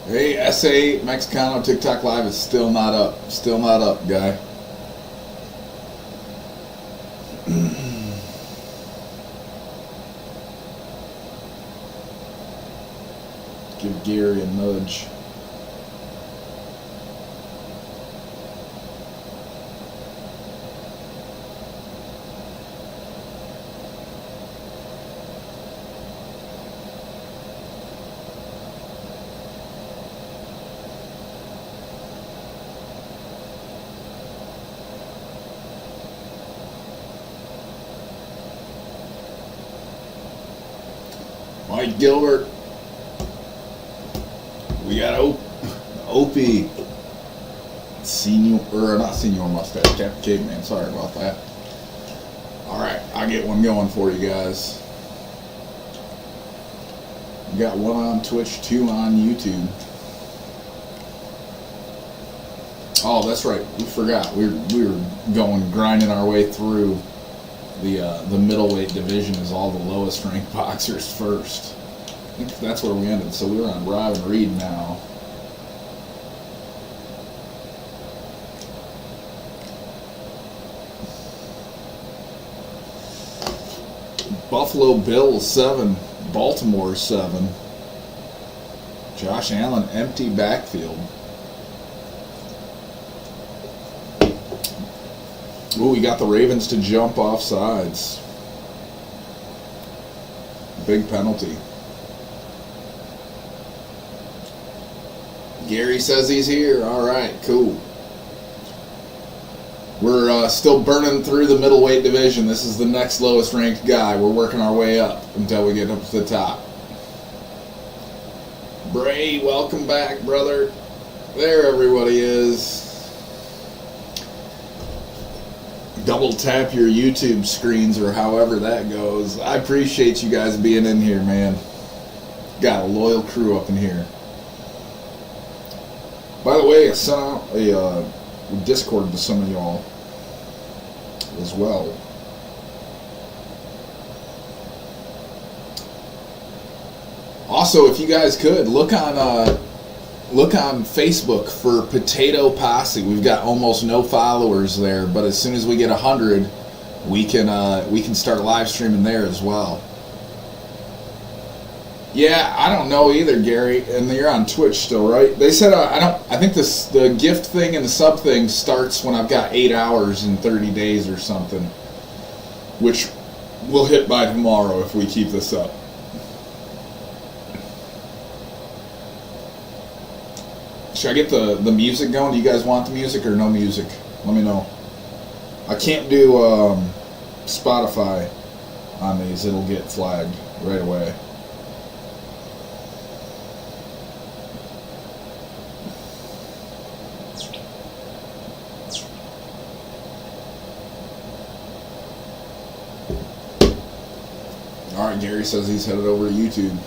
Hey, SA Mexicano TikTok Live is still not up. Still not up, guy. Give Gary a nudge. Mike Gilbert. We got Opie. Senior, or not Senior Mustache, Captain Caveman. Sorry about that. Alright, I'll get one going for you guys. We got one on Twitch, two on YouTube. Oh, that's right. We forgot. We were going, grinding our way through the middleweight division as all the lowest ranked boxers first. I think that's where we ended. So we were on Robin Reed now. Buffalo Bills 7, Baltimore 7. Josh Allen empty backfield. Ooh, we got the Ravens to jump off sides. Big penalty. Gary says he's here. All right, cool. We're still burning through the middleweight division. This is the next lowest ranked guy. We're working our way up until we get up to the top. Bray, welcome back, brother. There everybody is. Double tap your YouTube screens or however that goes. I appreciate you guys being in here, man. Got a loyal crew up in here. By the way, I sent out a Discord to some of y'all as well. Also, if you guys could look on Facebook for Potato Posse. We've got almost no followers there, but as soon as we get 100, we can start live streaming there as well. Yeah, I don't know either, Gary. And you're on Twitch still, right? They said I think the gift thing and the sub thing starts when I've got 8 hours in 30 days or something, which we'll hit by tomorrow if we keep this up. Should I get the music going? Do you guys want the music or no music? Let me know. I can't do Spotify on these. It'll get flagged right away. Alright, Gary says he's headed over to YouTube.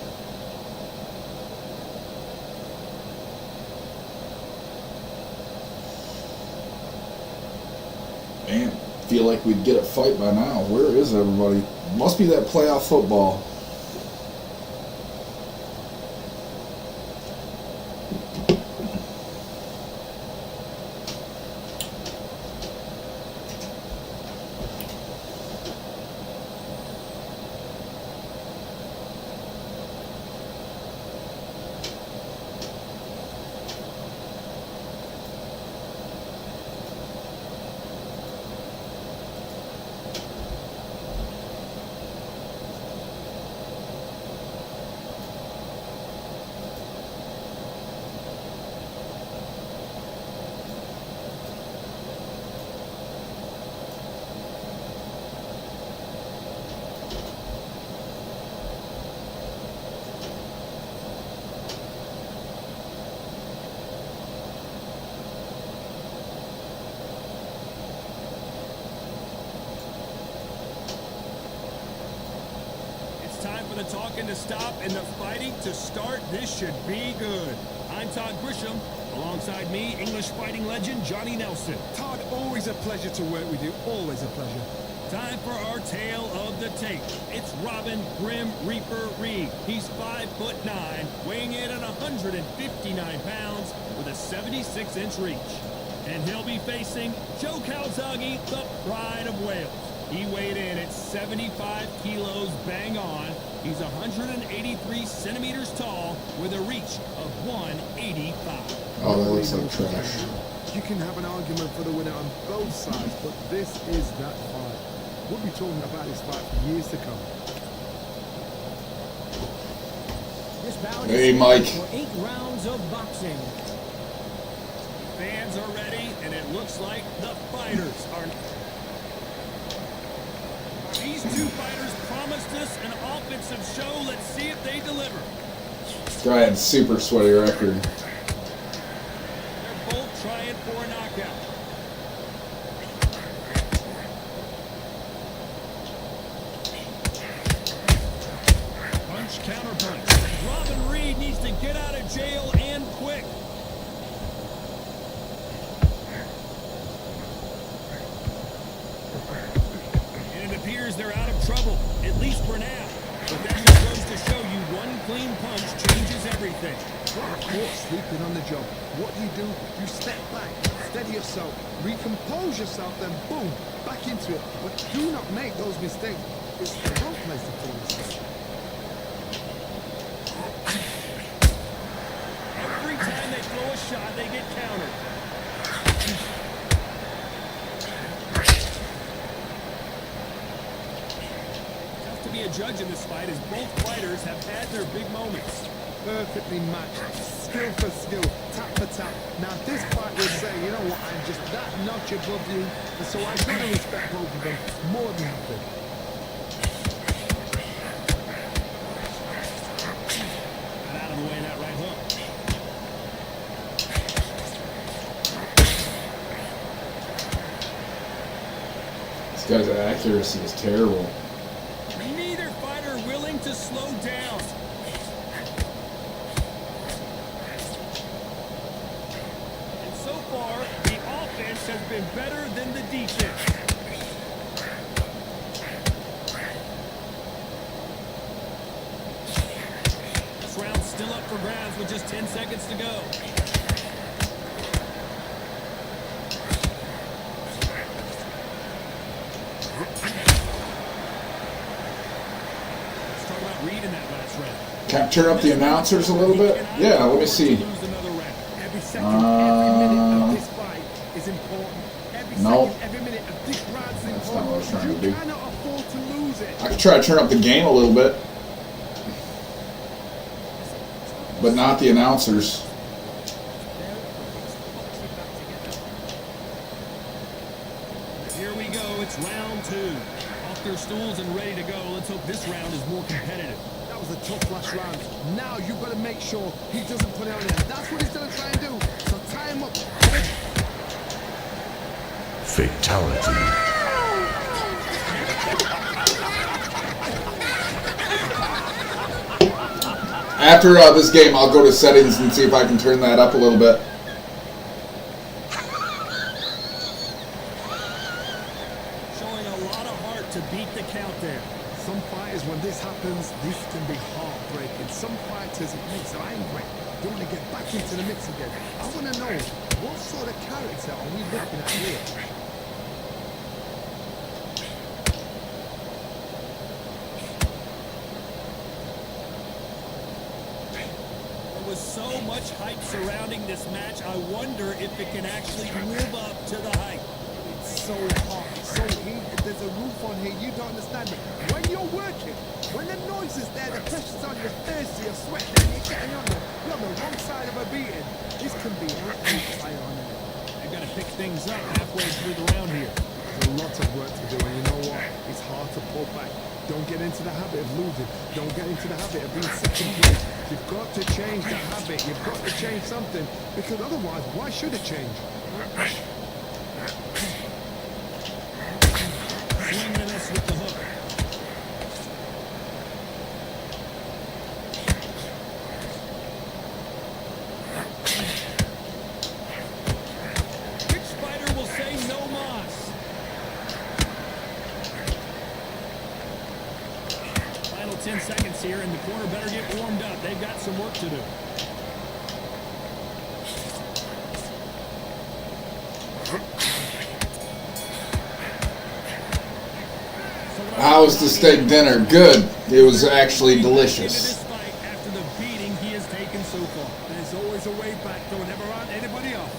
Man, feel like we'd get a fight by now. Where is everybody? Must be that playoff football. The talking to stop and the fighting to start. This should be good. I'm Todd Grisham. Alongside me, English fighting legend Johnny Nelson. Todd, always a pleasure to work with you. Always a pleasure. Time for our tale of the tape. It's Robin Grim Reaper Reed. He's 5'9", weighing in at 159 pounds with a 76-inch reach. And he'll be facing Joe Calzaghe, the pride of Wales. He weighed in at 75 kilos bang on. He's 183 centimeters tall with a reach of 185. Oh, that looks like trash. You can have an argument for the winner on both sides, but this is that fight. We'll be talking about this fight for years to come. This bout Hey, is Mike. for 8 rounds of boxing. Fans are ready, and it looks like the fighters are. These two fighters promised us an offensive show. Let's see if they deliver. This guy had super sweaty record. They're both trying for a knockout. Punch, counter punch. Robin Reed needs to get out of jail and quick. And it appears they're out of trouble, at least for now. But that just goes to show you one clean punch changes everything. Caught sleeping on the job. What do? You step back, steady yourself, recompose yourself, then boom, back into it. But do not make those mistakes. It's the wrong place to fall asleep. Every time they throw a shot, they get countered. Tough to be a judge in this fight as both fighters have had their big moments. Perfectly matched, skill for skill, tap for tap. Now this fight will say, you know what, I'm just that notch above you, and so I gotta respect both of them more than happy. Got out of the way of that right hook. This guy's accuracy is terrible. Neither fighter willing to slow down. And so far, the offense has been better than the defense. This round's still up for grabs with just 10 seconds to go. Let's talk about Reed in that last round. Can I turn up the announcers a little bit? Yeah, let me see. Lose another round. Every second, every minute of Uh, this fight is important. Every no. second, every minute of this round is That's not what I was important. trying to do. You cannot afford to lose it. I could try to turn up the game a little bit, but not the announcers. Here we go, it's round 2. Off their stools and ready to go. Let's hope this round is more competitive. That was a tough last round. Now you've got to make sure he doesn't put it on there. That's what he's going to try and do. So tie him up. Fatality. After this game, I'll go to settings and see if I can turn that up a little bit. Showing a lot of heart to beat the count there. Some fighters, when this happens, this can be heartbreaking. Some fighters, it makes them angry. They want to get back into the mix again. I want to know, what sort of character are we looking at here? There was so much hype surrounding this match, I wonder if it can actually live up to the hype. It's so hot, so heat. There's a roof on here, you don't understand it. When you're working, when the noise is there, the pressure's on, you're thirsty, you're sweating, and you're getting on the wrong side of a beating. This can be a fire on it. They've got to pick things up halfway through the round here. There's a lot of work to do, and you know what? It's hard to pull back. Don't get into the habit of losing. Don't get into the habit of being second place. You've got to change the habit. You've got to change something, because otherwise, why should it change? Swing and a miss with the hook. Which fighter will say no mas? 10 seconds here, and the corner better get warmed up. They've got some work to do. How was the steak dinner? Good. It was actually Into delicious. this fight after the beating he has taken so far. There's always a way back. Don't ever run anybody off.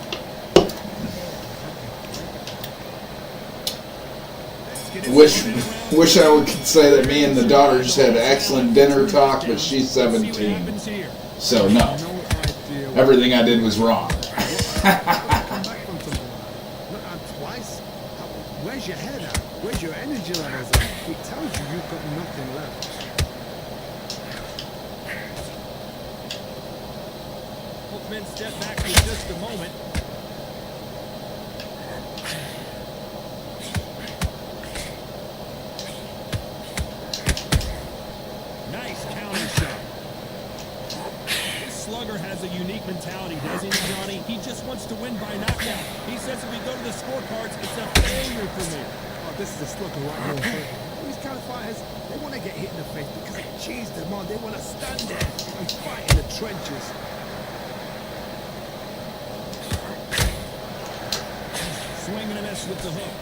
Let's get it Wish started around wish I could say that me and the daughter just had excellent dinner talk, but she's See what 17. happens here. So no. No idea. Everything I did was wrong. Come back from something like that. Look, and twice. Where's your head at? Where's your energy levels at? It tells you you've got nothing left. Both men step back for just a moment. Nice counter shot. This slugger has a unique mentality, doesn't he, Johnny? He just wants to win by knockout. He says if we go to the scorecards, it's a failure for me. Oh, this is a slugger right here. These kind of fighters, they want to get hit in the face because it cheers them on. They want to stand there and fight in the trenches. Swing and a miss with the hook.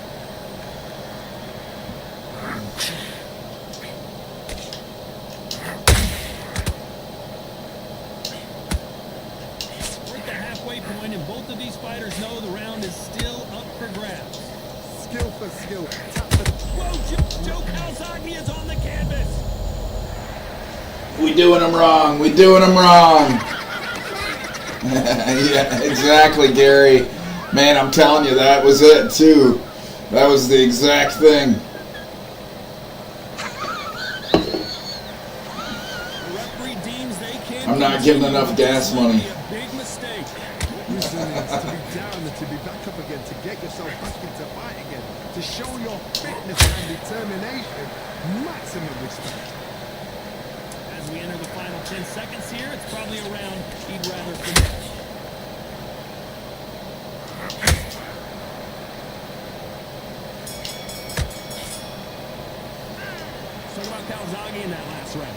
We're at the halfway point, and both of these fighters know the round is still up for grabs. Skill for skill. Tap for Whoa, Joe Calzaghe is on the canvas. We doing them wrong. We doing them wrong. Yeah, exactly, Gary. Man, I'm telling you, that was it too. That was the exact thing. The referee deems they can't. I'm not giving enough gas money. A big mistake. resilience, to be down and to be back up again, to get yourself back into fight again, to show your fitness and determination. Maximum respect. As we enter the final 10 seconds here, it's probably a round he'd rather finish. Talk about Calzaghe in that last round.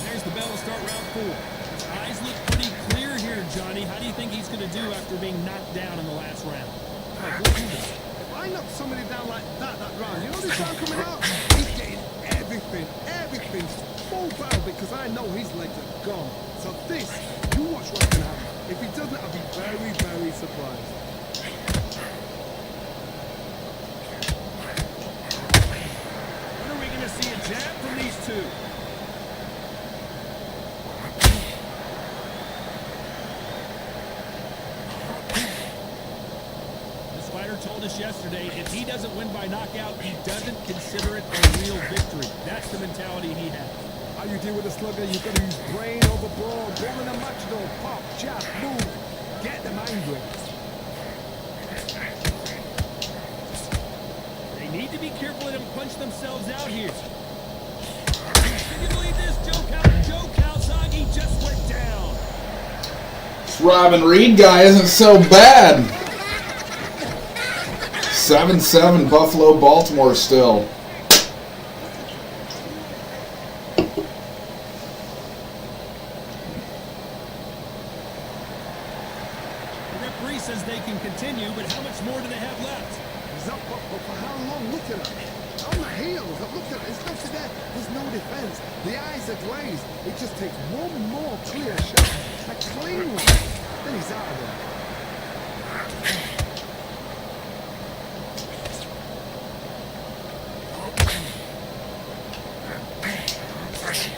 There's the bell to start round 4. His eyes look pretty clear here, Johnny. How do you think he's going to do after being knocked down in the last round? If I knock somebody down like that round, you know this round coming out? He's getting everything full barrel because I know his legs are gone. So this, you watch what's going to happen. If he doesn't, I'll be very, very surprised. When are we going to see a jab from these two? This fighter told us yesterday, if he doesn't win by knockout, he doesn't consider it a real victory. That's the mentality he has. How you deal with a slugger, you've got to use brain over ball, ball in a match though, pop, jab, move, get them angry. They need to be careful and punch themselves out here. Can you believe this? Joe Calzaghe just went down. This Robin Reed guy isn't so bad. 7-7 Buffalo, Baltimore still. The referee says they can continue, but how much more do they have left? He's up, but for how long? Look at him. On the heels, look at it. There's nothing there. There's no defense. The eyes are glazed. It just takes one more clear shot. A clean one. Then he's out of there.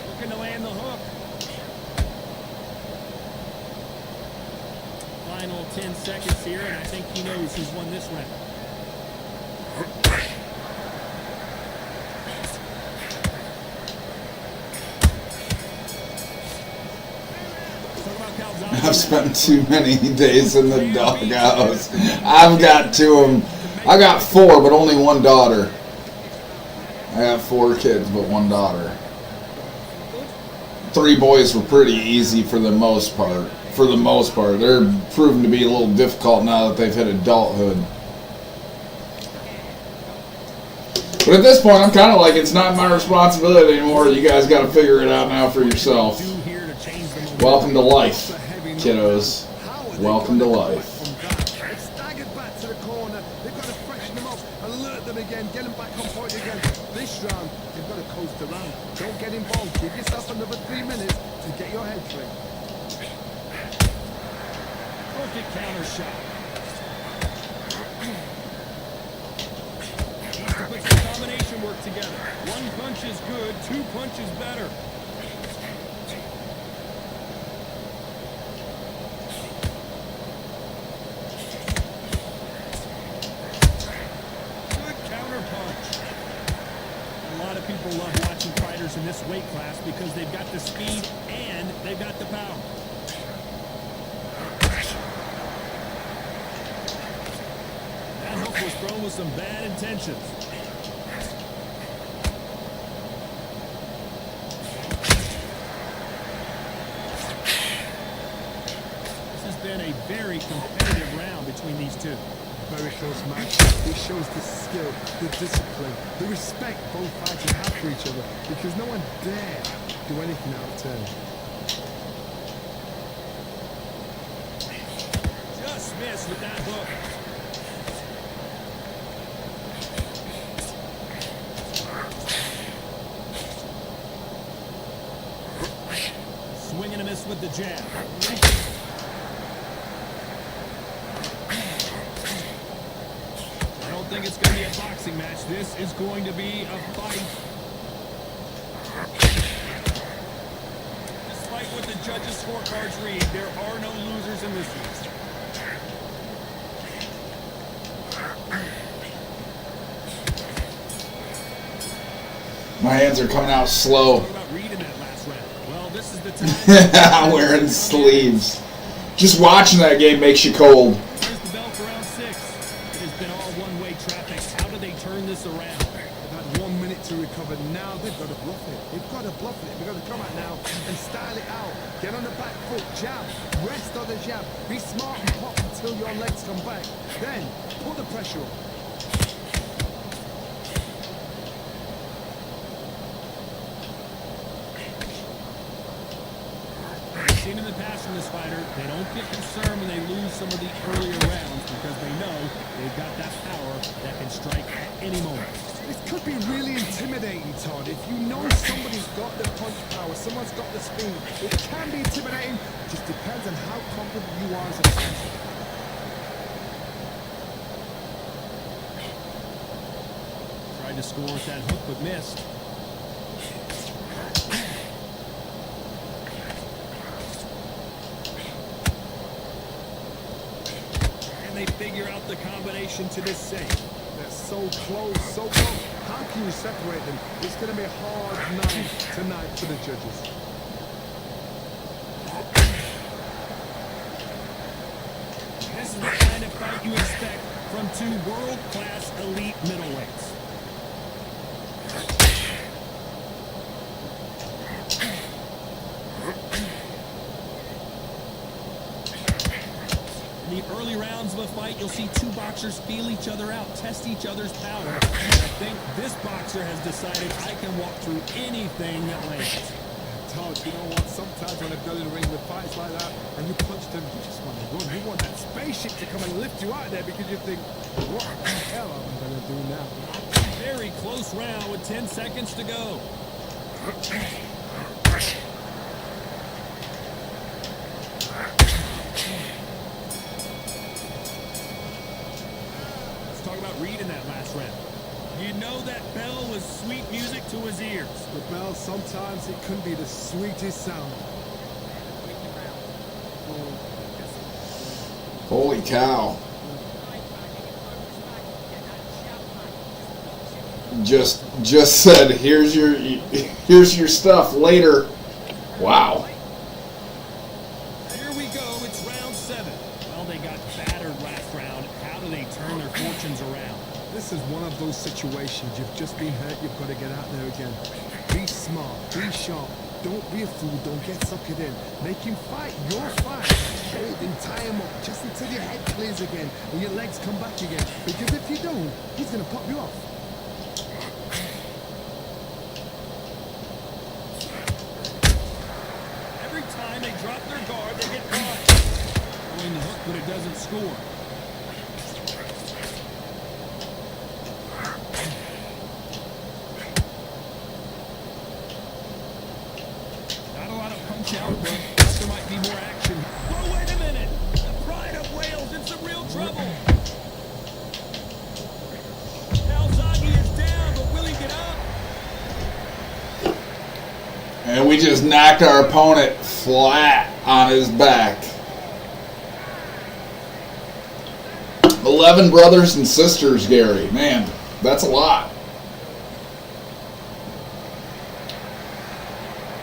Looking to land the hook. Final 10 seconds here, and I think he knows he's won this round. I've spent too many days in the doghouse. I've got two of them. I got 4, but only one daughter. I got 4 kids, but one daughter. 3 boys were pretty easy for the most part. For the most part, they're proven to be a little difficult now that they've hit adulthood. But at this point, I'm kind of like, it's not my responsibility anymore. You guys got to figure it out now for yourself. Welcome to life, kiddos. Welcome to life. They've staggered back to the corner. They've got to freshen them up, alert them again, get them back on point again. This round, they've got to coast around. Don't get involved. Give yourself another 3 minutes to get your head straight. Perfect counter shot. Needs to put some combination work together. One punch is good, 2 punches better. People love watching fighters in this weight class because they've got the speed and they've got the power. That hook was thrown with some bad intentions. This has been a very competitive round between these two. Very close match. It shows the skill, the discipline, the respect both fighters have for each other because no one dare do anything out of turn. Just missed with that hook. Swing and a miss with the jab. I don't think it's going to be a boxing match. This is going to be a fight. Despite what the judges' scorecards read, there are no losers in this one. My hands are coming out slow. What about reading that last round? Well, this is the time. I'm wearing sleeves. Just watching that game makes you cold. Here's the bell for round 6. It has been all one-way traffic. How do they turn this around? They've had 1 minute to recover. Now they've got to bluff it. They've got to bluff it. They've got to come out now and style it out. Get on the back foot, jab, rest on the jab. Be smart and pop until your legs come back. Then put the pressure on. Seen in the past from this fighter, they don't get concerned when they lose some of the earlier rounds because they know they've got that power that can strike at any moment. This could be really intimidating, Todd. If you know somebody's got the punch power, someone's got the speed, it can be intimidating. Just depends on how confident you are as a fighter. Tried to score with that hook but missed. They figure out the combination to this save. They're so close, so close. How can you separate them? It's going to be a hard night tonight for the judges. This is the kind of fight you expect from two world-class elite middleweights. In the early rounds of a fight, you'll see two boxers feel each other out, test each other's power. And I think this boxer has decided I can walk through anything that lands. Todd, you know what? Sometimes when I've done in the ring with fights like that, and you punch them, you just want to run. You want that spaceship to come and lift you out of there because you think, what the hell am I going to do now? Very close round with 10 seconds to go. Let's talk about Reed in that last round. You know that bell was sweet music to his ears. The bell, sometimes it can be the sweetest sound. Holy cow. Just said, here's your stuff later. Wow. Here we go, it's round 7. Well, they got battered last round. How do they turn their fortunes around? This is one of those situations. You've just been hurt, you've got to get out there again. Be smart, be sharp. Don't be a fool, don't get suckered in. Make him fight your fight. Hold him, tie him up, just until your head clears again and your legs come back again. Because if you don't, he's going to pop you off. drop their guard, they get caught. Throwing the hook, but it doesn't score. Not a lot of punch out, but there might be more action. Oh, wait a minute! The pride of Wales in some real trouble. Calzaghe is down, but will he get up? And we just knocked our opponent flat on his back. 11 brothers and sisters, Gary. Man, that's a lot.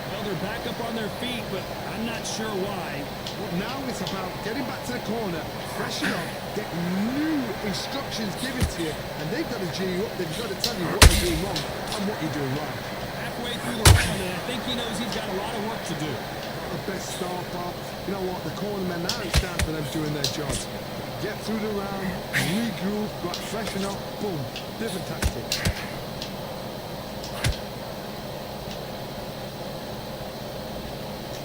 Well, they're back up on their feet, but I'm not sure why. Well, now it's about getting back to the corner, freshen up, get new instructions given to you, and they've got to G you up. They've got to tell you what you're doing wrong and what you're doing right. Halfway through the round, and I think he knows he's got a lot of work to do. The best start, Bob. You know what? The cornermen, now it's time for them doing their jobs. Get through the round, regroup, right, freshen up, boom. Different tactic.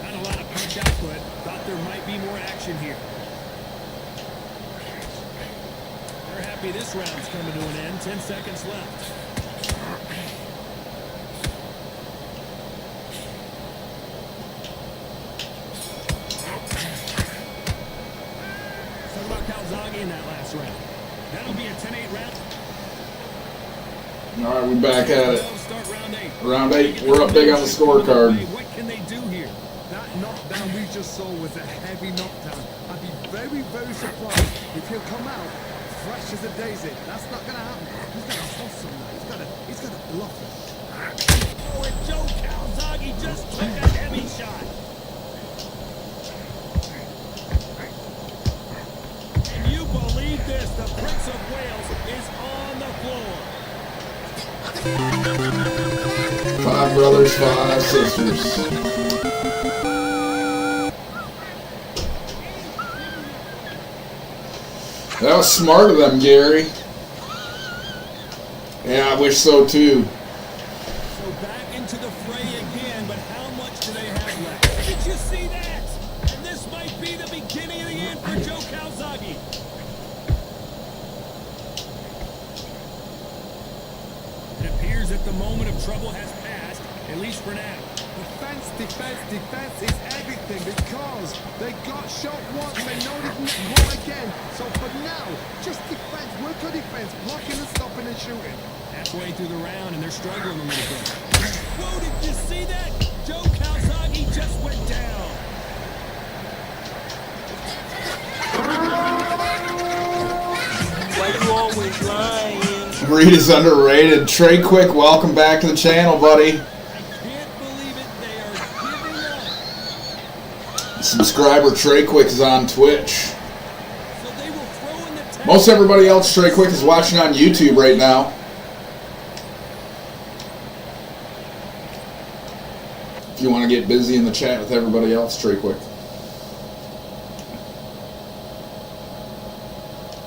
Not a lot of punch output. Thought there might be more action here. They're happy this round's coming to an end. 10 seconds left. Talk about Calzaghe in that last round. That'll be a 10-8 round. All right, we're back at it. Start round 8. Round 8, we're up big on the scorecard. What can they do here? That knockdown we just saw was a heavy knockdown. I'd be very, very surprised if he'll come out fresh as a daisy. That's not going to happen. He's got to hustle now. He's got to bluff it. Oh, and Joe Calzaghe just took a heavy shot. Can you believe this? The Prince of Wales is on the floor. 5 brothers, 5 sisters. That was smart of them, Gary. Yeah, I wish so too. So back into the fray again, but how much do they have left? Did you see that? And this might be the beginning of the end for Joe Calzaghe. It appears that the moment of trouble has passed, at least for now. Defense is everything because they got shot once, they know they can get caught again. So for now, just defense, work on defense, blocking and stopping and shooting. Halfway through the round, and they're struggling a little bit. Whoa, did you see that? Joe Calzaghe just went down. Why you always lying? Reed is underrated. Trey Quick, welcome back to the channel, buddy. Can't believe it, they are giving up. Subscriber Trey Quick is on Twitch. So they will throw in the towel. Most everybody else, Trey Quick, is watching on YouTube right now. If you want to get busy in the chat with everybody else, Trey Quick.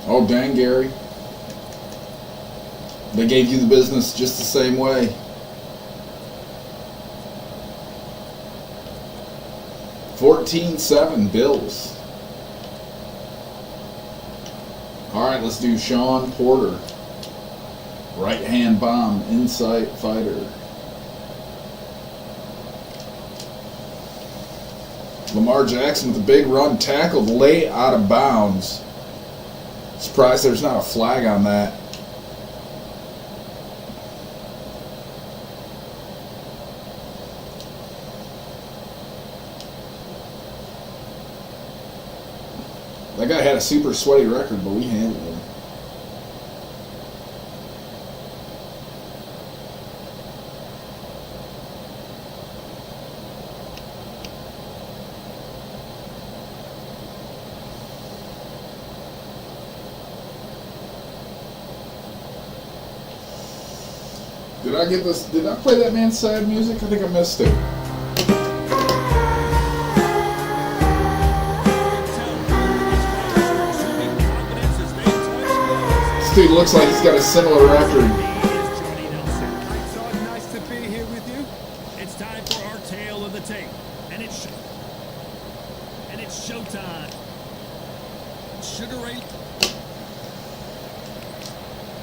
Oh, dang, Gary. They gave you the business just the same way. 14-7 Bills. All right, let's do Sean Porter. Right hand bomb, insight fighter. Lamar Jackson with a big run, tackled late out of bounds. Surprised there's not a flag on that. That guy had a super sweaty record, but we handled him. Did I get this? Did I play that man's sad music? I think I missed it. This dude looks like he's got a similar record. Nice to be here with you. It's time for our tale of the tape. And it's And it's showtime. Sugar Ray.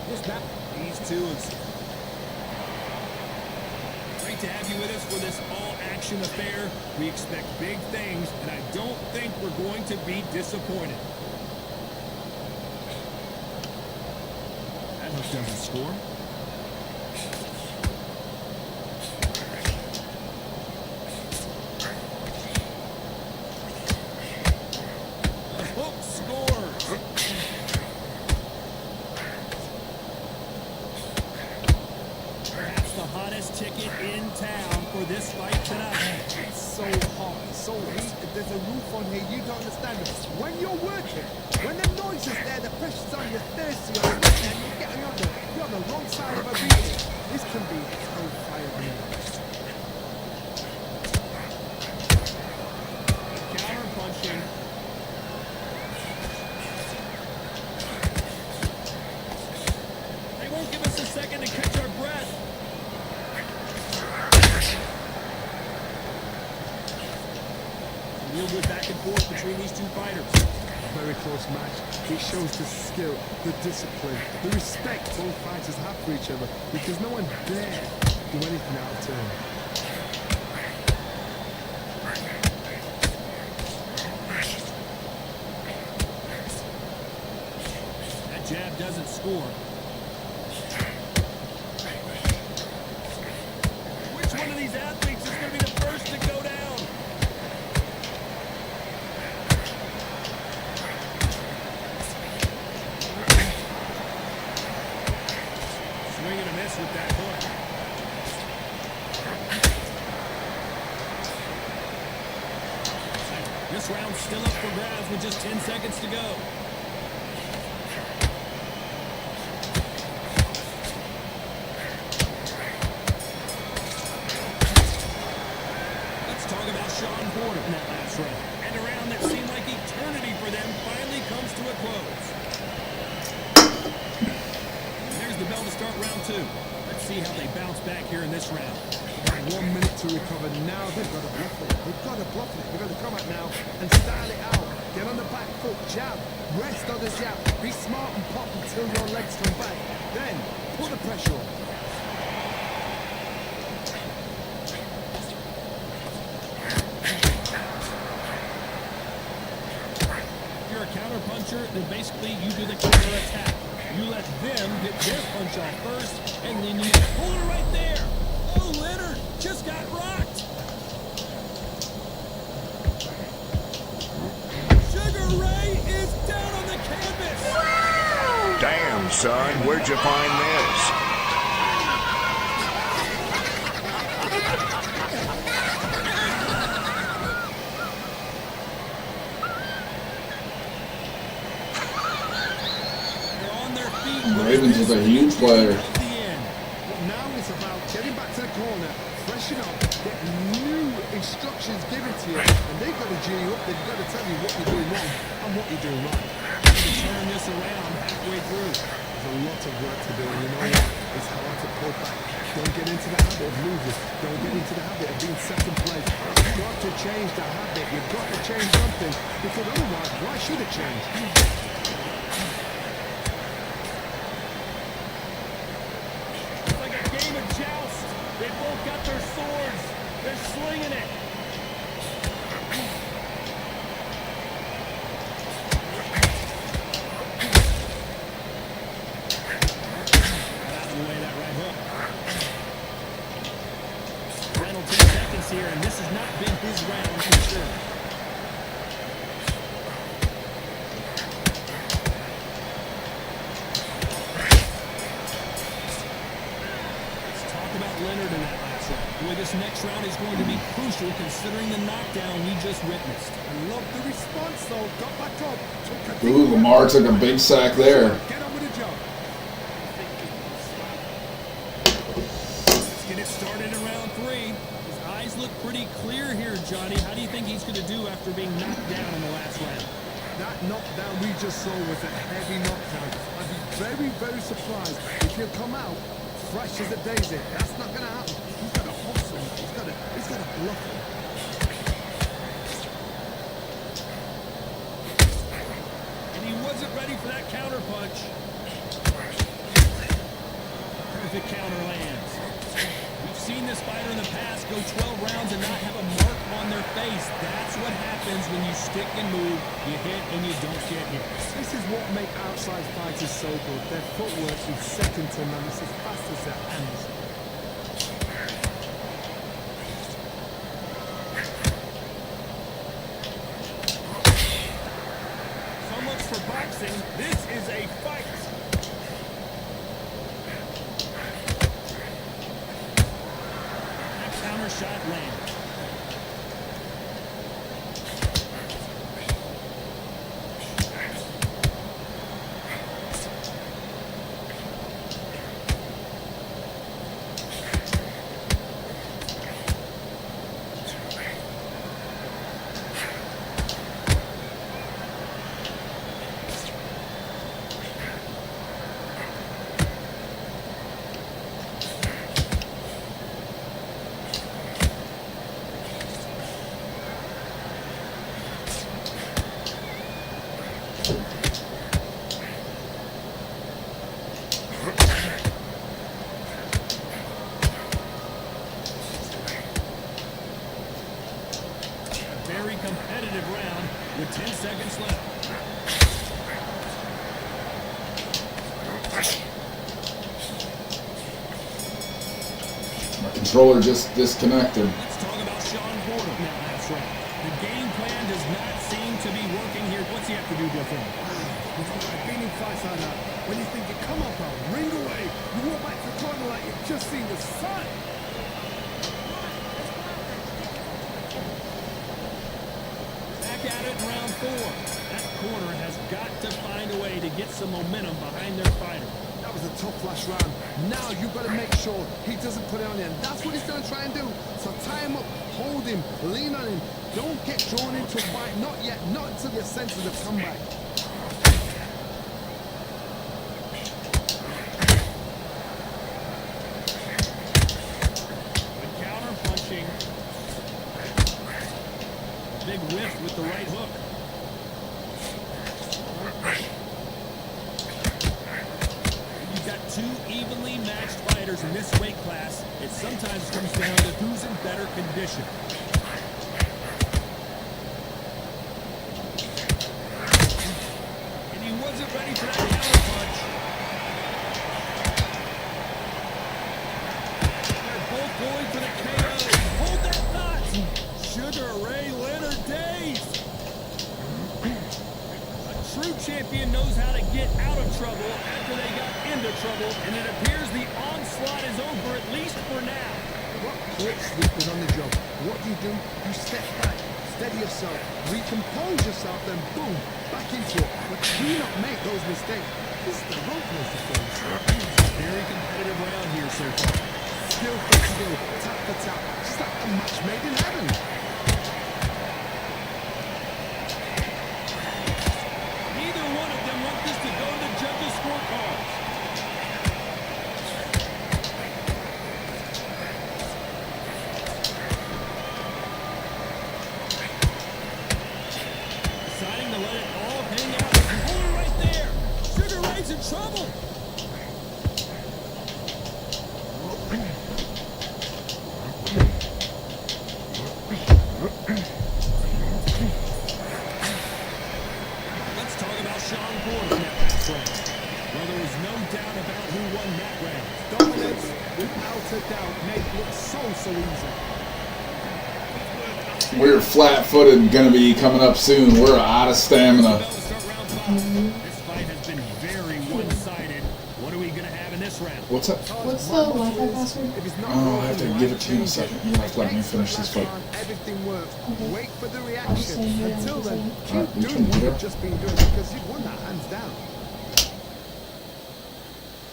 This back. These two is great to have you with us for this all-action affair. We expect big things, and I don't think we're going to be disappointed. That hook doesn't score. The hook scores. Perhaps the hottest ticket in town for this fight tonight. It's so hot, so heated. There's a roof on here. You don't understand it. When you're working, when the noise is there, the pressure's on, you're thirsty, you're sweating, and you're getting on there. You're on the wrong side of a beating. This can be hellfire, man. Counter punching. They won't give us a second to catch our breath. Real good back and forth between these two fighters. Very close match. It shows the skill, the discipline, the respect both fighters have for each other, because no one dare do anything out of turn. That jab doesn't score. Which one of these athletes is going to be the first to go down? Swing and a miss with that hook. This round's still up for grabs with just 10 seconds to go. Let's talk about Sean Porter in that last round. And a round that seemed like eternity for them finally comes to a close. There's the bell to start round two. Let's see how they bounce back here in this round. About 1 minute to recover. Now they've got to bluff it. They've got to bluff it. They've got to come out now and style it out. Get on the back foot, jab, rest on the jab. Be smart and pop until your legs come back. Then put the pressure on. If you're a counter puncher, then basically you do the counter attack. You let them get their punch off first, and then you pull it right there. Oh, Leonard just got rocked. Sugar Ray is down on the canvas. Damn, son, where'd you find this? They're on their feet. Ravens is a huge player. At the end. But now it's about getting back to the corner, freshen up, get new instructions given to you, and they've got to G you up. They've got to tell you what you're doing wrong and what you're doing right. To turn this around halfway through. There's a lot of work to do, and you know what? It's hard to pull back. Don't get into the habit of losing. Don't get into the habit of being second place. You've got to change that habit. You've got to change something, because otherwise, why should it change? It's like a game of joust. They both got their swords. They're slinging it. Got out of the way of that right hook. Final 10 seconds here, and this has not been his round for sure. Let's talk about Leonard in that last round. Boy, this next round is going to be crucial considering the knockdown we just witnessed. I love the response, though. Got back up. Took a Ooh, Lamar took a big sack there. Get on with the job. Let's get it started in round three. His eyes look pretty clear here, Johnny. How do you think he's going to do after being knocked down in the last round? That knockdown we just saw was a heavy knockdown. I'd be very, very surprised if he'll come out fresh as a daisy. That's not going to happen. He's got to hustle. He's got to bluff it. counter lands. We've seen this fighter in the past go 12 rounds and not have a mark on their face. That's what happens when you stick and move, you hit and you don't get hit. This is what makes outside fighters so good. Their footwork is second to none. It's as fast as their hands. So much for boxing. This is a fight. That counter shot lands. Very competitive round with 10 seconds left. My controller just disconnected. Let's talk about Sean Porter in that last round. The game plan does not seem to be working here. What's he have to do different? I've been in fights like that. When you think you come up, bro, ring away. You walk back to the corner like you've just seen the sun. Back at it in round 4. That corner has got to find a way to get some momentum behind their fighter. That was a tough last round. Now you've got to make sure he doesn't put it on you. And that's what he's going to try and do. So tie him up, hold him, lean on him. Don't get drawn into a fight. Not yet. Not until your senses have come back. Good counter punching. Big whiff with the right hook. You've got two evenly matched fighters in this weight class. It sometimes comes down to who's in better condition. And he wasn't ready for that counter punch. They're both going for the KO. Hold that thought. Sugar Ray Leonard days. A true champion knows how to get out of trouble after they got into trouble, and it appears the onslaught is over, at least for now. What hurts sleeping on the job? What do? You step back, steady yourself, recompose yourself, then boom, back into it. But do not make those mistakes. This is the wrong place to finish. Very competitive round here so far. Skill for skill, tap for tap, just like a match made in heaven. Neither one of them want this to go to the judges' scorecards. Deciding to let it all hang out. Hold it right there. Sugar Ray's in trouble. Let's talk about Sean Porter in that last round. Well, there was no doubt about who won that round. Dominance, without a doubt, made it look so easy. We're flat-footed, gonna be coming up soon. We're out of stamina. About to start round 5. This fight has been very one-sided. What are we going to have in this round? What's up? What's the Wi-Fi password? If it's not Oh, I have to broken, give it to you in a change second. it. You have to let me finish this fight. Everything works. Okay. Wait for the I'll reaction. stay here Until until then, then. keep Alright, you doing can what do you've it. just been doing because you've won that hands down.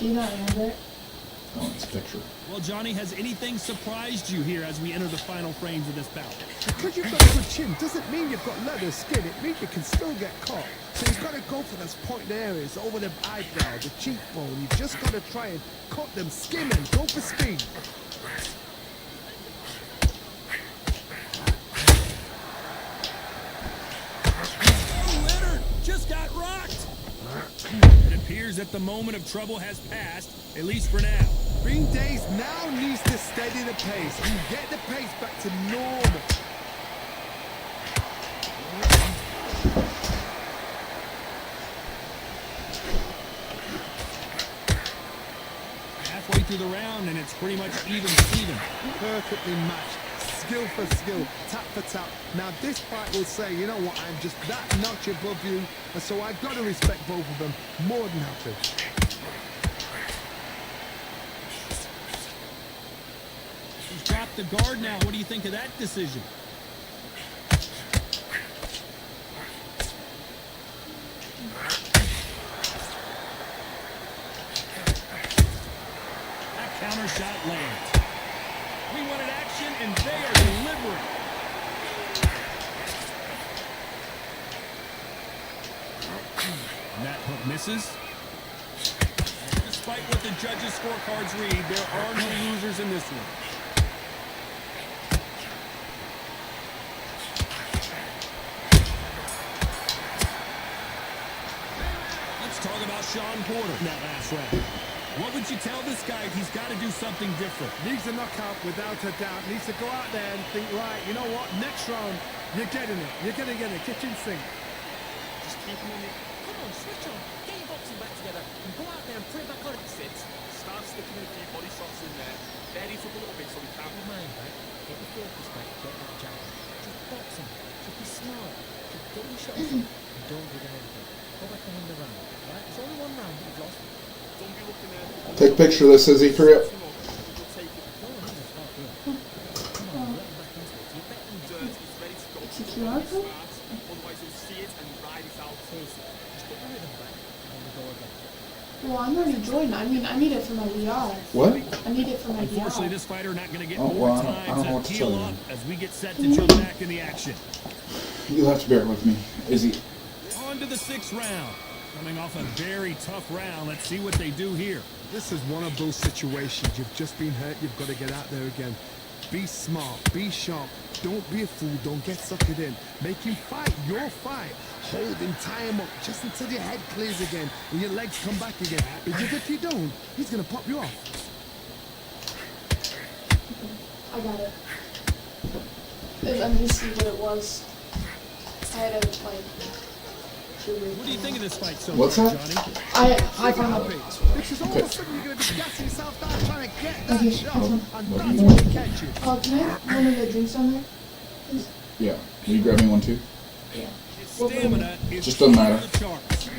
You got Lambert? Oh, it's a picture. Well, Johnny, has anything surprised you here as we enter the final frames of this bout? Because you've got a good chin doesn't mean you've got leather skin. It means you can still get caught. So you've got to go for those pointed areas over the eyebrow, the cheekbone. You've just got to try and cut them, skim and go for speed. Oh, Leonard just got rocked. It appears that the moment of trouble has passed, at least for now. Green Days now needs to steady the pace and get the pace back to normal. Halfway through the round, and it's pretty much even Steven. Perfectly matched. Skill for skill, tap for tap. Now this fight will say, you know what, I'm just that notch above you, and so I've got to respect both of them more than happy. He's dropped the guard now. What do you think of that decision? That counter shot lands. We wanted action, and they are delivering. And that hook misses. Despite what the judges' scorecards read, there are no losers in this one. Let's talk about Sean Porter in that last round. What would you tell this guy? He's got to do something different. Needs a knockout without a doubt. Needs to go out there and think, right, you know what, next round, you're getting it. You're going to get it. Kitchen sink. Just keep him on it. Come on, switch on. Get your boxing back together and go out there and put it back on its sits. Start sticking a few body shots in there. Vary it up a little bit so we can't be mind back. Get your focus back. Get that jab. Just box him. Just be smart. Just get your shots in and don't give him anything. Go back and win the round. Right? It's only one round that you've lost. Don't be looking at. Take a picture of this, Izzy, for you. We'll take it. No, no, it's not good. Come on, get him back into it. You're betting Dirt is ready to go. It's a QR code? Otherwise you'll see it and ride it out. face it. Just get your rhythm back and then we go again. Well, I'm already joined. I mean, I need it for my VR. What? I need it for my Unfortunately, VR. this fighter not going to get Oh, more well, I don't know time what to to heal tell you. up as we get set to jump back in the action. You'll have to bear with me, Izzy. On to the 6th round. Coming off a very tough round. Let's see what they do here. This is one of those situations. You've just been hurt. You've got to get out there again. Be smart. Be sharp. Don't be a fool. Don't get suckered in. Make him fight your fight. Hold him, tie him up just until your head clears again and your legs come back again. Because if you don't, he's going to pop you off. I got it. Let me see what it was. I had to, like... What do you think of this fight so What's far, that? Johnny? I found Happy. it. Because all of a sudden you're going to be gassing yourself down trying to get that Okay, shot. awesome. And that's when they catch you. Can I have one of the drinks on there? Please? Yeah. Will you grab me one too? Yeah. His stamina is Just doesn't off matter. the charts.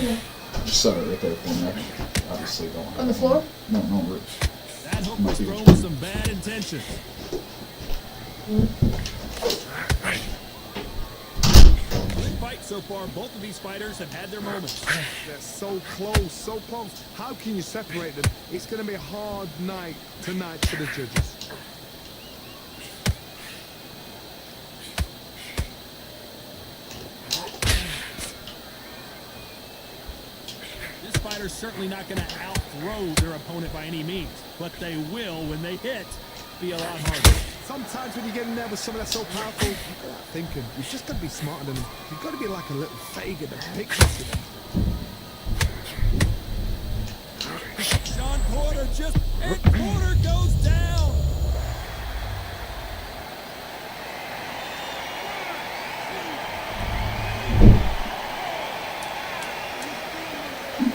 Yeah. Just set it right there for me. I obviously don't have On the it. floor? No, no, Rich. That hook was thrown with some bad intentions. Good fight so far. Both of these fighters have had their moments. They're so close, so close. How can you separate them? It's going to be a hard night tonight for the judges. This fighter's certainly not going to outthrow their opponent by any means, but they will, when they hit, be a lot harder. Sometimes when you get in there with someone that's so powerful, you've got that thinking. You've just got to be smarter than them. You've got to be like a little faggot that pickpocket them. Sean Porter and Porter goes down.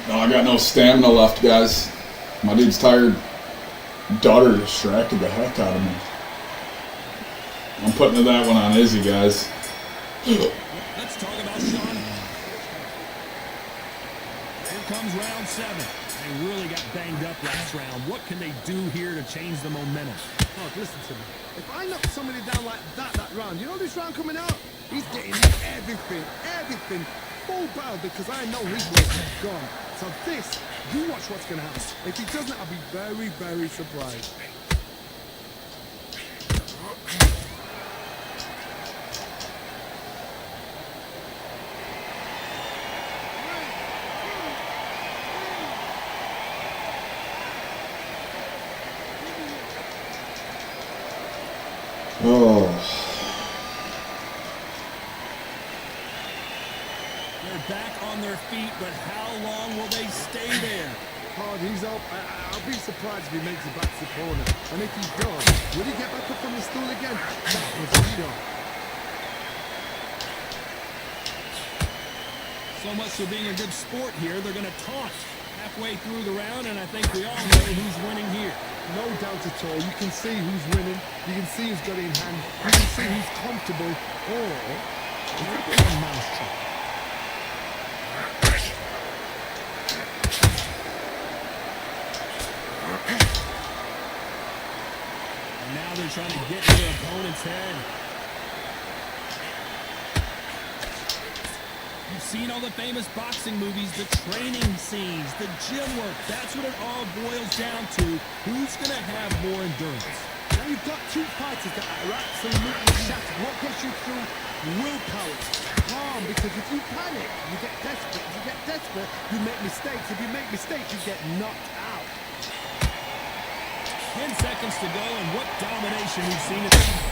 No, I got no stamina left, guys. My dude's tired. Daughter distracted the heck out of me. I'm putting that one on Izzy, guys. Let's talk about Sean. Here comes round 7. They really got banged up last round. What can they do here to change the momentum? Oh, listen to me. If I knock somebody down like that round, you know this round coming out? He's getting everything full barrel because I know his weight is gone. So this, you watch what's going to happen. If he doesn't, I'll be very, very surprised. They're back on their feet, but how long will they stay there? Hard, he's up. I'll be surprised if he makes it back to the corner. And if he does, will he get back up from the stool again? That was a shot. So much for being a good sport here. They're going to taunt halfway through the round, and I think we all know who's winning here. No doubt at all. You can see who's winning. You can see who's got it in hand. You can see who's comfortable. Or it's a mousetrap. And now they're trying to get to their opponent's head. You've seen all the famous boxing movies, the training scenes, the gym work. That's what it all boils down to. Who's going to have more endurance? Now you've got two fighters that are absolutely shattered. What gets you through? Willpower. Calm, because if you panic, you get desperate. If you get desperate, you make mistakes. If you make mistakes, you get knocked out. 10 seconds to go, and what domination we've seen in this.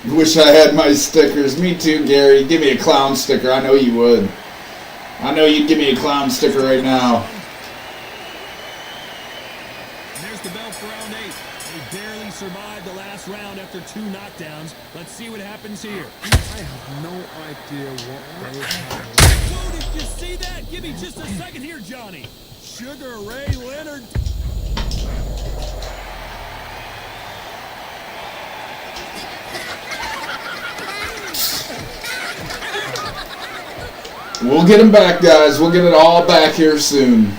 Wish I had my stickers. Me too, Gary. Give me a clown sticker. I know you would. I know you'd give me a clown sticker right now. There's the bell for round 8. They barely survived the last round after 2 knockdowns. Let's see what happens here. I have no idea what they have. Whoa, did you see that? Give me just a second here, Johnny. Sugar Ray Leonard. We'll get him back, guys. We'll get it all back here soon.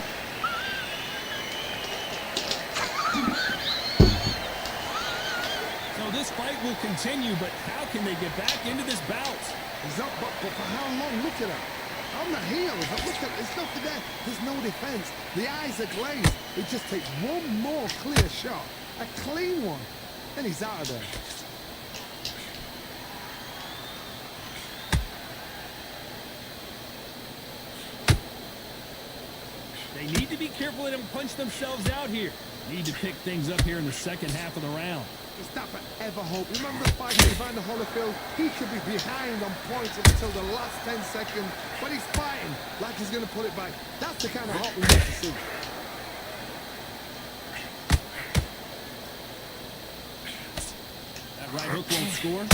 So this fight will continue, but how can they get back into this bout? He's up, but for how long? Look at him. On the heels. Look at there's nothing there. There's no defense. The eyes are glazed. It just takes one more clear shot. A clean one. And he's out of there. They need to be careful they don't punch themselves out here. Need to pick things up here in the second half of the round. Is that forever hope? Remember the fight with Evander Holyfield? He should be behind on points until the last 10 seconds. But he's fighting like he's going to put it back. That's the kind of hope we need to see. That right hook won't score.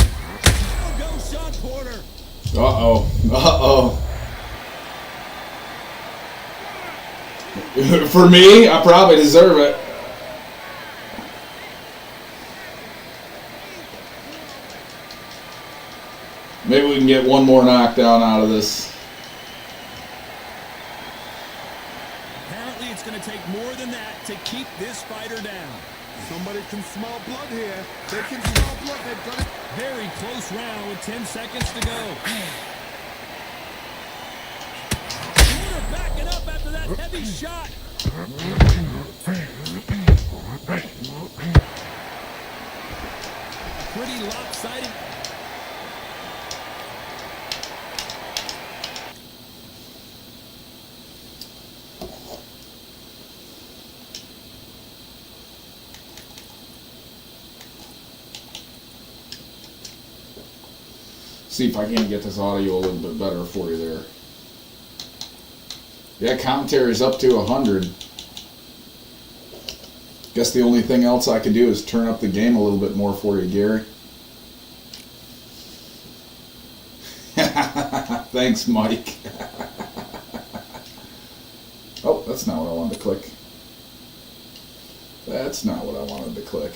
Oh, go Sean Porter. Uh-oh. Uh-oh. For me, I probably deserve it. Maybe we can get one more knockdown out of this. Apparently it's going to take more than that to keep this fighter down. Somebody can smell blood here. They can smell blood. They've got it. Very close round with 10 seconds to go. Porter backing up after that heavy shot. Pretty lopsided. See if I can't get this audio a little bit better for you there. Yeah, commentary's up to 100. Guess the only thing else I could do is turn up the game a little bit more for you, Gary. Thanks, Mike. Oh, that's not what I wanted to click. That's not what I wanted to click.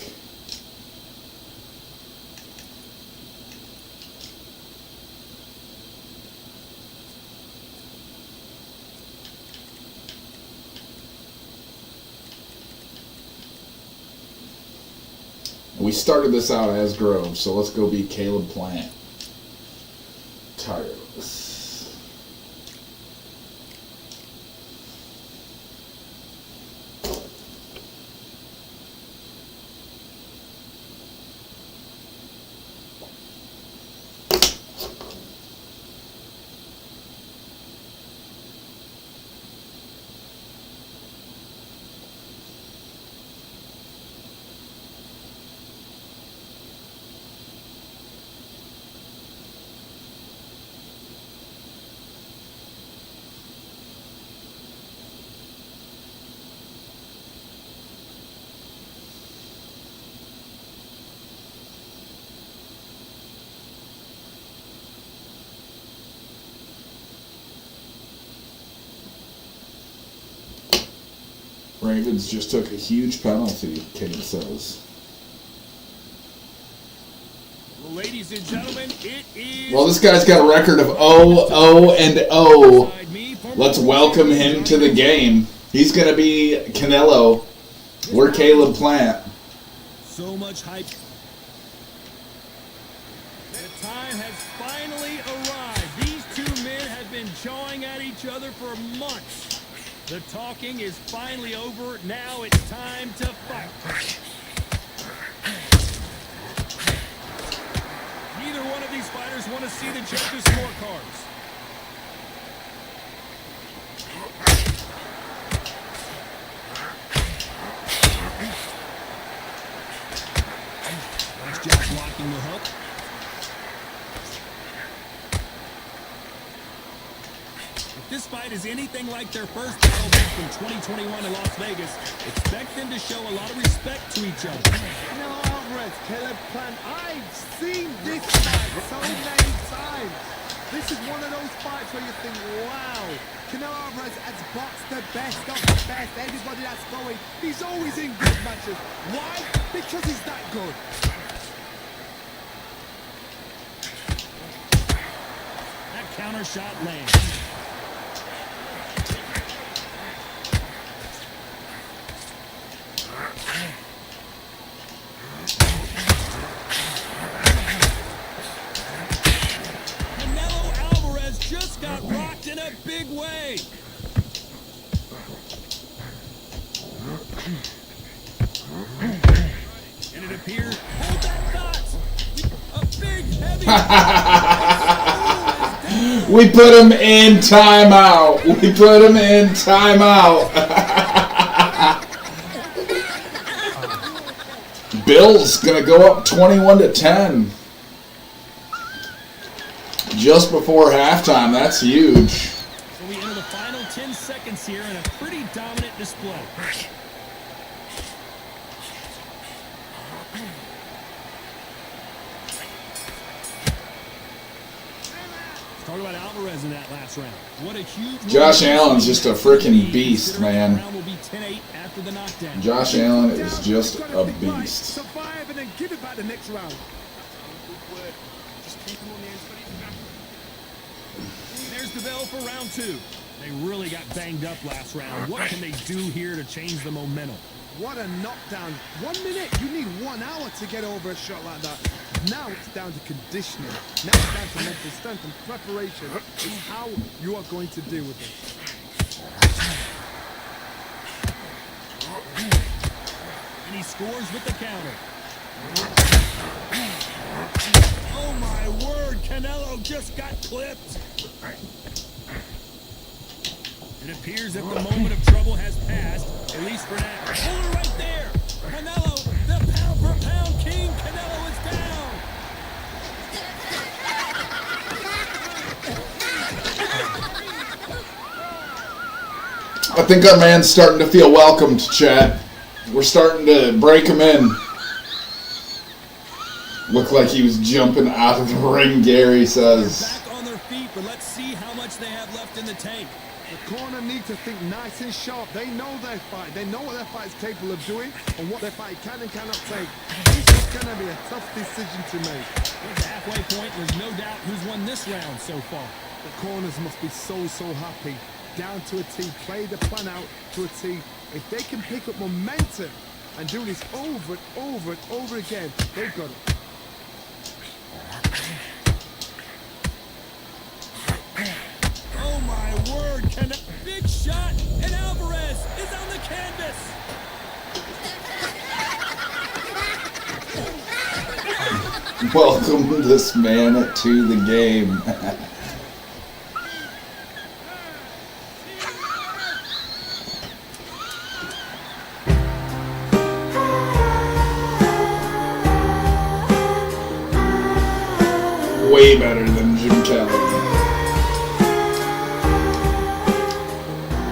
We started this out as Grove, so let's go be Caleb Plant. Tireless. Ravens just took a huge penalty, Kane says. Well, ladies and gentlemen, it is... Well, this guy's got a record of 0-0-0. Let's welcome him to the game. He's going to be Canelo. We're Caleb Plant. So much hype. The time has finally arrived. These two men have been jawing at each other for months. The talking is finally over. Now it's time to fight. Neither one of these fighters want to see the judges' scorecards. Nice job blocking the hook. If this fight is anything like their first battle back in 2021 in Las Vegas, expect them to show a lot of respect to each other. Canelo Alvarez, Caleb Plant. I've seen this fight so many times. This is one of those fights where you think, wow, Canelo Alvarez has boxed the best of the best. Everybody that's going, he's always in good matches. Why? Because he's that good. That counter shot lands. Canelo Alvarez just got rocked in a big way. And it appears, hold that thought, a big heavy. We put him in timeout. We put him in timeout. Bill's going to go up 21-10. Just before halftime. That's huge. So we enter the final 10 seconds here in a pretty dominant display. Talk about Alvarez in that last round. What a huge... Josh Allen's just a freaking beast, man. Round will be 10-8 after the knockdown. Josh Allen is just a beast. Survive and then give it back the next round. There's the bell for round two. They really got banged up last round. What can they do here to change the momentum? What a knockdown. 1 minute, you need 1 hour to get over a shot like that. Now it's down to conditioning. Now it's down to mental strength and preparation. It's how you are going to deal with it. And he scores with the counter. Oh my word, Canelo just got clipped. It appears that the moment of trouble has passed, at least for now. Hold it right there. Canelo, the pound for pound king. Canelo is down. I think our man's starting to feel welcomed, Chad. We're starting to break him in. Looked like he was jumping out of the ring, Gary says. Back on their feet, but let's see how much they have left in the tank. The corner need to think nice and sharp. They know their fight. They know what their fight is capable of doing and what their fight can and cannot take. This is going to be a tough decision to make. At the halfway point, there's no doubt who's won this round so far. The corners must be so happy. Down to a T. Play the plan out to a T. If they can pick up momentum and do this over and over and over again, they've got it. Oh my word, big shot, and Alvarez is on the canvas. Welcome this man to the game. Way better than Jim Kelly.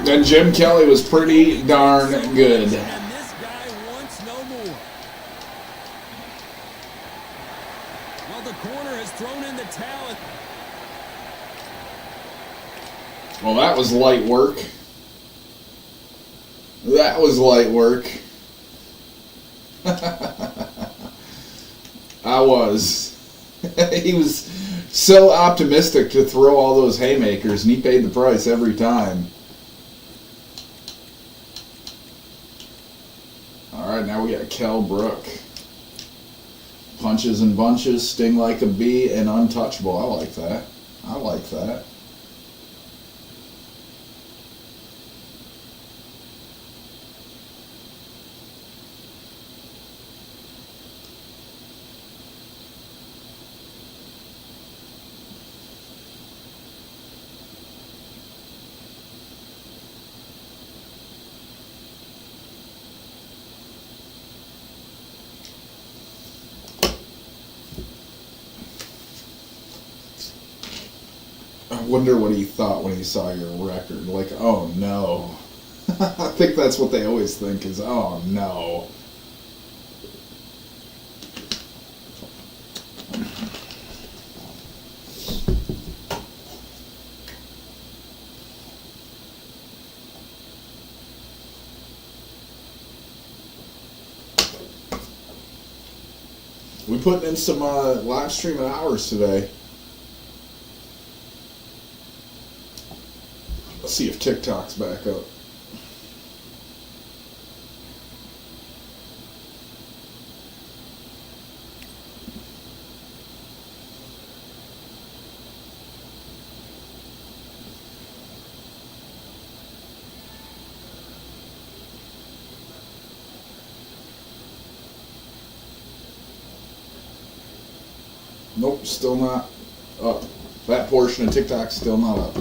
And Jim Kelly was pretty darn good. And this guy wants no more. Well, the corner has thrown in the towel. Well, that was light work. That was light work. I was. He was so optimistic to throw all those haymakers, and he paid the price every time. Alright, now we got Kell Brook. Punches and bunches, sting like a bee, and untouchable. I like that. I like that. I wonder what he thought when he saw your record. Like, oh no. I think that's what they always think is, oh no. We put in some live streaming hours today. Let's see if TikTok's back up. Nope, still not up. That portion of TikTok's still not up.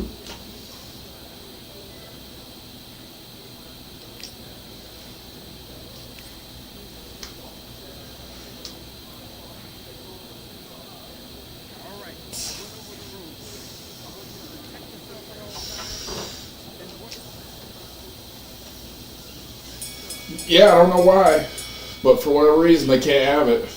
Yeah, I don't know why, but for whatever reason they can't have it.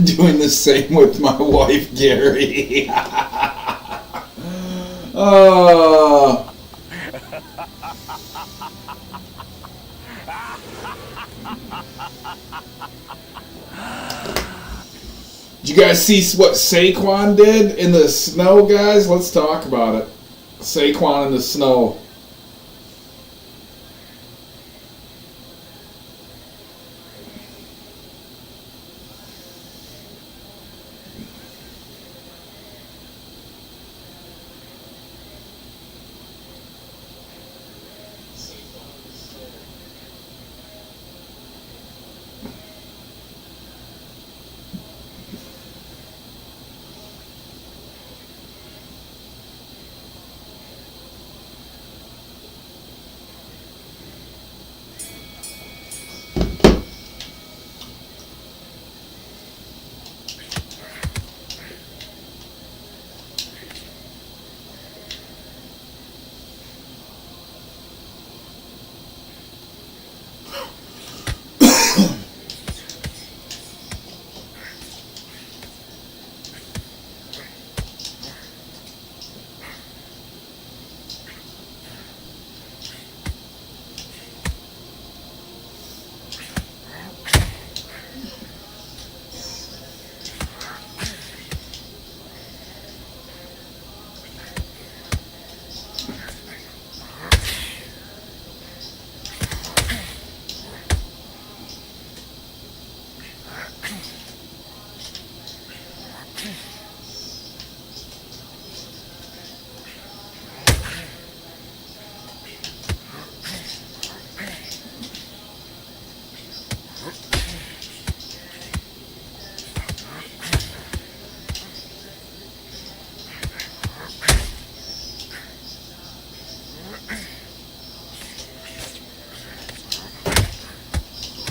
Doing the same with my wife, Gary. Did you guys see what Saquon did in the snow, guys? Let's talk about it. Saquon in the snow.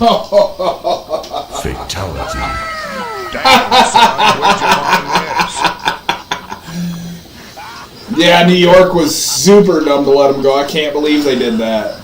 Fatality. Damn, son, where'd you find this? Yeah, New York was super dumb to let him go. I can't believe they did that.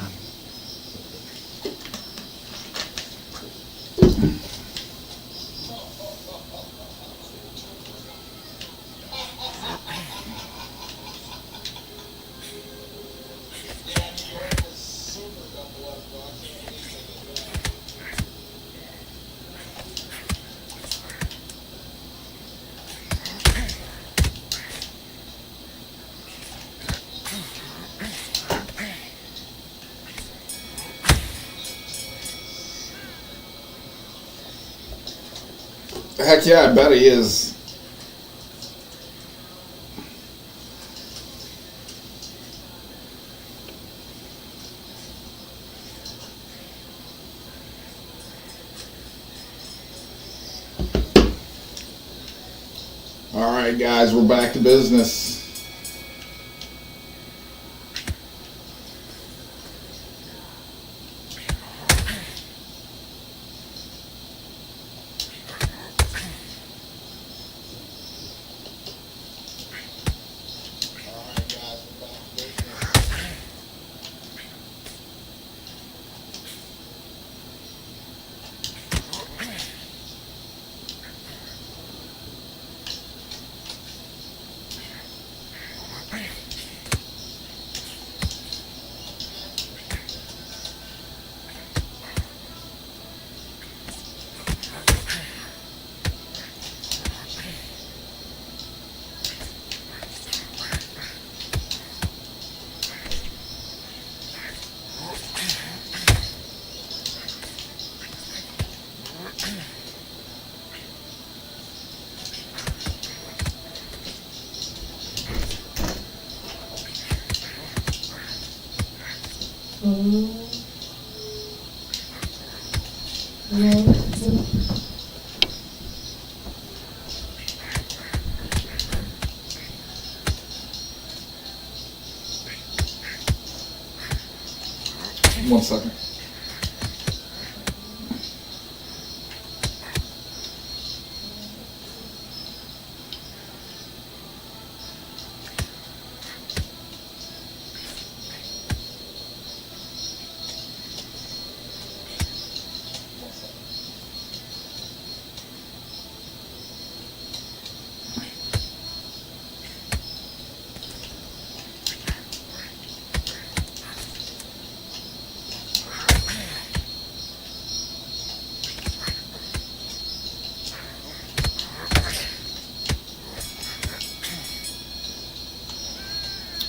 Heck yeah, I bet he is. All right, guys, we're back to business. One second.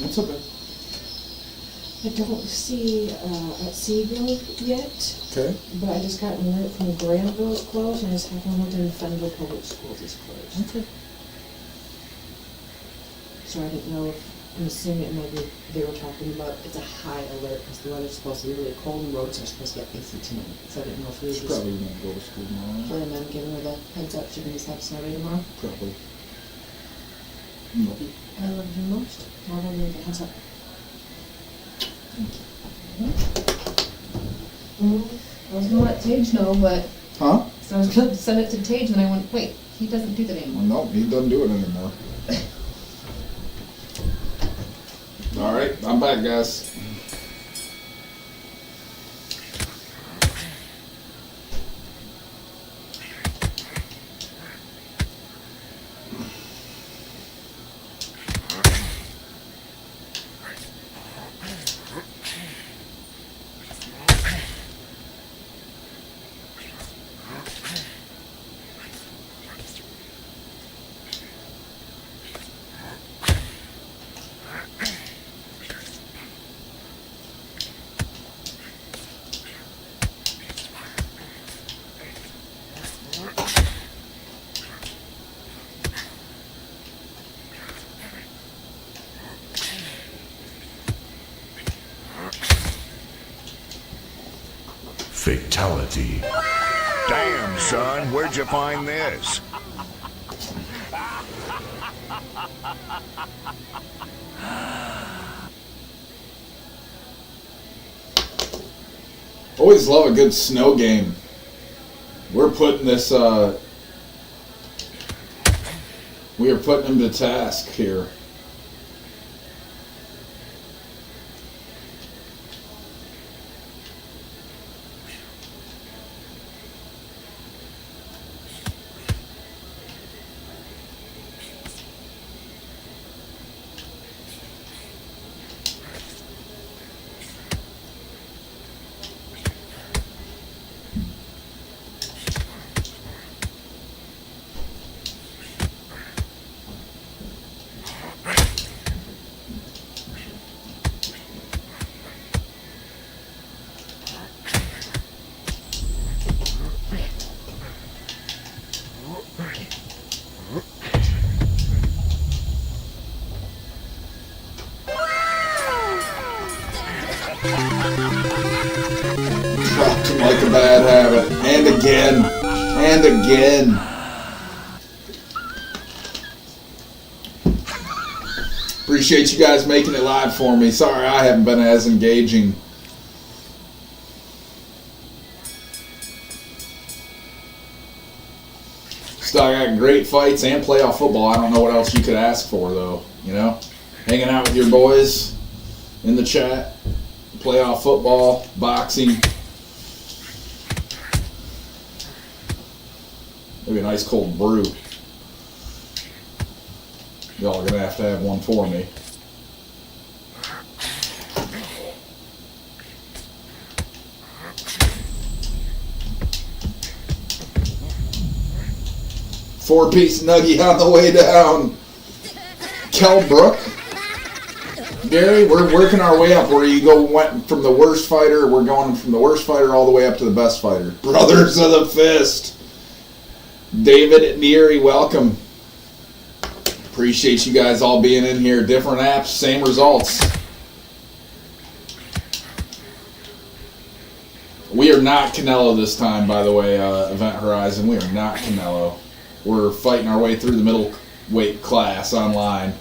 What's up, man? I don't see at Seagull yet, Okay. but I just got an alert from Granville's closed, and I just haven't looked in Fenville Public Schools is closed. Okay. So I didn't know if, I'm assuming it might be, they were talking about, it's a high alert, because the weather's supposed to be really cold, and roads are supposed to get icy tonight. So I didn't know if we were She's just probably gonna go to school tomorrow. letting them give her the heads up, she can just have snow day tomorrow. Probably. No. I love you most. I'll give you the heads up. I was gonna let Tage know, but, Huh? so I was gonna send it to Tage, and I went, wait, he doesn't do that anymore. No, he doesn't do it anymore. All right, I'm back, guys. Fatality. Damn, son, where'd you find this? Always love a good snow game. We're putting this, we are putting him to task here. Dropped him like a bad habit. And again. And again. Appreciate you guys making it live for me. Sorry I haven't been as engaging. Still, I got great fights and playoff football. I don't know what else you could ask for, though. You know? Hanging out with your boys in the chat. Playoff football, boxing. Maybe a nice cold brew. Y'all are going to have one for me. Four-piece nuggie on the way down. Kel Brook. Gary, we're working our way up. Where you went from the worst fighter, we're going from the worst fighter all the way up to the best fighter. Brothers of the Fist. David Neary, welcome. Appreciate you guys all being in here. Different apps, same results. We are not Canelo this time, by the way, Event Horizon. We are not Canelo. We're fighting our way through the middleweight class online.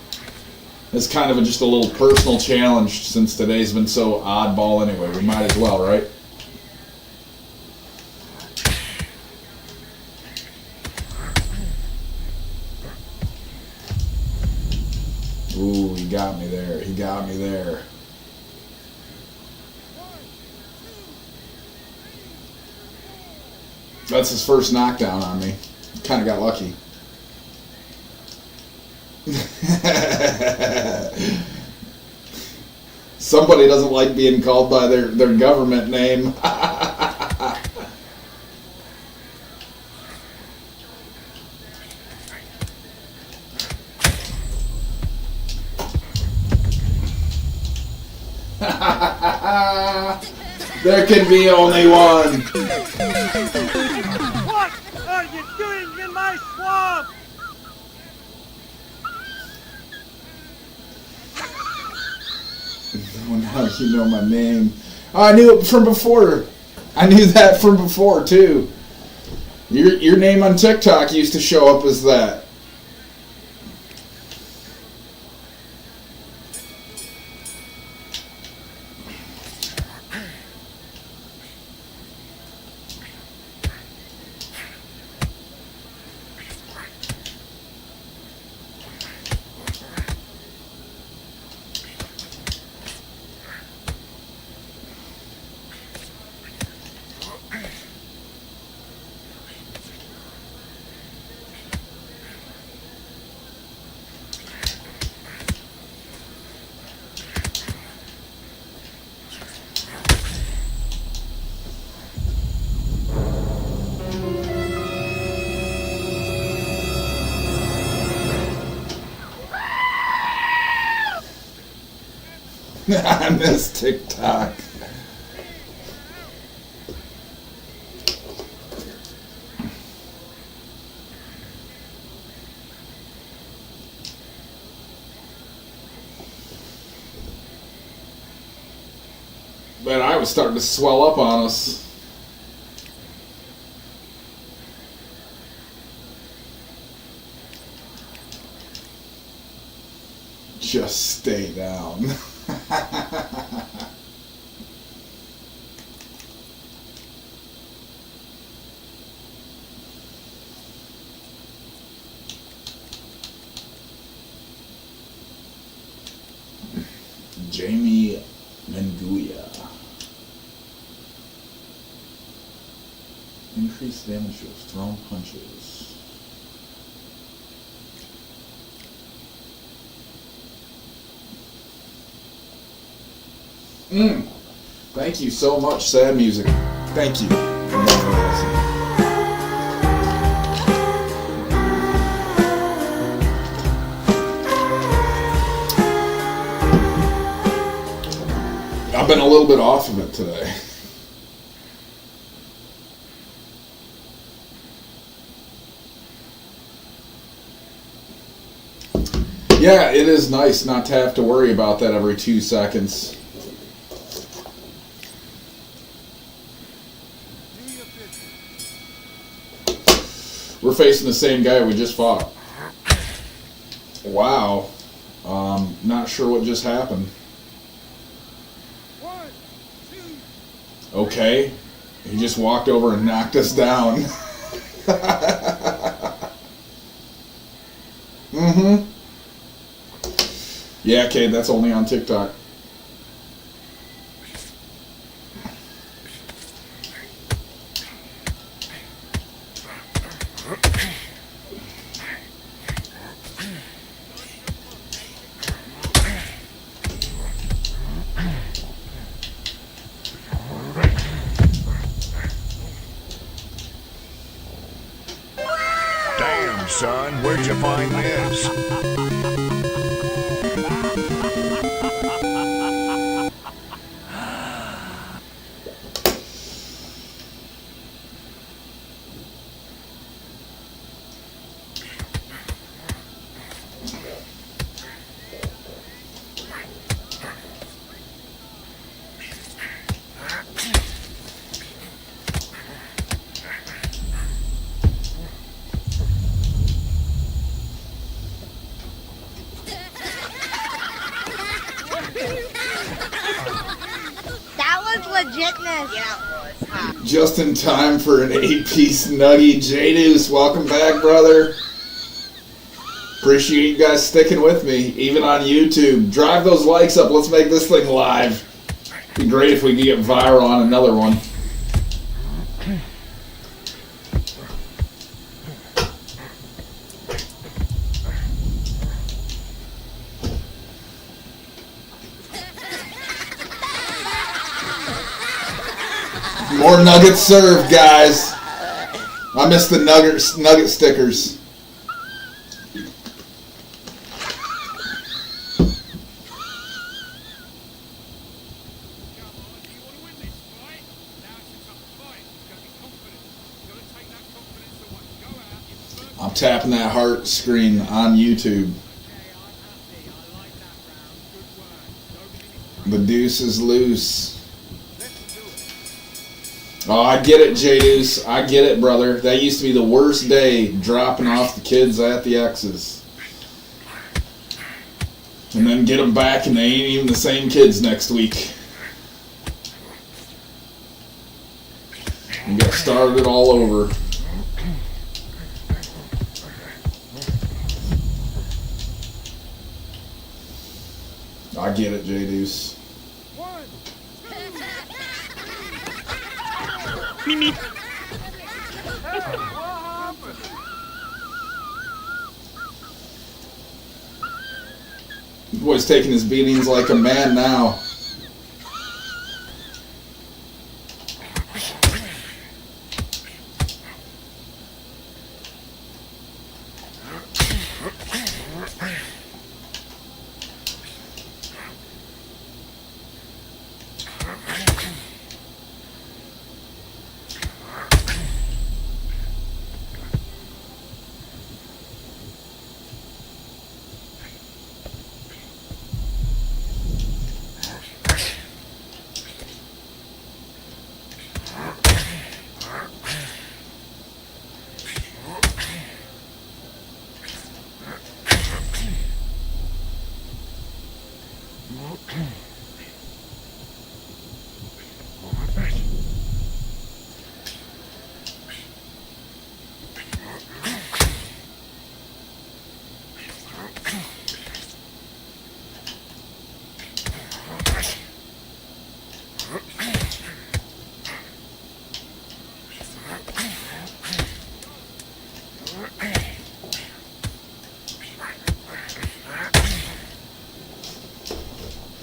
It's kind of just a little personal challenge since today's been so oddball anyway. We might as well, right? Ooh, he got me there. He got me there. That's his first knockdown on me. Kind of got lucky. Somebody doesn't like being called by their government name. There can be only one. What are you doing in my swamp? Oh, now you know my name. Oh, I knew it from before. I knew that from before too. Your name on TikTok used to show up as that. I miss TikTok. But I was starting to swell up on us. Just stay down. Jamie Menguia. Increased damage with thrown punches. Thank you so much, Sad Music. Thank you. I've been a little bit off of it today. Yeah, it is nice not to have to worry about that every 2 seconds. We're facing the same guy we just fought. Wow. Not sure what just happened. Okay. He just walked over and knocked us down. Yeah, Kate, that's only on TikTok. Damn, son, where'd you find this? Legitness. Yeah, it was. Huh? Just in time for an 8-piece nuggy. J-Deuce, welcome back, brother. Appreciate you guys sticking with me, even on YouTube. Drive those likes up. Let's make this thing live. It'd be great if we could get viral on another one. More nuggets served, guys. I miss the nugget stickers. I'm tapping that heart screen on YouTube. The deuce is loose. Oh, I get it, J-Deuce. I get it, brother. That used to be the worst day, dropping off the kids at the X's. And then get them back and they ain't even the same kids next week. You got started all over. I get it, J-Deuce. Mimi. Boy's taking his beatings like a man now.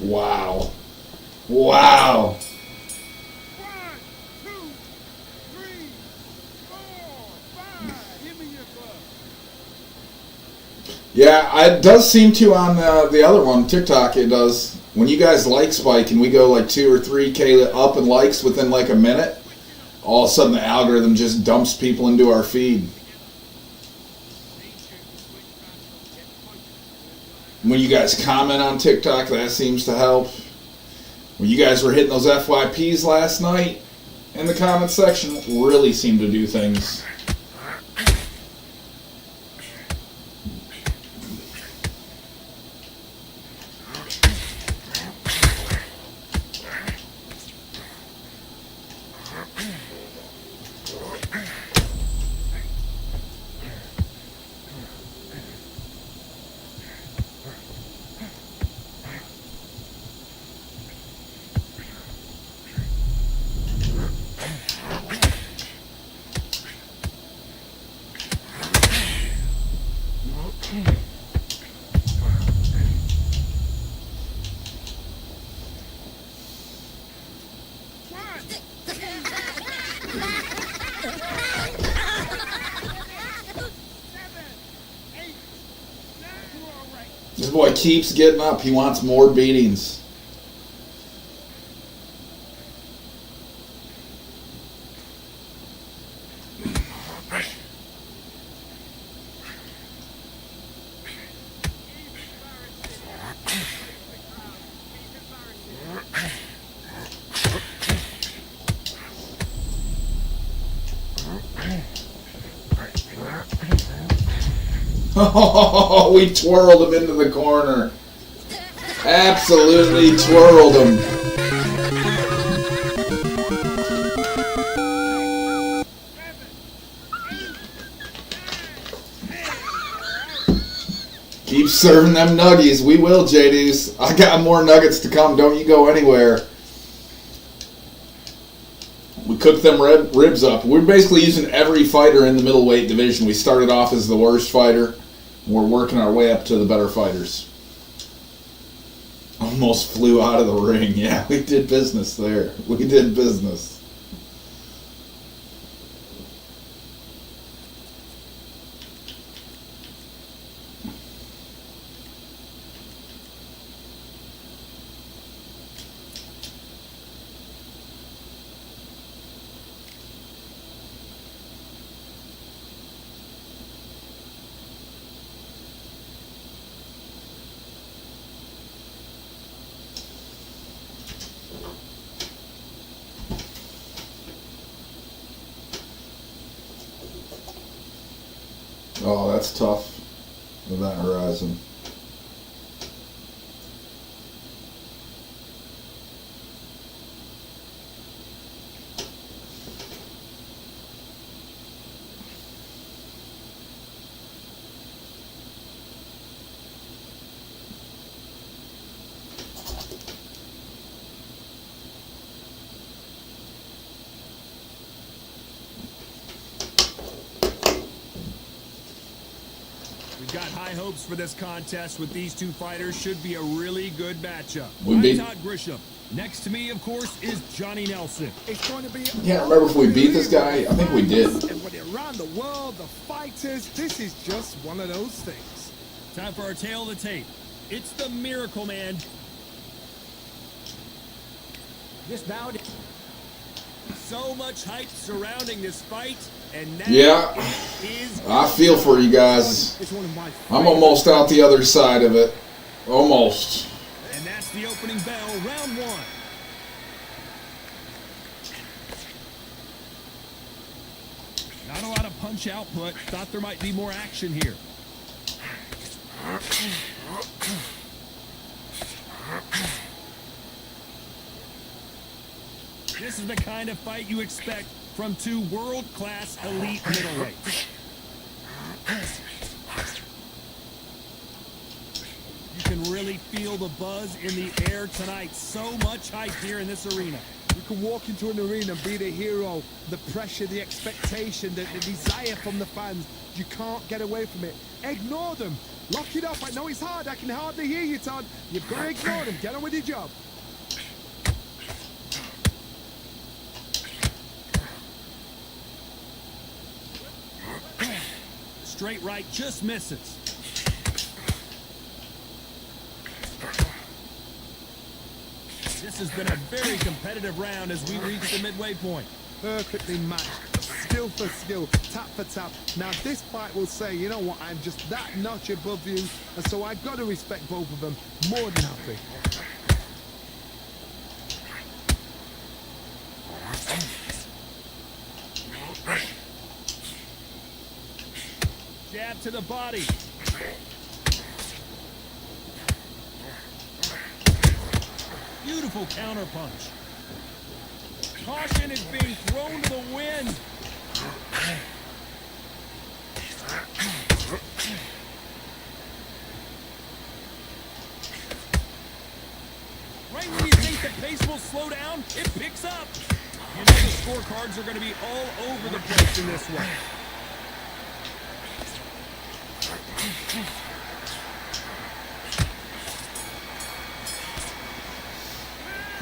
Wow. Wow. 1, 2, 3, 4, 5. Give me your butt. Yeah, it does seem to on the other one, TikTok, it does. When you guys like Spike and we go like 2 or 3K up in likes within like a minute, all of a sudden the algorithm just dumps people into our feed. When you guys comment on TikTok, that seems to help. When you guys were hitting those FYPs last night in the comment section, really seemed to do things. This boy keeps getting up. He wants more beatings. Oh, we twirled him into the corner. Absolutely twirled him. Keep serving them nuggies. We will, JDs. I got more nuggets to come. Don't you go anywhere. We cooked them ribs up. We're basically using every fighter in the middleweight division. We started off as the worst fighter. We're working our way up to the better fighters. Almost flew out of the ring. Yeah, we did business there. We did business. Oh, that's tough. Event Horizon. Got high hopes for this contest with these two fighters. Should be a really good matchup. We I'm beat- Todd Grisham. Next to me, of course, is Johnny Nelson. It's going to be. Can't remember if we beat this guy. I think we did. And when they're around the world, the fighters, this is just one of those things. Time for our tail of the tape. It's the Miracle Man. Just now. So much hype surrounding this fight, and now Yeah. it is. I feel for you guys. It's one of my I'm almost out the other side of it. Almost. And that's the opening bell, round one. Not a lot of punch output. Thought there might be more action here. This is the kind of fight you expect from two world-class elite middleweights. You can really really feel the buzz in the air tonight. So much hype here in this arena. You can walk into an arena and be the hero. The pressure, the expectation, the desire from the fans. You can't get away from it. Ignore them. Lock it up. I know it's hard. I can hardly hear you, Todd. You've got to ignore them. Get on with your job. Straight right just misses. This has been a very competitive round as we reach the midway point. Perfectly matched. Skill for skill. Tap for tap. Now this fight will say, you know what, I'm just that notch above you. And so I've got to respect both of them. More than happy. Jab to the body. Beautiful counter punch. Caution is being thrown to the wind. Right when you think the pace will slow down, it picks up. You know the scorecards are going to be all over the place in this one.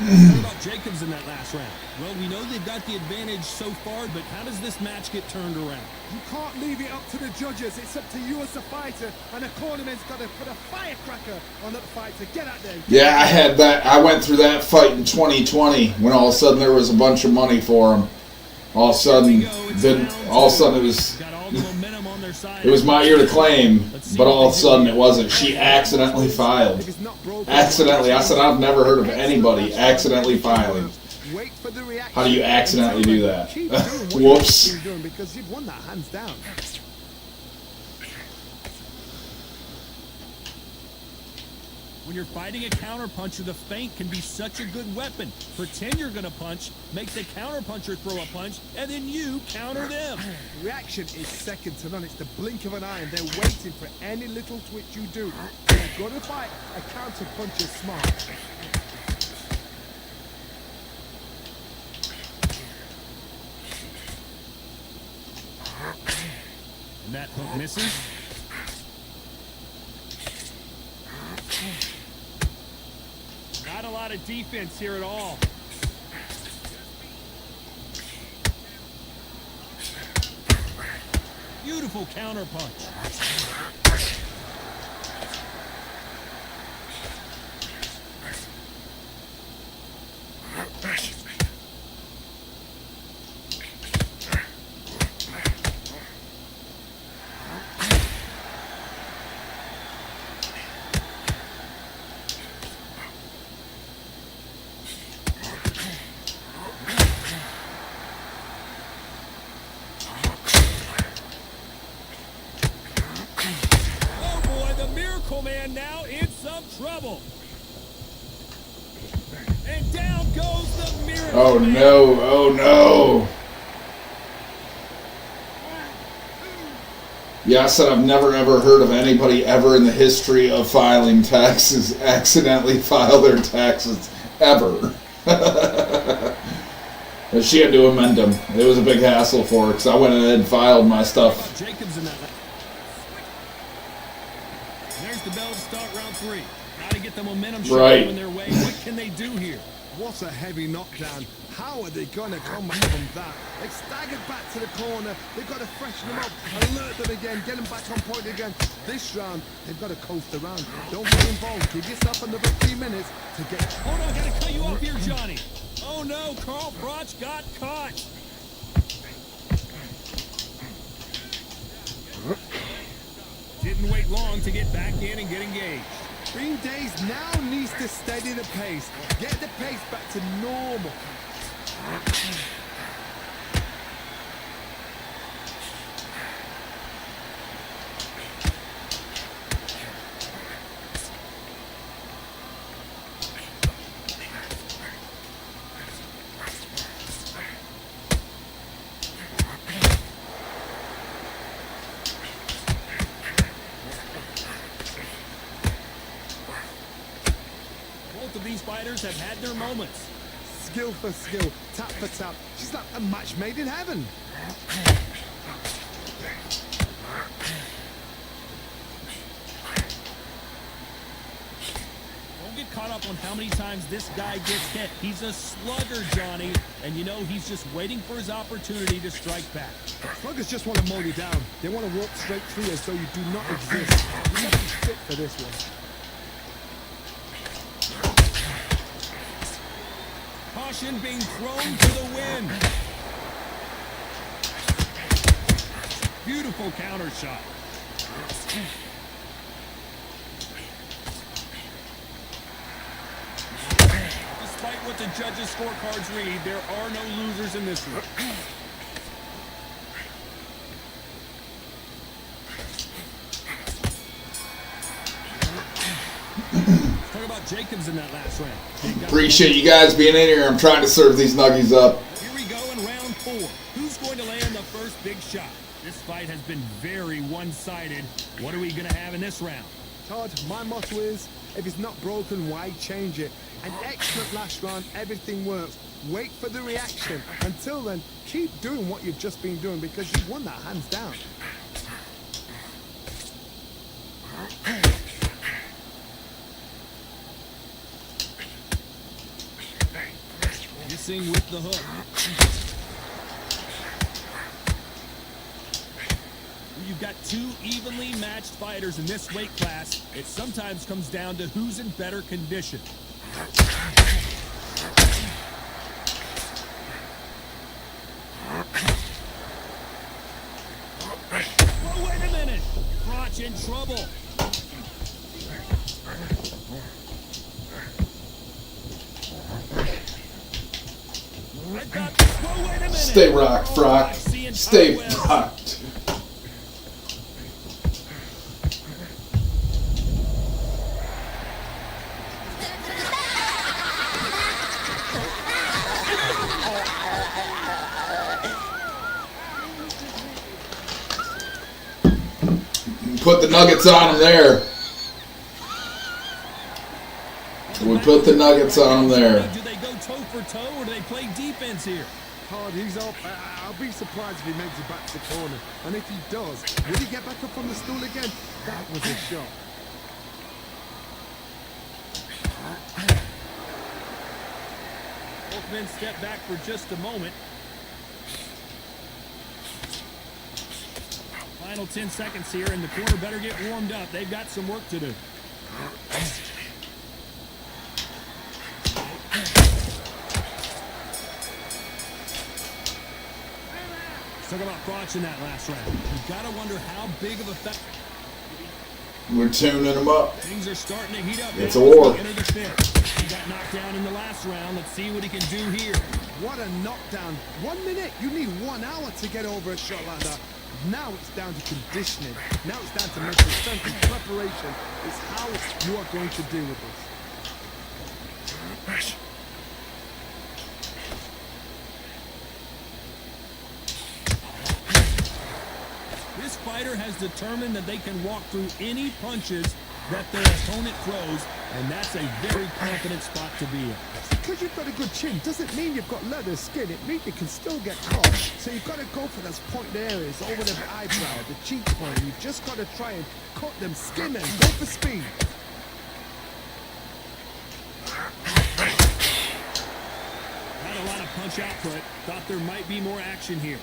What about Jacobs in that last round? Well, we know they've got the advantage so far, but how does this match get turned around? You can't leave it up to the judges. It's up to you as a fighter, and a cornerman's got to put a firecracker on that fighter. Get out there. Yeah, I had that. I went through that fight in 2020 when all of a sudden there was a bunch of money for him. All of a sudden, it was. It was my year to claim, but all of a sudden it wasn't. She accidentally filed. Accidentally. I said I've never heard of anybody accidentally filing. How do you accidentally do that? Whoops. Because you've won that hands down. When you're fighting a counterpuncher, the feint can be such a good weapon. Pretend you're going to punch, make the counterpuncher throw a punch, and then you counter them. Reaction is second to none. It's the blink of an eye, and they're waiting for any little twitch you do. You've got to fight a counterpuncher smart. And that hook misses. Not a lot of defense here at all. Beautiful counter punch. Man now in some trouble. And down goes the Miracle Oh Man. no, oh no. Yeah, I said I've never ever heard of anybody ever in the history of filing taxes accidentally file their taxes, ever. She had to amend them. It was a big hassle for her because I went ahead and filed my stuff. Jacobs in that. There's the bell to start round 3. Gotta get the momentum showing in their way. What can they do here? What a heavy knockdown. How are they going to come back from that? They've staggered back to the corner. They've got to freshen them up, alert them again, get them back on point again. This round, they've got to coast around. Don't get involved. Give yourself another 3 minutes to get... Hold on, gotta cut you off here, Johnny. Oh no, Carl Froch got caught. Didn't wait long to get back in and get engaged. Green Days now needs to steady the pace. Get the pace back to normal. fighters have had their moments. Skill for skill, tap for tap. She's like a match made in heaven. Don't get caught up on how many times this guy gets hit. He's a slugger, Johnny, and you know he's just waiting for his opportunity to strike back. Sluggers just want to mow you down. They want to walk straight through you so you do not exist. You must be fit for this one. Caution being thrown to the wind. Beautiful counter shot. Despite what the judges' scorecards read, there are no losers in this one. Talk about Jacobs in that last round. Appreciate you guys being in here. I'm trying to serve these nuggies up. Here we go in round 4. Who's going to land the first big shot? This fight has been very one-sided. What are we going to have in this round? Todd, my motto is, if it's not broken, why change it? An excellent last round, everything works. Wait for the reaction. Until then, keep doing what you've just been doing because you've won that hands down. Missing with the hook. You've got two evenly matched fighters in this weight class. It sometimes comes down to who's in better condition. Oh, wait a minute. Crotch in trouble. Whoa, wait a minute. Stay rocked, Frock. Stay rocked. Put the nuggets on him there. We put the nuggets on him there. Do they go toe for toe or do they play defense here? Todd, he's up. I'll be surprised if he makes it back to the corner. And if he does, will he get back up on the stool again? That was a shot. Both men step back for just a moment. Final 10 seconds here, and the corner better get warmed up. They've got some work to do. Talk about crotch in that last round. You've got to wonder how big of a fact. We're tuning them up. Things are starting to heat up. It's a war. Enter the fifth. He got knocked down in the last round. Let's see what he can do here. What a knockdown. 1 minute. You need 1 hour to get over a shot like that. Now it's down to conditioning. Now it's down to mental strength and preparation. It's how you are going to deal with this. This fighter has determined that they can walk through any punches that their opponent throws, and that's a very confident spot to be in. Because you've got a good chin doesn't mean you've got leather skin. It means you can still get caught. So you've got to go for those pointed areas over the eyebrow, the cheekbone. You've just got to try and cut them, skin them, go for speed. Not a lot of punch output. Thought there might be more action here.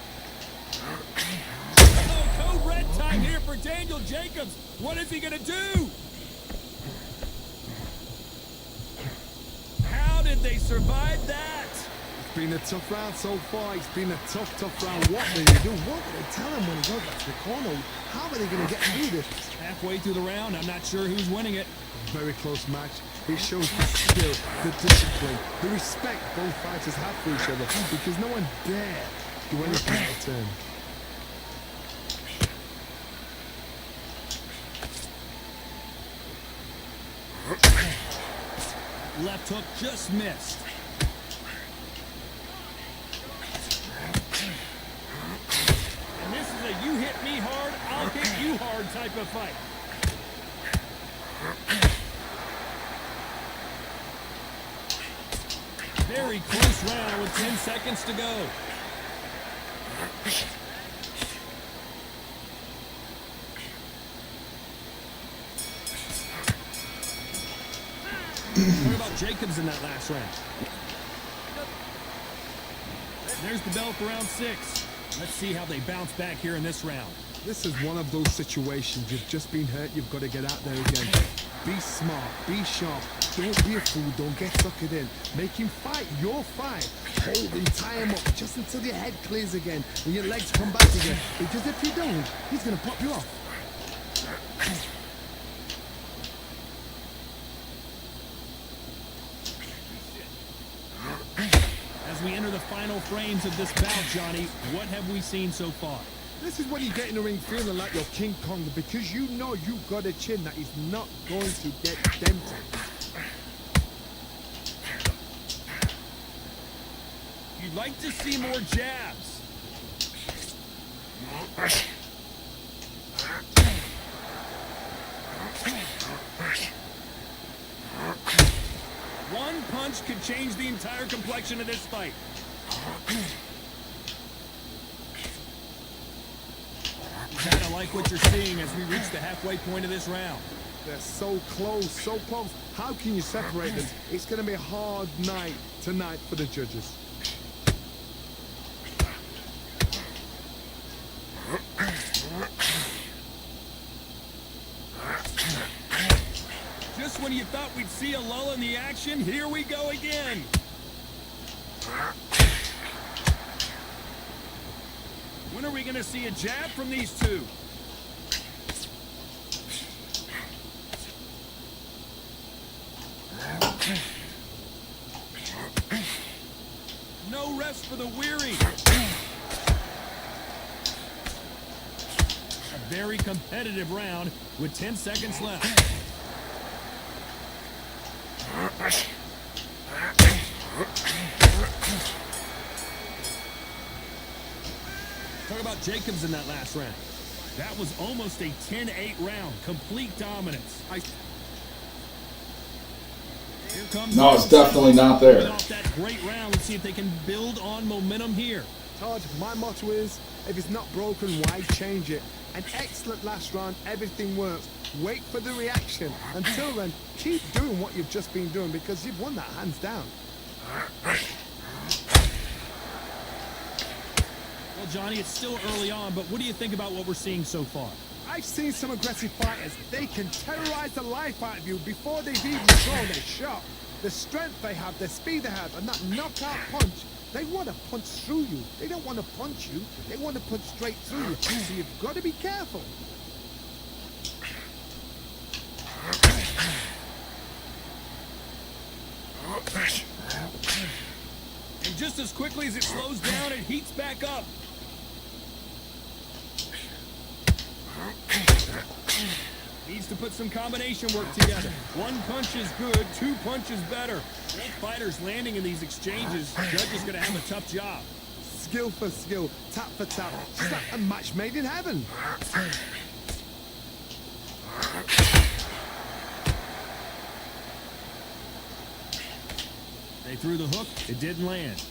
Code red time here for Daniel Jacobs. What is he going to do? How did they survive that? It's been a tough round so far. It's been a tough round. What do you do? What do they tell him when he goes back to the corner? How are they going to get through this? Halfway through the round, I'm not sure who's winning it. Very close match. It shows the skill, the discipline, the respect both fighters have for each other because no one dare do anything out of turn. Left hook just missed. And this is a you hit me hard, I'll hit you hard type of fight. very close round with 10 seconds to go. What about Jacobs in that last round? There's the bell for round 6. Let's see how they bounce back here in this round. This is one of those situations. You've just been hurt. You've got to get out there again. Be smart. Be sharp. Don't be a fool. Don't get suckered in. Make him fight your fight. Hold him. Tie him up just until your head clears again and your legs come back again. Because if you don't, he's going to pop you off. As we enter the final frames of this bout, Johnny, what have we seen so far? This is when you get in the ring feeling like you're King Kong because you know you've got a chin that is not going to get dented. You'd like to see more jabs. One punch could change the entire complexion of this fight. Kind of like what you're seeing as we reach the halfway point of this round. They're so close, so close. How can you separate them? It's going to be a hard night tonight for the judges. Just when you thought we'd see a lull in the action, here we go again. When are we going to see a jab from these two? No rest for the weary. A very competitive round with 10 seconds left. Talk about Jacobs in that last round. That was almost a 10-8 round. Complete dominance. Here comes No, it's definitely not there. off that great round. Let's see if they can build on momentum here. Todd, my motto is, if it's not broken, why change it? An excellent last round, everything works. Wait for the reaction. Until then, keep doing what you've just been doing because you've won that hands down. Well, Johnny, it's still early on, but what do you think about what we're seeing so far? I've seen some aggressive fighters. They can terrorize the life out of you before they've even thrown their shot. The strength they have, the speed they have, and that knockout punch, they want to punch through you. They don't want to punch you. They want to punch straight through you. So you've got to be careful. And just as quickly as it slows down, it heats back up. Needs to put some combination work together. One punch is good, 2 punches better. Both fighters landing in these exchanges. Judge is going to have a tough job. Skill for skill, tap for tap. Just like a match made in heaven. They threw the hook. It didn't land.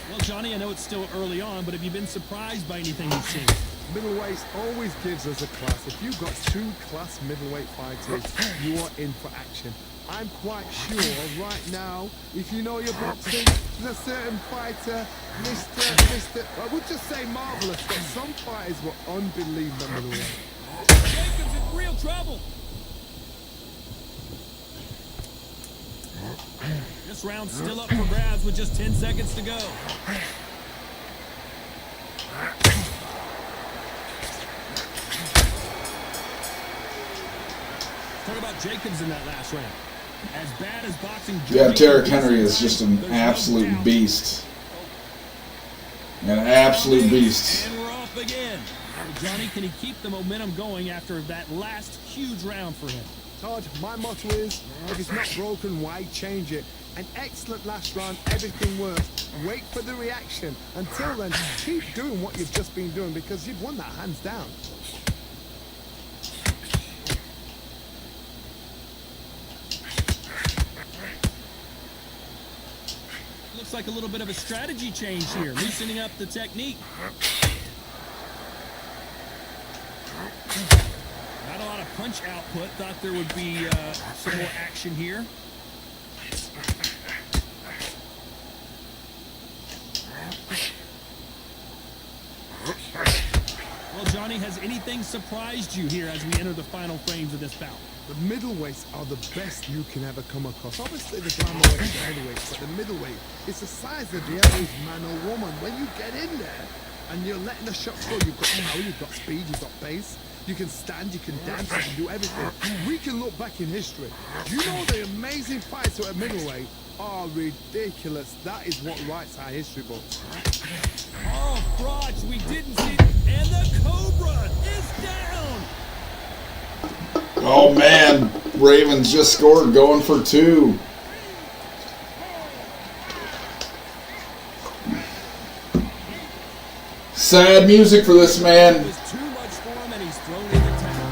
Well, Johnny, I know it's still early on, but have you been surprised by anything you've seen? Middleweight always gives us a class. If you've got 2 class middleweight fighters, you are in for action. I'm quite sure right now, if you know your boxing, there's a certain fighter, I would just say marvelous, but some fighters were unbelievable middleweight. Jacobs in real trouble. This round's still up for grabs with just 10 seconds to go. Talk about Jacobs in that last round. As bad as boxing. Yeah, Derrick Henry is just an absolute beast. An absolute beast. And we're off again. Johnny, can he keep the momentum going after that last huge round for him? Todd, my motto is, if it's not broken, why change it? An excellent last round, everything works. Wait for the reaction. Until then, keep doing what you've just been doing because you've won that hands down. looks like a little bit of a strategy change here, loosening up the technique. Not a lot of punch output. Thought there would be some more action here. Well, Johnny, has anything surprised you here as we enter the final frames of this bout? The middleweights are the best you can ever come across. Obviously, the glamorous heavyweights, but the middleweight is the size of the average man or woman. When you get in there and you're letting the shots go, you've got power, you've got speed, you've got pace. You can stand, you can dance, you can do everything. We can look back in history. You know the amazing fights at middleweight are ridiculous. That is what writes our history books. Oh, Frauds, we didn't see... And the Cobra is down! Oh man, Ravens just scored, going for 2. Sad music for this man. It was too much for him, and he's thrown in the towel.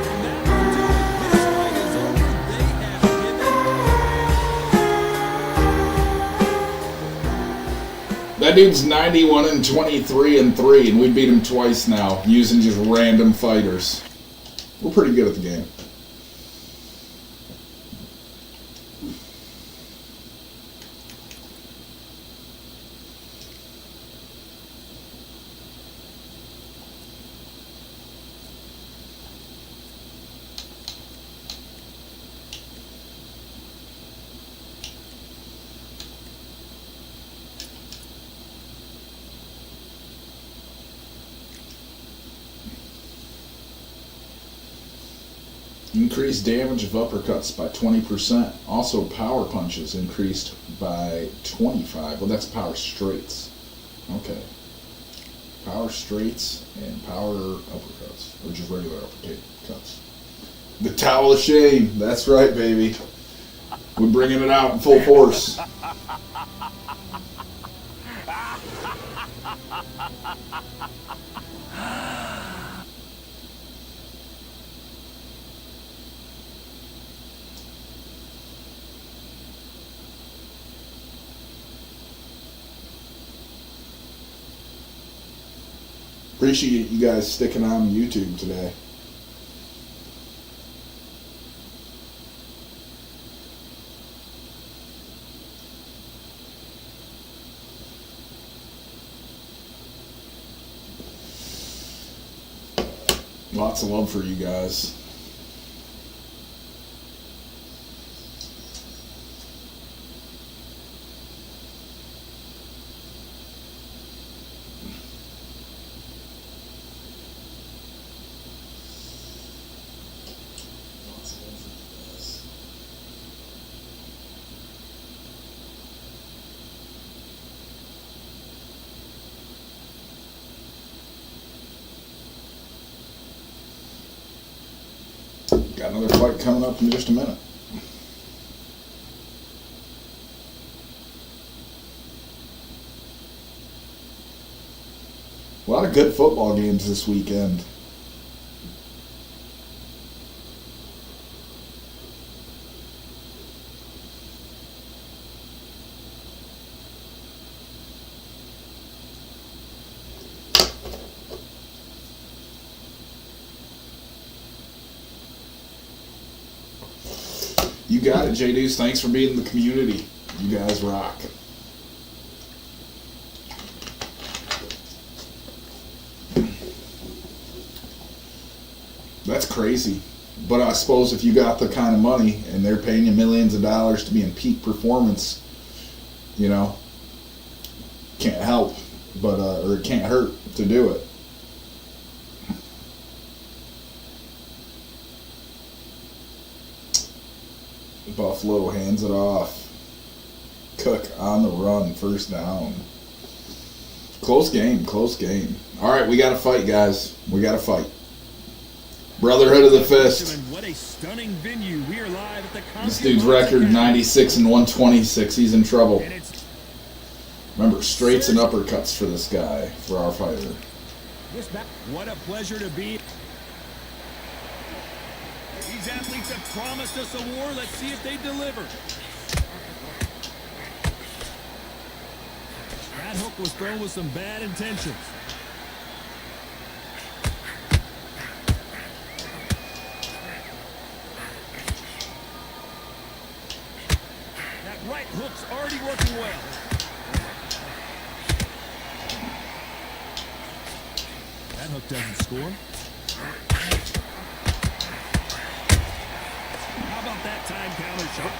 And that will do it. This fight is over. They have given. That dude's 91-23-3, and we beat him twice now using just random fighters. We're pretty good at the game. Increased damage of uppercuts by 20%. Also, power punches increased by 25. Well, that's power straights. Okay. Power straights and power uppercuts. Or just regular uppercuts. The towel of shame. That's right, baby. We're bringing it out in full force. Appreciate you guys sticking on YouTube today. Lots of love for you guys. Got another fight coming up in just a minute. A lot of good football games this weekend. You got it, J-Deuce. Thanks for being in the community. You guys rock. That's crazy. But I suppose if you got the kind of money and they're paying you millions of dollars to be in peak performance, you know, can't help but, or it can't hurt to do it. Buffalo hands it off. Cook on the run, first down. Close game, close game. All right, we got to fight, guys. We got to fight. Brotherhood of the Fist. What a stunning venue. We are live at the This dude's record 96-126. He's in trouble. Remember, straights and uppercuts for this guy, for our fighter. What a pleasure to be. He's These athletes have promised us a war. Let's see if they deliver. That hook was thrown with some bad intentions. That right hook's already working well. That hook doesn't score. How about that time counter shot?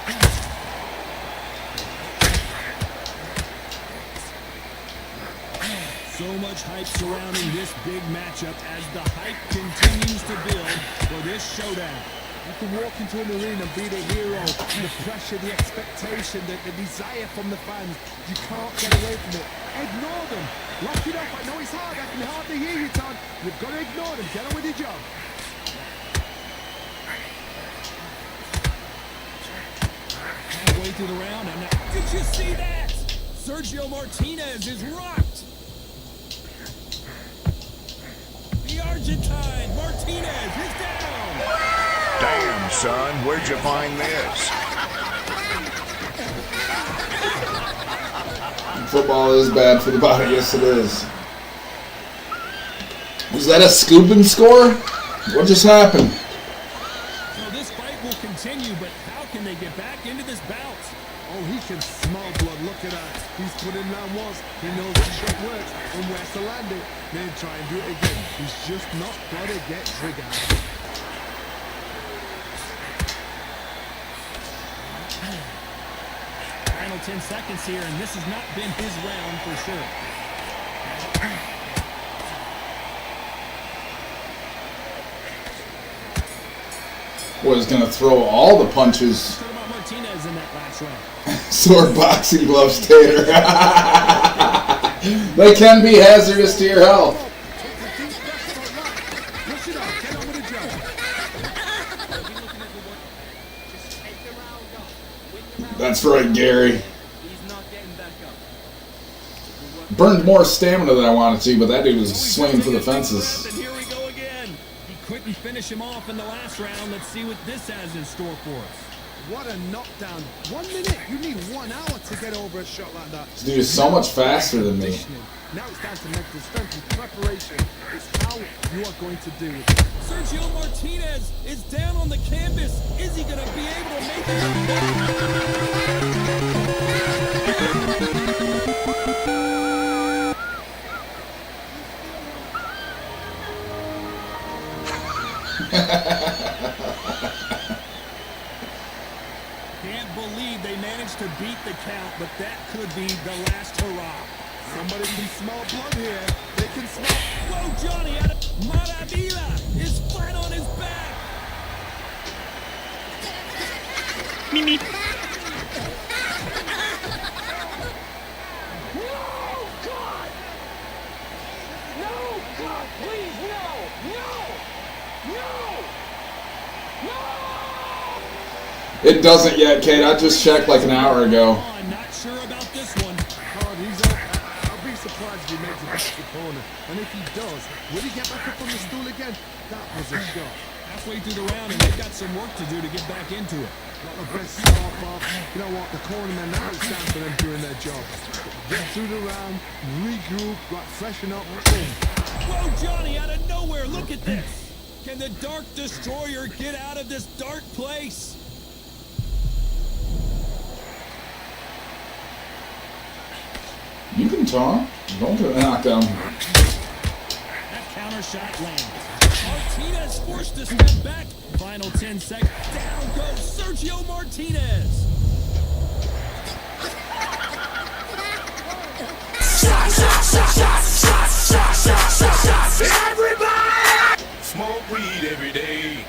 So much hype surrounding this big matchup as the hype continues to build for this showdown. You can walk into an arena and be the hero. The pressure, the expectation, the desire from the fans. You can't get away from it. Ignore them. Lock it up. I know it's hard. I can hardly hear you, Todd. You've got to ignore them. Get on with your job. Halfway through the round, and now, did you see that? Sergio Martinez is rocked. The Argentine Martinez is down. Damn, son, where'd you find this? Football is bad for the body. Yes, it is. Was that a scoop and score? What just happened? So this fight will continue, but how can they get back into this bout? Oh, he can smell blood. Look at that. He's put in round once. He knows that shot works and where to land it. Then try and do it again. He's just not got to get triggered. Final 10 seconds here, and this has not been his round for sure. Was going to throw all the punches. What about Martinez in that last round? Sword boxing gloves, Tater. They can be hazardous to your health. Push it off. Get on with the job. That's right, Gary. He's not getting back up. Burned more stamina than I wanted to, but that dude was swinging for the fences. And here we go again. He couldn't finish him off in the last round. Let's see what this has in store for us. What a knockdown. 1 minute. You need 1 hour to get over a shot like that. This dude is so much faster than me. Now it's down to mental strength and preparation. It's how you are going to do it. Sergio Martinez is down on the canvas. Is he going to be able to make Can't believe they managed to beat the count, but that could be the last hurrah. Somebody can smell blood here. They can smell. Whoa, Johnny, Maravilla is flat on his back. Mimi. It doesn't yet, Kate. I just checked like an hour ago. I'm not sure about this one. I'll be surprised if he makes it back to the corner. And if he does, will he get back up on the stool again? That was a shot. Halfway through the round, and they've got some work to do to get back into it. Not the best start off. You know what? The cornermen, now it's time for them doing their job. Get through the round, regroup, freshen up, boom. Whoa, Johnny, out of nowhere, look at this. Can the Dark Destroyer get out of this dark place? You can talk. Don't get a knockdown. That counter shot lands. Martinez forced to step back. Final 10 seconds. Down goes Sergio Martinez. Everybody! Smoke weed every day.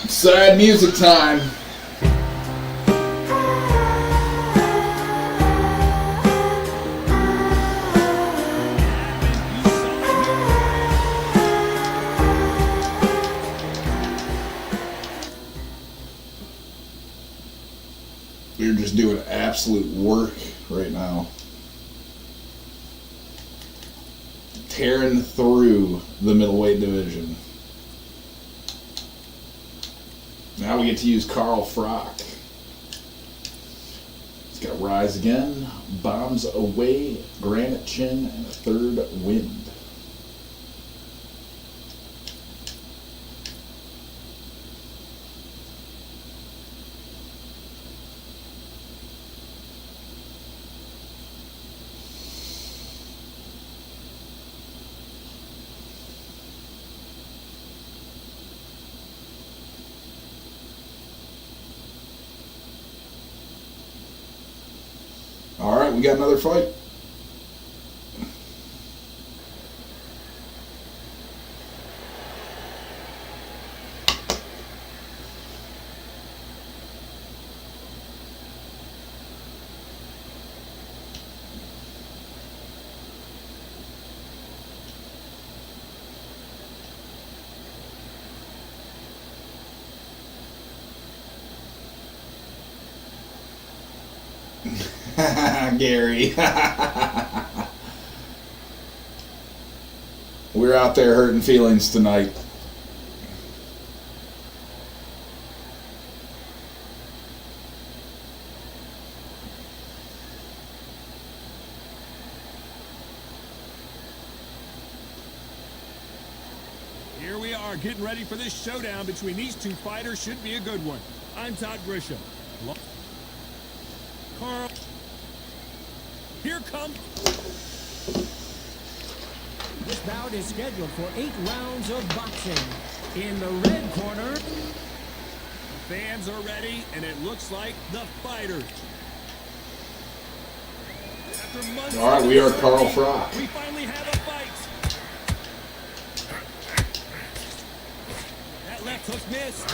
Sad music time. You're just doing absolute work right now. Tearing through the middleweight division. Now we get to use Carl Frock. He's got Rise Again, Bombs Away, Granite Chin, and a Third Wind. All right, we got another fight. Gary. We're out there hurting feelings tonight. Here we are, getting ready for this showdown between these two fighters. Should be a good one. I'm Todd Grisham. Carl. Here comes. This bout is scheduled for 8 rounds of boxing. In the red corner, The fans are ready, and it looks like the fighters. After months All right, we are Carl Frock. we finally have a fight. That left hook missed.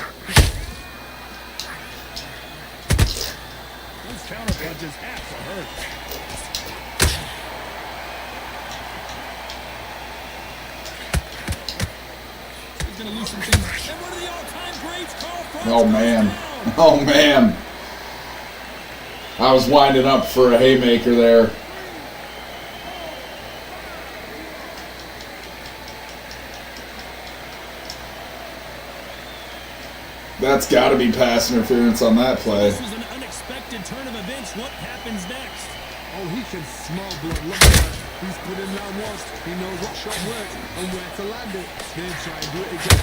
Those counter punches have to hurt. He's gonna lose some things. And one of the all-time greats, Carl Frock. Oh man. Oh man. I was winding up for a haymaker there. That's got to be pass interference on that play. This was an unexpected turn of events. What happens next? Oh, he can smell blood. Look at that. He's put him down once. He knows what shot works and where to land it. Then try and do it again.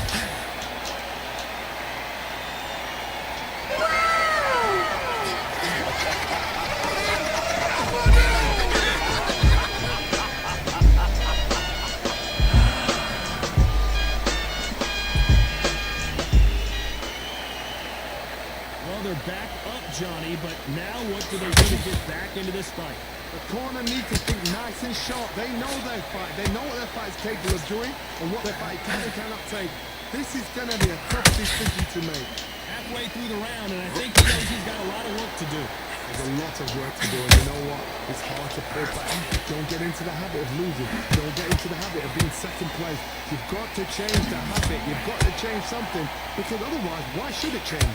Well, they're back up, Johnny, but now what do they do to get back into this fight? The corner need to think nice and sharp. They know their fight. They know what their fight is capable of doing and what their fight can and cannot take. This is going to be a tough decision to make. Halfway through the round, and I think he knows he's got a lot of work to do. There's a lot of work to do, and you know what? It's hard to pull back. Don't get into the habit of losing. Don't get into the habit of being second place. You've got to change the habit. You've got to change something, because otherwise, why should it change?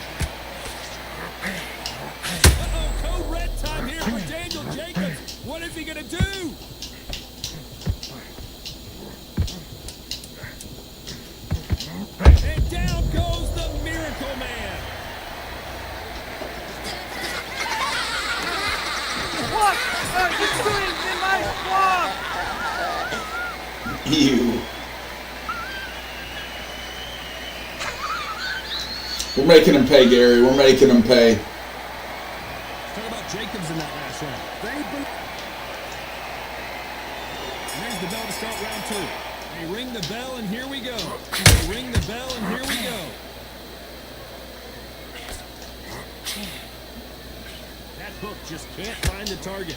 Uh-oh, code red time here for Daniel Jacobs. What is he going to do? And down goes the Miracle Man. What are you doing in my swamp? Ew. We're making him pay, Gary. We're making him pay. Talk about Jacobs in that last round. Here's the bell to start round 2. They ring the bell, and here we go. They ring the bell, and here we go. That hook just can't find the target.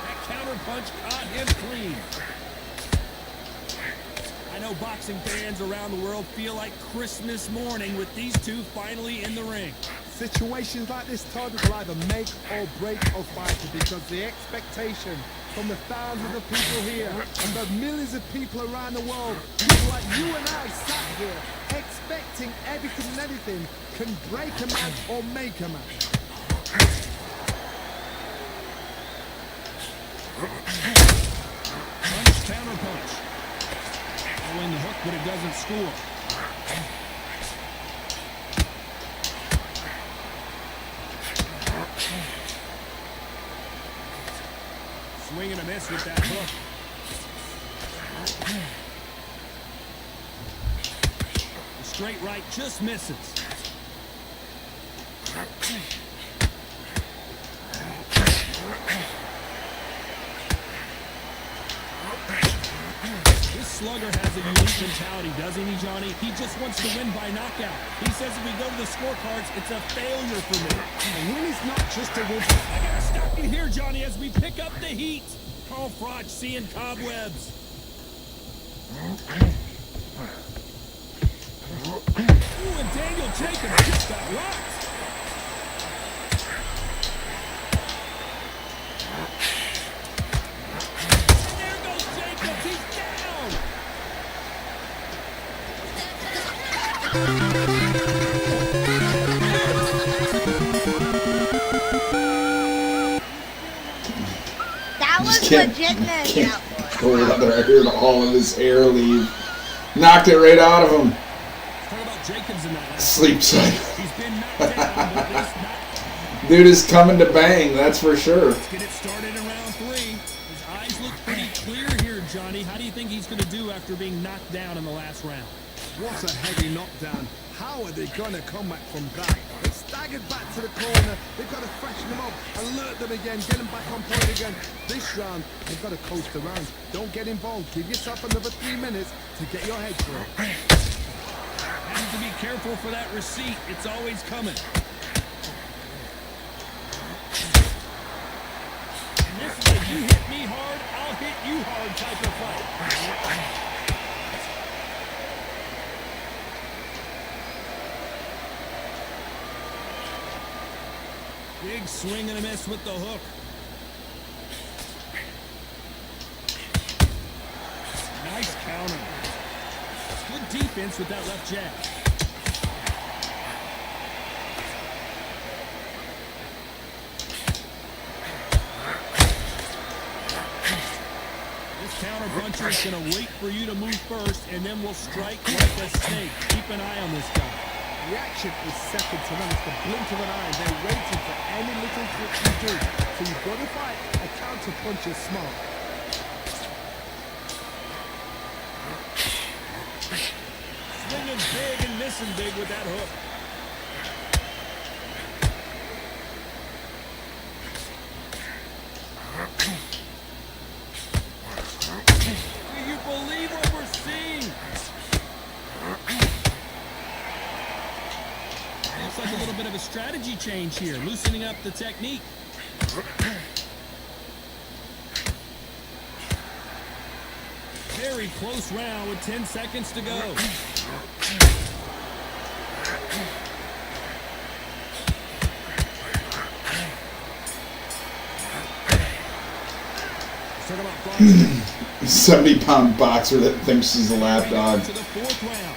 That counter punch caught him clean. I know boxing fans around the world feel like Christmas morning with these two finally in the ring. Situations like this, Todd, will either make or break a fighter, because the expectation from the thousands of people here and the millions of people around the world, people like you and I sat here expecting everything and anything, can break a match or make a match. counter punch. Throwing the hook, but it doesn't score. Swing and a miss with that hook. The straight right just misses. This slugger has a unique mentality, doesn't he, Johnny? He just wants to win by knockout. He says if we go to the scorecards, it's a failure for me. A win is not just a win. I gotta stop you here, Johnny, as we pick up the heat. Carl Froch seeing cobwebs. Ooh, and Daniel Jacobs just got rocked. And there goes Jacobs, he's down. That was Can't go out there. I heard all of this air leave. Knocked it right out of him. Talk about Jacobs in that. Sleep cycle. He's been knocked down, but this not. Dude is coming to bang, that's for sure. Let's get it started in round 3. His eyes look pretty clear here, Johnny. How do you think he's going to do after being knocked down in the last round? What a heavy knockdown. How are they going to come back from that? They staggered back to the corner. They've got to freshen them up, alert them again, get them back on point again. This round, they've got to coast the round. Don't get involved. Give yourself another 3 minutes to get your head through. Have to be careful for that receipt. It's always coming. And this is a you hit me hard, I'll hit you hard type of fight. Big swing and a miss with the hook. Nice counter. Good defense with that left jab. This counter puncher is going to wait for you to move first, and then we'll strike like a snake. Keep an eye on this guy. Reaction is second to none. It's the blink of an eye. They're waiting for any little trick you do. So you've got to fight. A counter punch is smart. Swinging big and missing big with that hook. Do you believe what we're seeing? Looks like a little bit of a strategy change here, loosening up the technique. Very close round with 10 seconds to go. Talk about boxing. 70-pound boxer that thinks he's a lap dog. To the 4th round.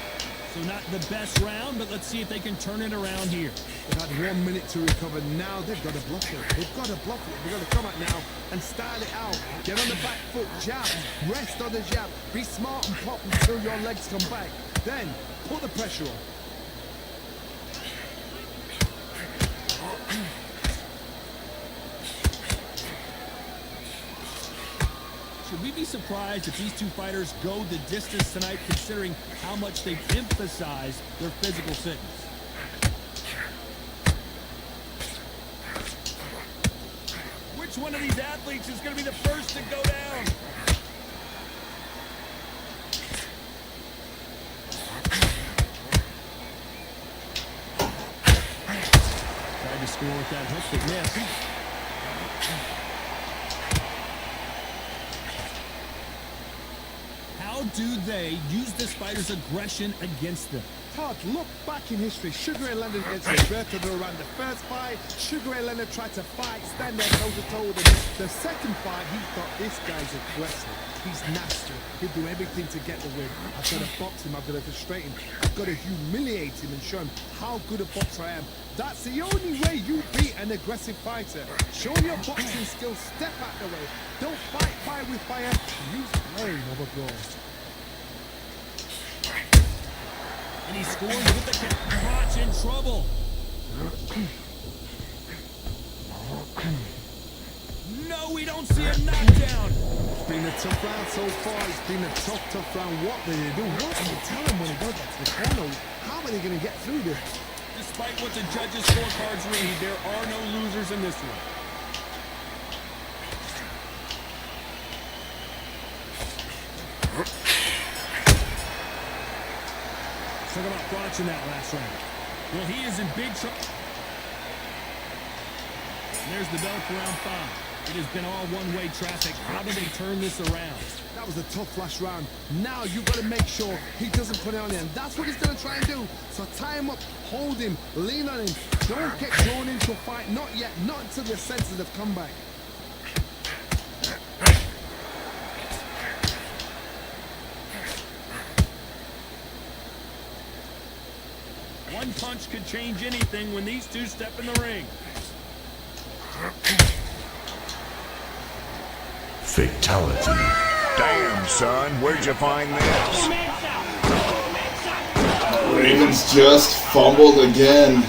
So not the best round, but let's see if they can turn it around here. They've had 1 minute to recover. Now they've got to block it. They've got to block it. They've got to come out now and style it out. Get on the back foot, jab, rest on the jab. Be smart and pop until your legs come back. Then put the pressure on. Should we be surprised if these two fighters go the distance tonight, considering how much they've emphasized their physical fitness? Which one of these athletes is going to be the first to go down? Tried to score with that hook, but missed. How do they use this fighter's aggression against them? Todd, look back in history. Sugar Ray Leonard against Roberto Duran. The first fight, Sugar Ray Leonard tried to fight, stand there toe-to-toe with him. The second fight, he thought, this guy's aggressive. He's nasty. He'll do everything to get the win. I've got to box him. I've got to frustrate him. I've got to humiliate him and show him how good a boxer I am. That's the only way you beat an aggressive fighter. Show your boxing skills. Step out the way. Don't fight fire with fire, use flame over blows. And he scores with the kick. Crotch in trouble. No, we don't see a knockdown. It's been a tough round so far. It's been a tough round. What do they do? What do you tell them when they go back to the corner? How are they going to get through this? Despite what the judges' scorecards read, there are no losers in this one. Talk about Crotch in that last round. Well, he is in big trouble. And there's the bell for round 5. It has been all one-way traffic. How do they turn this around? That was a tough last round. Now you've got to make sure he doesn't put it on him. That's what he's going to try and do. So tie him up, hold him, lean on him. Don't get drawn into a fight. Not yet. Not until your senses have come back. One punch could change anything when these two step in the ring. Fatality. Damn, son, where'd you find this? Ravens just fumbled again.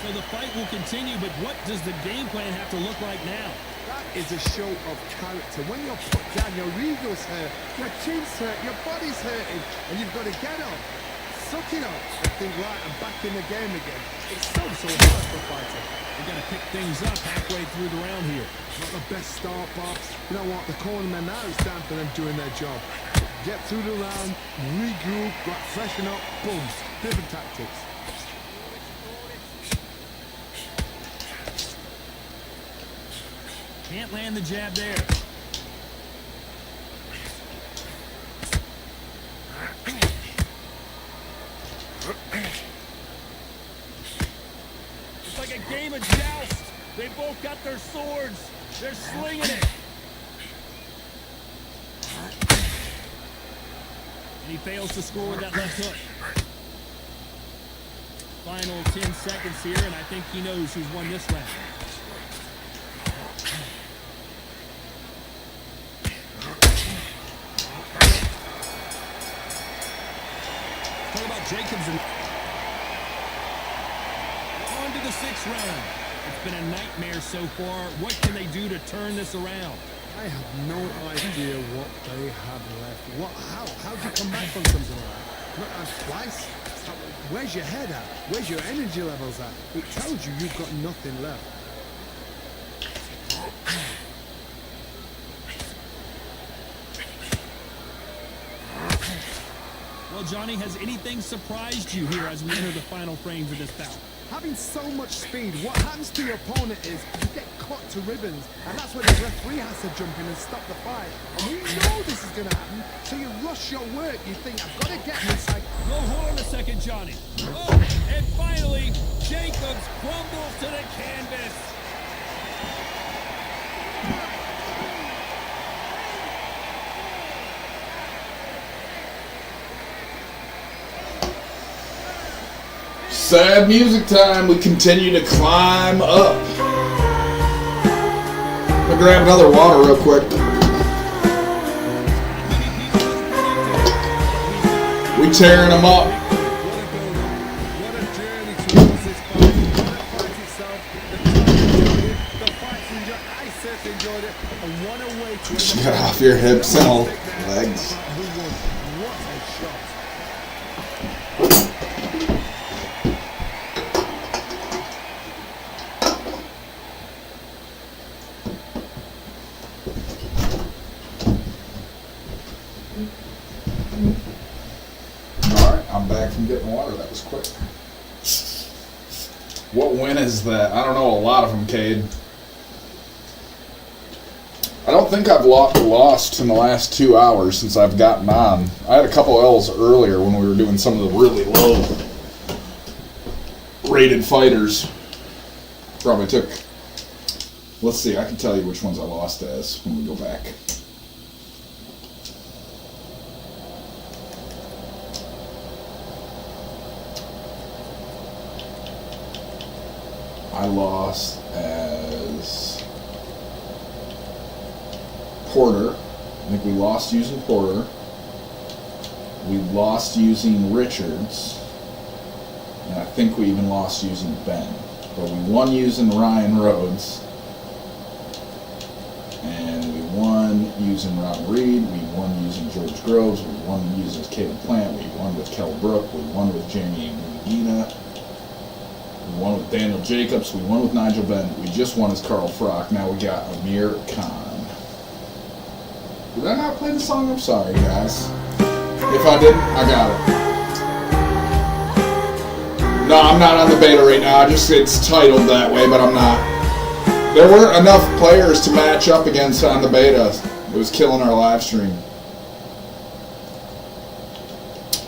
So the fight will continue, but what does the game plan have to look like now? That is a show of character. When you're put down, your ego's hurt, your chin's hurt, your body's hurting, and you've got to get up, suck it up, and think, right, I'm back in the game again. It's so hard for a fighter. We've got to pick things up halfway through the round here. Not the best start, Pops. You know what? The cornermen now, it's time for them doing their job. Get through the round, regroup, freshen up, boom. Different tactics. Can't land the jab there. It's like a game of joust. They both got their swords. They're slinging it. And he fails to score with that left hook. Final 10 seconds here, and I think he knows who's won this round. Jacobs on to the 6th round. It's been a nightmare so far. What can they do to turn this around? I have no idea what they have left. How do you come back from something like that? Not as twice? Where's your head at? Where's your energy levels at? It tells you you've got nothing left. Well, Johnny, has anything surprised you here as we enter the final frames of this bout? Having so much speed, what happens to your opponent is you get cut to ribbons, and that's where the referee has to jump in and stop the fight. And you know this is going to happen, so you rush your work. You think, I've got to get him inside. Well, hold on a second, Johnny. Oh, and finally, Jacobs crumbles to the canvas. Sad music time. We continue to climb up. I'm gonna grab another water real quick. We tearing them up. What a journey towards this fight. The fight itself, the fight's enjoyed. I certainly enjoyed it. And what a way to Just get off your hips and all legs. What a shot. Alright, I'm back from getting water. That was quick. What win is that? I don't know a lot of them, Cade. I don't think I've lost in the last 2 hours since I've gotten on. I had a couple L's earlier when we were doing some of the really low rated fighters. Probably took... Let's see, I can tell you which ones I lost as when we go back. I lost as Porter. I think we lost using Porter. We lost using Richards. And I think we even lost using Ben. But we won using Ryan Rhodes. And we won using Robin Reed. We won using George Groves. We won using Caleb Plant. We won with Kell Brook. We won with Jamie Medina. We won with Daniel Jacobs. We won with Nigel Benn. We just won as Carl Frock. Now we got Amir Khan. Did I not play the song? I'm sorry, guys. If I didn't, I got it. No, I'm not on the beta right now. It's titled that way, but I'm not. There weren't enough players to match up against on the beta. It was killing our live stream.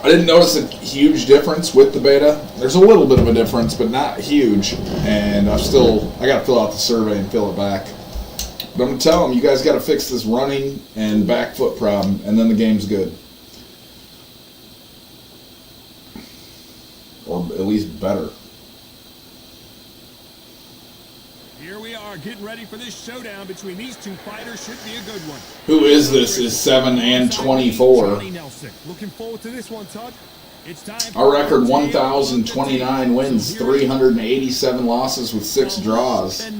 I didn't notice a huge difference with the beta. There's a little bit of a difference, but not huge. And I got to fill out the survey and fill it back. But I'm going to tell them, you guys got to fix this running and back foot problem, and then the game's good. Or at least better. Here we are, getting ready for this showdown between these two fighters. Should be a good one. Who is this? Is 7 and 24. Looking forward to this one, Todd. It's time. Our record 1,029 wins, 387 losses with 6 draws. A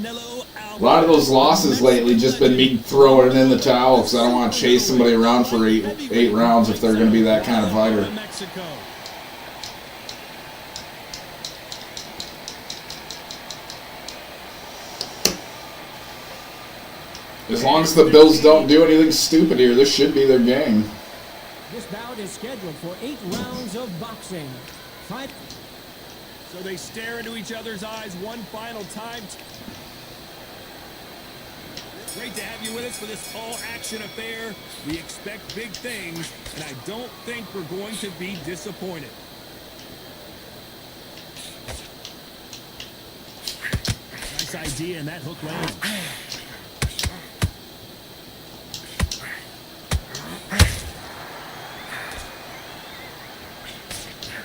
lot of those losses lately just been me throwing it in the towel because I don't want to chase somebody around for eight rounds if they're going to be that kind of fighter. As long as the Bills don't do anything stupid here, this should be their game. This bout is scheduled for 8 rounds of boxing. Fight. So they stare into each other's eyes one final time. Great to have you with us for this all-action affair. We expect big things, and I don't think we're going to be disappointed. Nice idea, and that hook lands.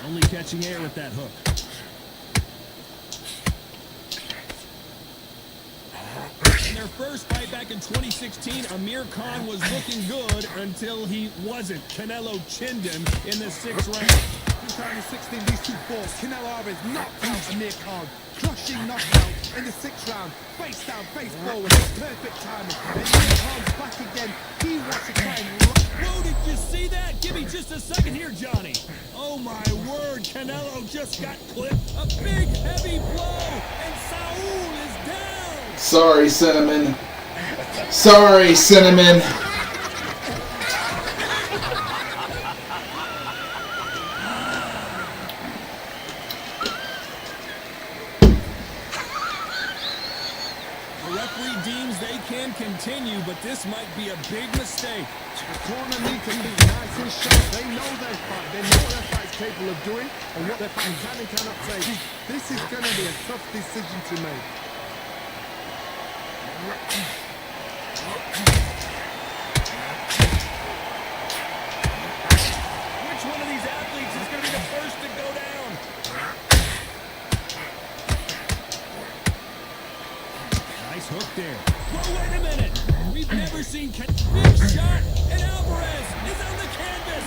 Only catching air with that hook. In their first fight back in 2016, Amir Khan was looking good until he wasn't. Canelo chinned him in the 6th round. 2016, these two fought. Canelo Alvarez knocked out Amir Khan. Crushing knockout in the 6th round. Face down, face forward. Perfect timing. And Amir Khan's back again. He wants to try and... Whoa, did you see that? Give me just a second here, Johnny. Oh my word, Canelo just got clipped. A big, heavy blow, and Saul is down. Sorry, Cinnamon. Sorry, Cinnamon. The referee deems they can continue, but this might be a big mistake. The corner need to be nice and sharp. They know their fight. They know what their fight's capable of doing and what their fight can and cannot take. This is going to be a tough decision to make. Which one of these athletes is going to be the first to go down? Nice hook there. Whoa, wait a minute. We've never seen big shot, and Alvarez is on the canvas.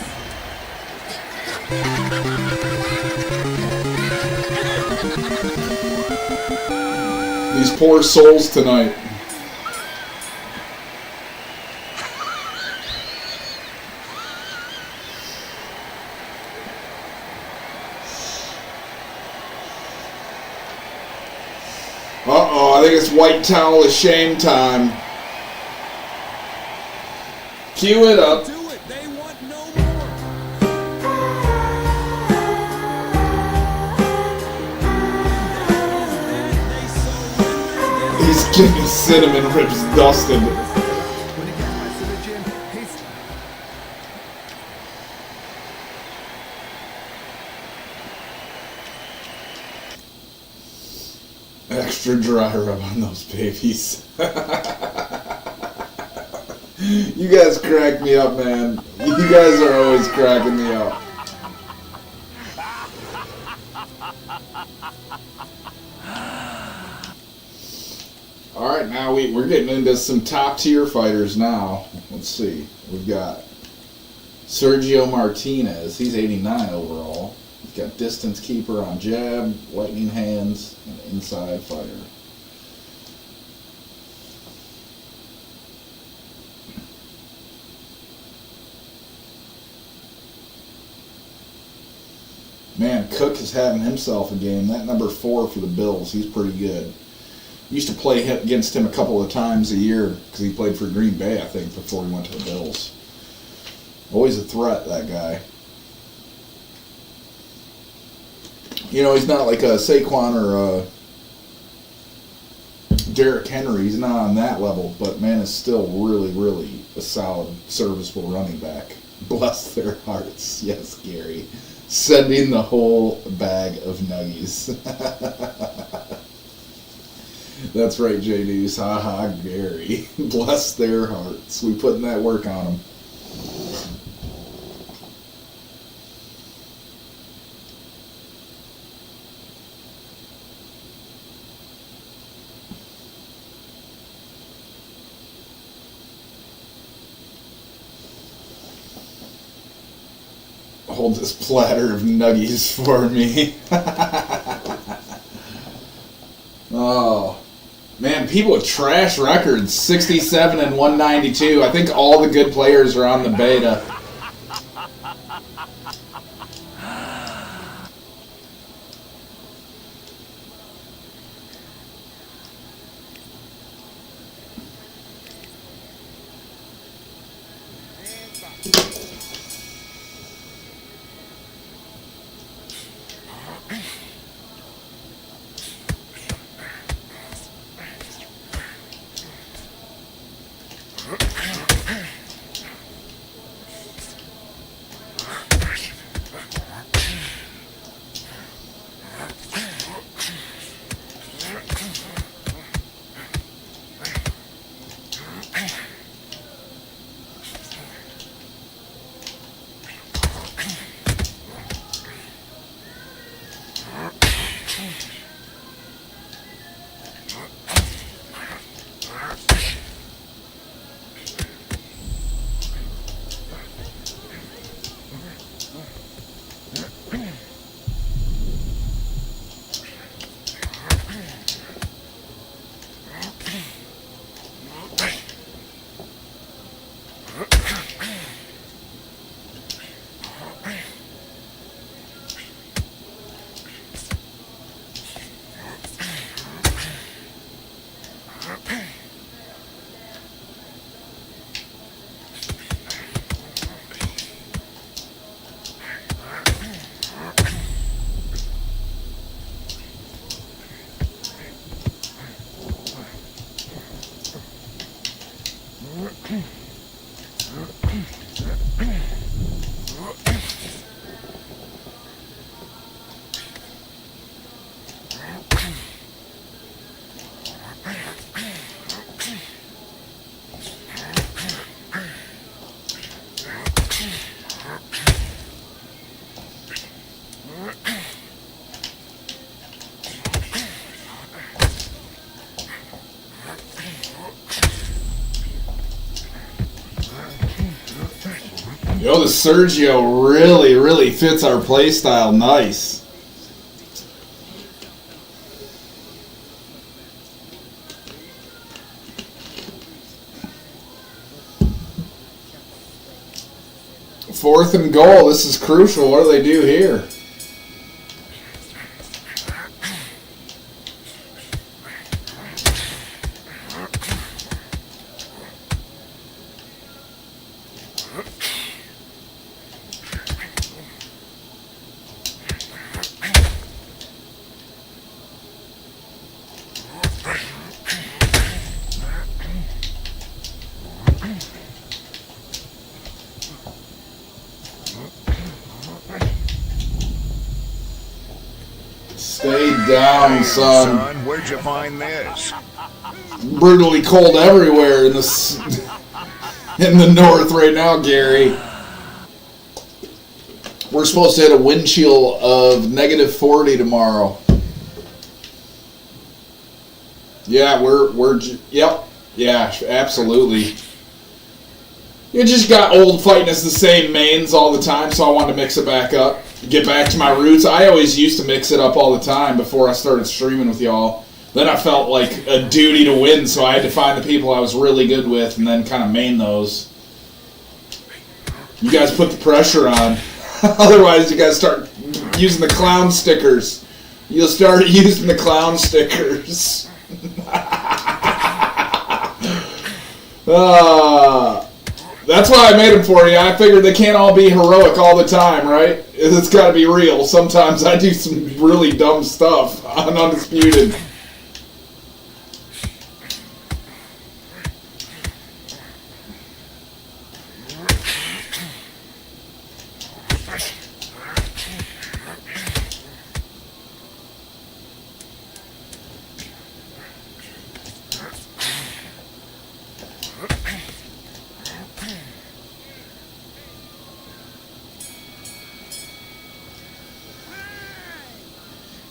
These poor souls tonight. Uh-oh, I think it's white towel of shame time. Cue it up. Do it. They want no more. He's getting cinnamon rips dusted. When he gets back to the gym, he's... Extra dry rub on those babies. You guys crack me up, man. You guys are always cracking me up. All right, now we're getting into some top tier fighters now. Let's see. We've got Sergio Martinez. He's 89 overall. He's got distance keeper on jab, lightning hands, and inside fighter. Man, Cook is having himself a game. That number 4 for the Bills, he's pretty good. Used to play against him a couple of times a year because he played for Green Bay, I think, before he went to the Bills. Always a threat, that guy. You know, he's not like a Saquon or a Derrick Henry. He's not on that level, but man, is still really, really a solid, serviceable running back. Bless their hearts. Yes, Gary. Sending the whole bag of nuggies. That's right, J Deuce. Ha ha, Gary. Bless their hearts. We putting that work on them. Hold this platter of nuggies for me. Oh. Man, people with trash records, 67 and 192. I think all the good players are on the beta. Yo, the Sergio really, really fits our play style nice. Fourth and goal. This is crucial. What do they do here? Stay down, son. Where'd you find this? Brutally cold everywhere in the north right now, Gary. We're supposed to hit a wind chill of -40 tomorrow. Yeah, yep. Yeah, absolutely. You just got old fighting as the same mains all the time, so I wanted to mix it back up. Get back to my roots. I always used to mix it up all the time before I started streaming with y'all. Then I felt like a duty to win, so I had to find the people I was really good with and then kind of main those. You guys put the pressure on. Otherwise, you guys start using the clown stickers. You'll start using the clown stickers. That's why I made them for you. I figured they can't all be heroic all the time, right? It's got to be real. Sometimes I do some really dumb stuff on Undisputed.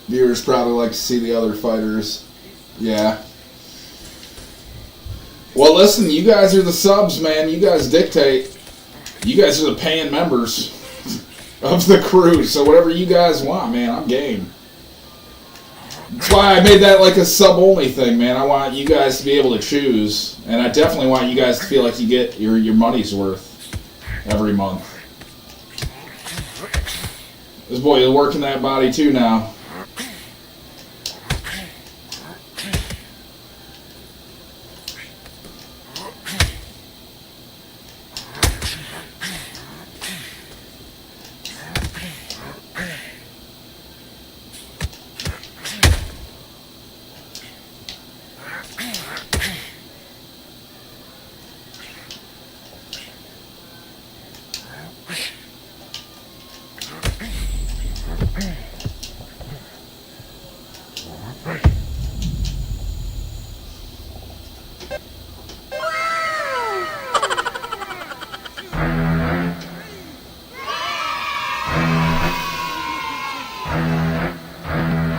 Viewers probably like to see the other fighters. Yeah. Well, listen, you guys are the subs, man. You guys dictate. You guys are the paying members of the crew. So whatever you guys want, man, I'm game. That's why I made that like a sub-only thing, man. I want you guys to be able to choose. And I definitely want you guys to feel like you get your money's worth every month. This boy is working that body too now.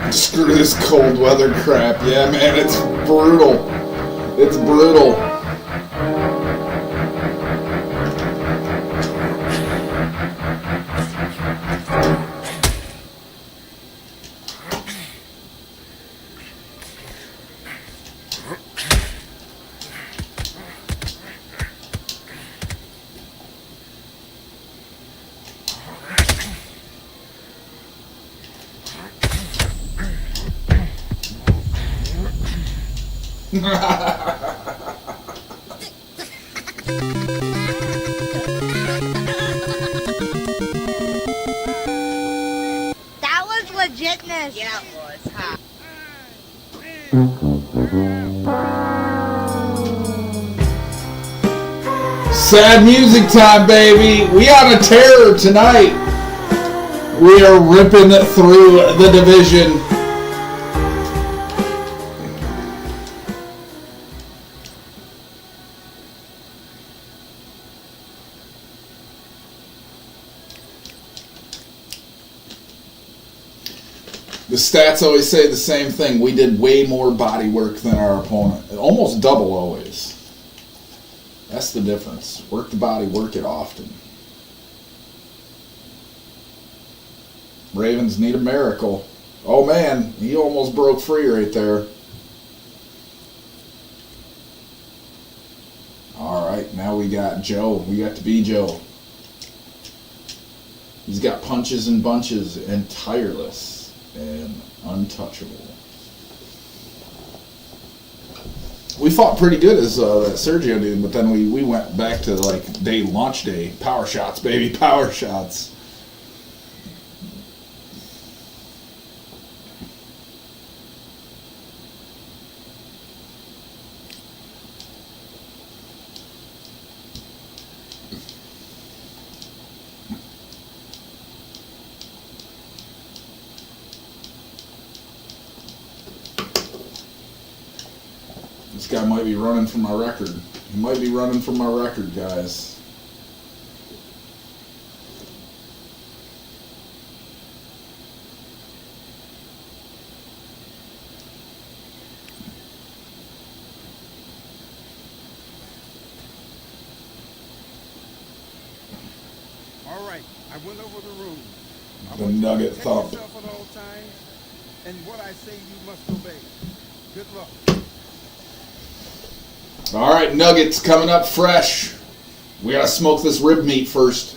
Screw this cold weather crap. Yeah, man, it's brutal. It's brutal. That was legitness. Yeah, it was, huh? Sad music time, baby. We on a terror tonight. We are ripping through the division. The stats always say the same thing. We did way more body work than our opponent. Almost double always. That's the difference. Work the body, work it often. Ravens need a miracle. Oh man, he almost broke free right there. Alright, now we got Joe. We got to be Joe. He's got punches and bunches and tireless and untouchable. We fought pretty good as that Sergio dude, but then we went back to like launch day. Power shots, baby, power shots. This guy might be running from my record. He might be running from my record, guys. I went over the rules. I The want you to nugget protect thump. yourself at all times, and what I say you must obey. Good luck. All right, nuggets coming up fresh. We gotta smoke this rib meat first.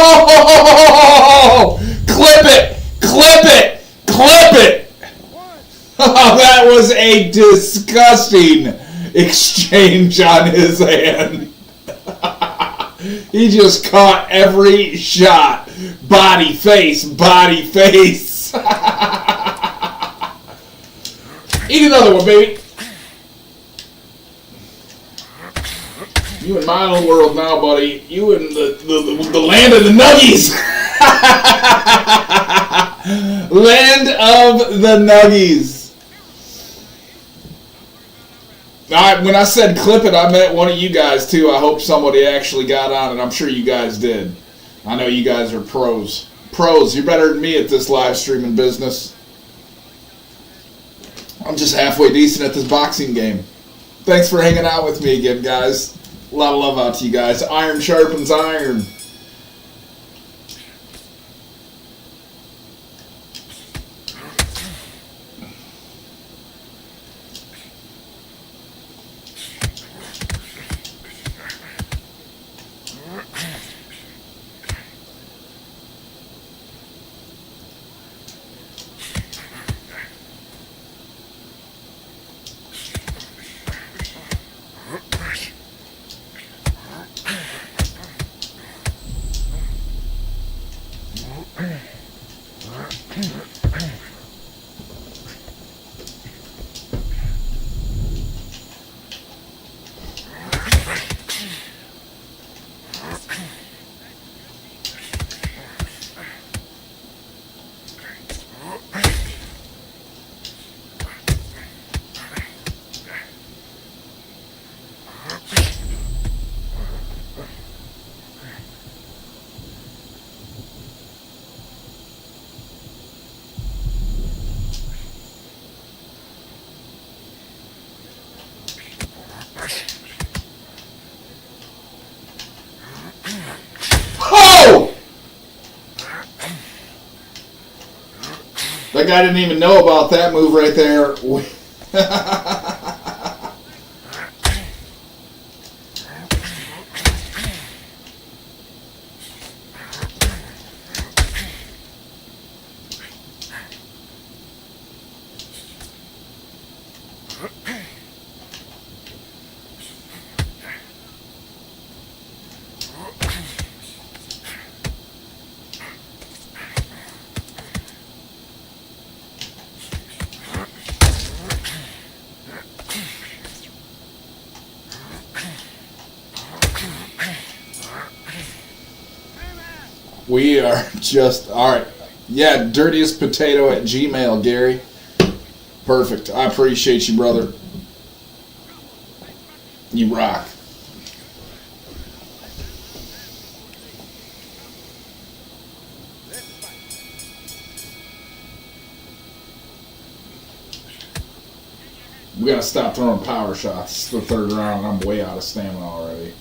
Oh! Clip it! Clip it! Clip it! Oh, that was a disgusting exchange on his hand. He just caught every shot. Body, face, body, face. Eat another one, baby. You in my own world now, buddy. You in the land of the nuggies. Land of the nuggies. When I said clip it, I meant one of you guys too. I hope somebody actually got on it. I'm sure you guys did. I know you guys are pros. Pros, you're better than me at this live streaming business. I'm just halfway decent at this boxing game. Thanks for hanging out with me again, guys. A lot of love out to you guys. Iron sharpens iron. Oh! That guy didn't even know about that move right there. We are just, alright. Yeah, dirtiest potato at Gmail, Gary. Perfect. I appreciate you, brother. You rock. We gotta stop throwing power shots. It's the third round, and I'm way out of stamina already.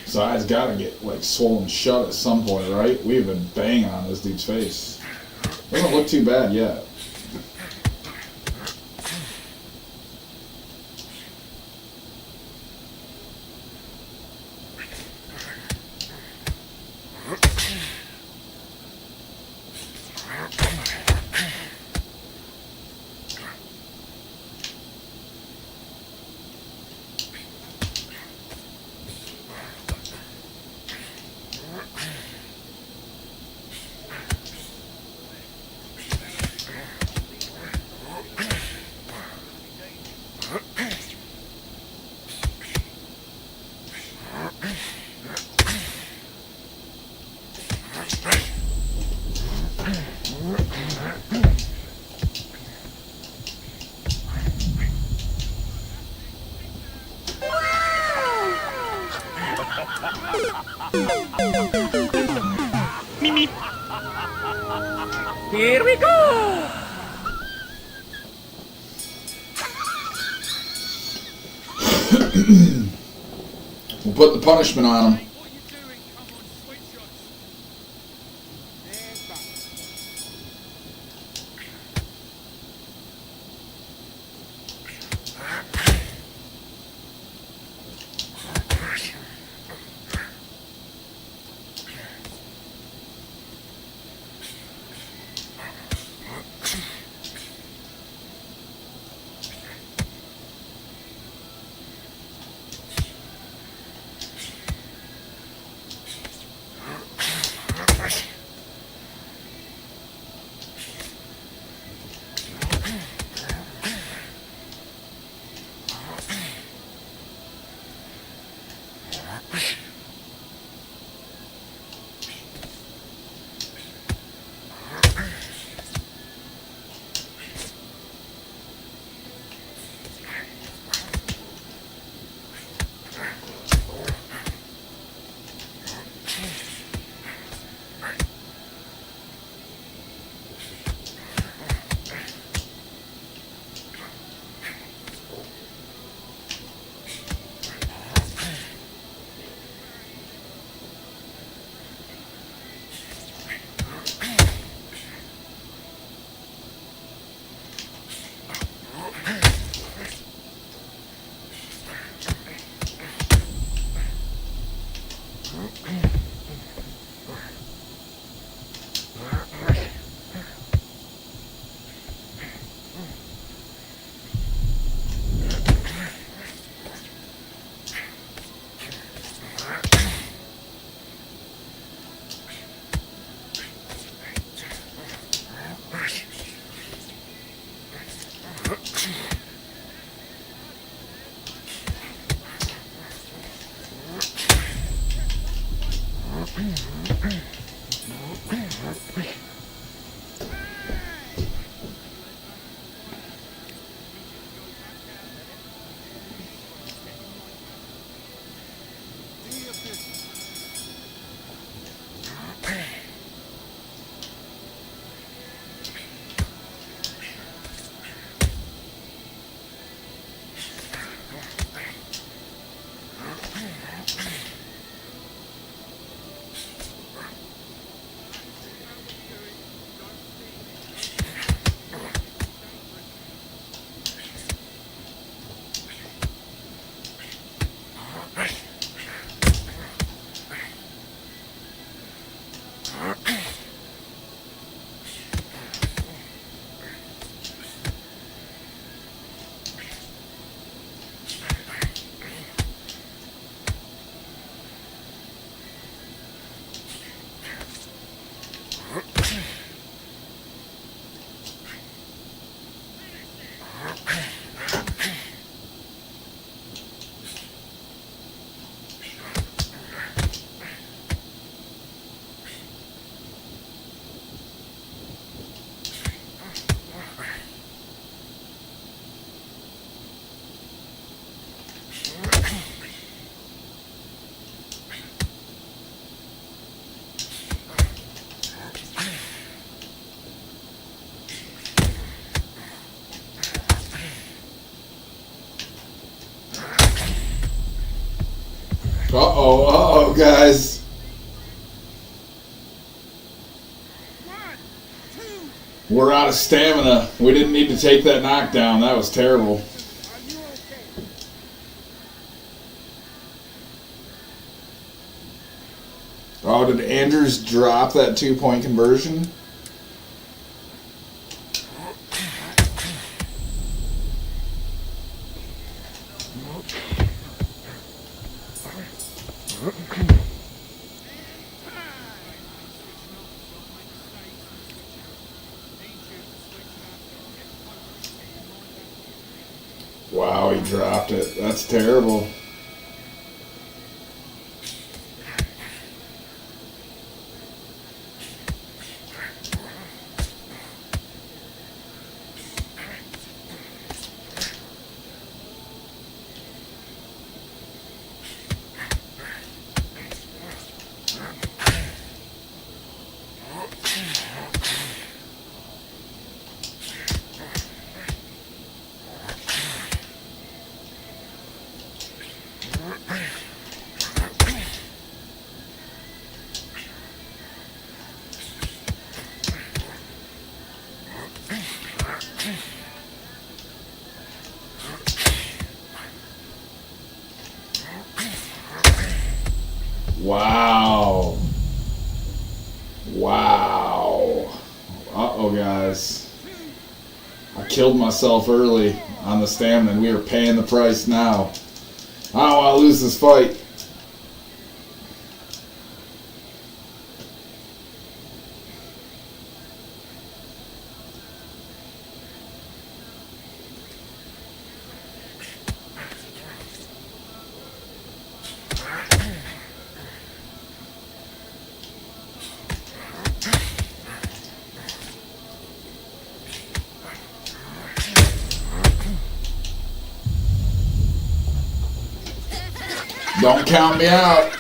His eyes gotta get like swollen shut at some point, right? We've been banging on this dude's face. Doesn't look too bad yet. Here we go! We'll put the punishment on him. Uh-oh, guys. We're out of stamina. We didn't need to take that knockdown. That was terrible. Oh, did Andrews drop that 2-point conversion? Wow, he dropped it. That's terrible. Wow. Wow. Uh-oh, guys. I killed myself early on the stamina, and we are paying the price now. I don't want to lose this fight. Don't count me out.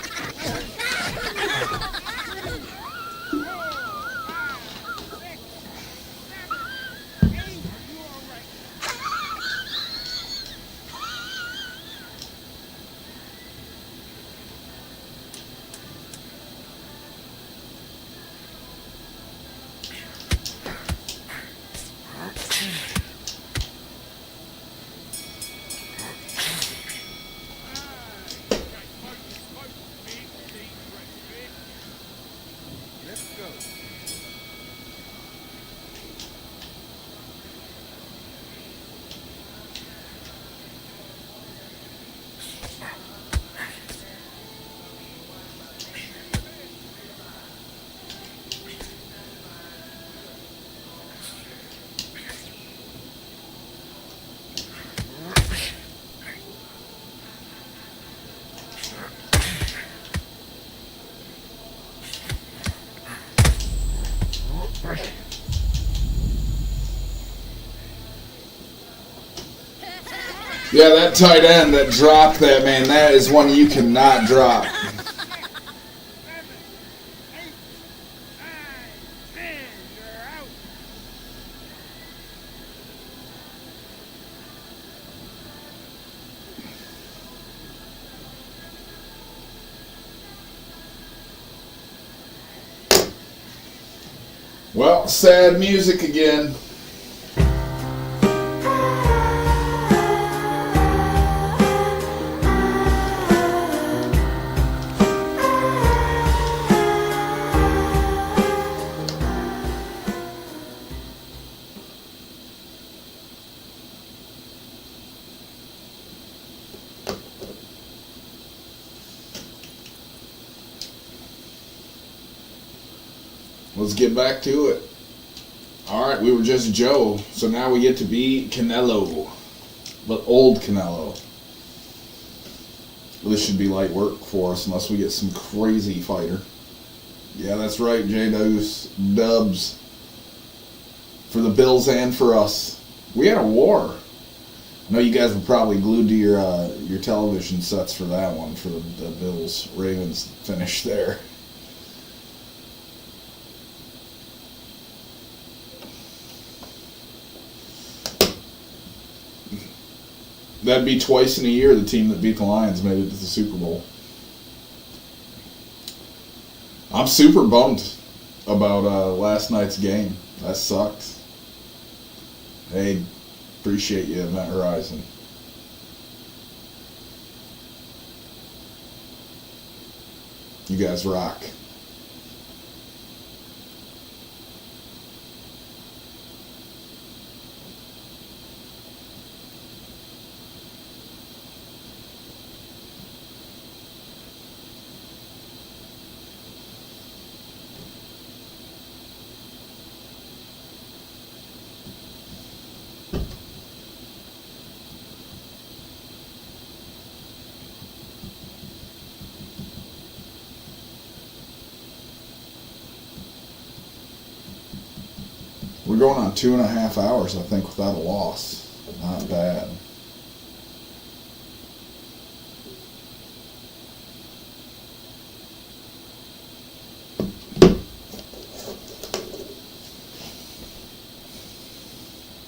Yeah, that tight end that dropped that, man, that is one you cannot drop. Well, sad music again. Let's get back to it. Alright, we were just Joe, so now we get to be Canelo. But old Canelo. This should be light work for us unless we get some crazy fighter. Yeah, that's right, J-Dose. Dubs. For the Bills and for us. We had a war. I know you guys were probably glued to your television sets for that one, for the Bills-Ravens finish there. That'd be twice in a year the team that beat the Lions made it to the Super Bowl. I'm super bummed about last night's game. That sucked. Hey, appreciate you, Event Horizon. You guys rock. We're going on 2.5 hours, I think, without a loss. Not bad.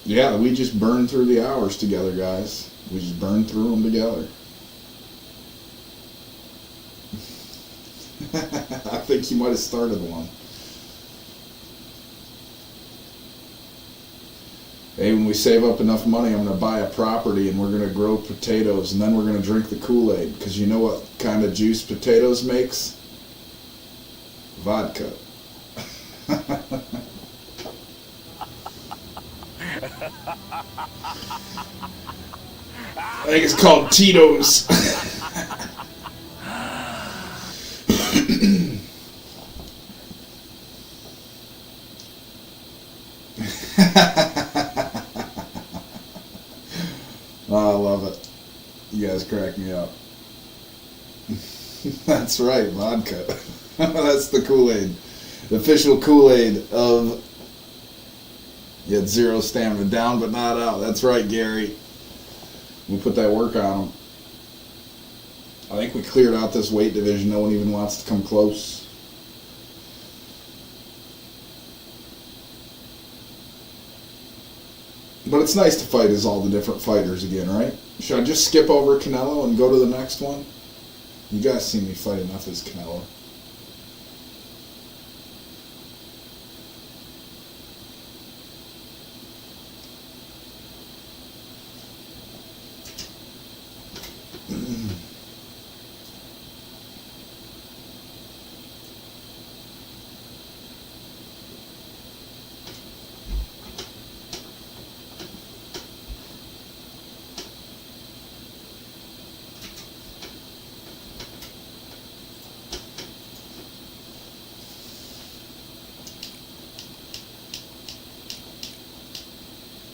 Yeah, we just burned through the hours together, guys. We just burned through them together. I think you might have started one. Hey, when we save up enough money, I'm going to buy a property and we're going to grow potatoes and then we're going to drink the Kool-Aid. Because you know what kind of juice potatoes makes? Vodka. I think it's called Tito's. Oh, I love it. You guys crack me up. That's right, vodka. That's the Kool-Aid. The official Kool-Aid of... You had zero stamina, down but not out. That's right, Gary. We put that work on him. I think we cleared out this weight division. No one even wants to come close. But it's nice to fight as all the different fighters again, right? Should I just skip over Canelo and go to the next one? You guys see me fight enough as Canelo.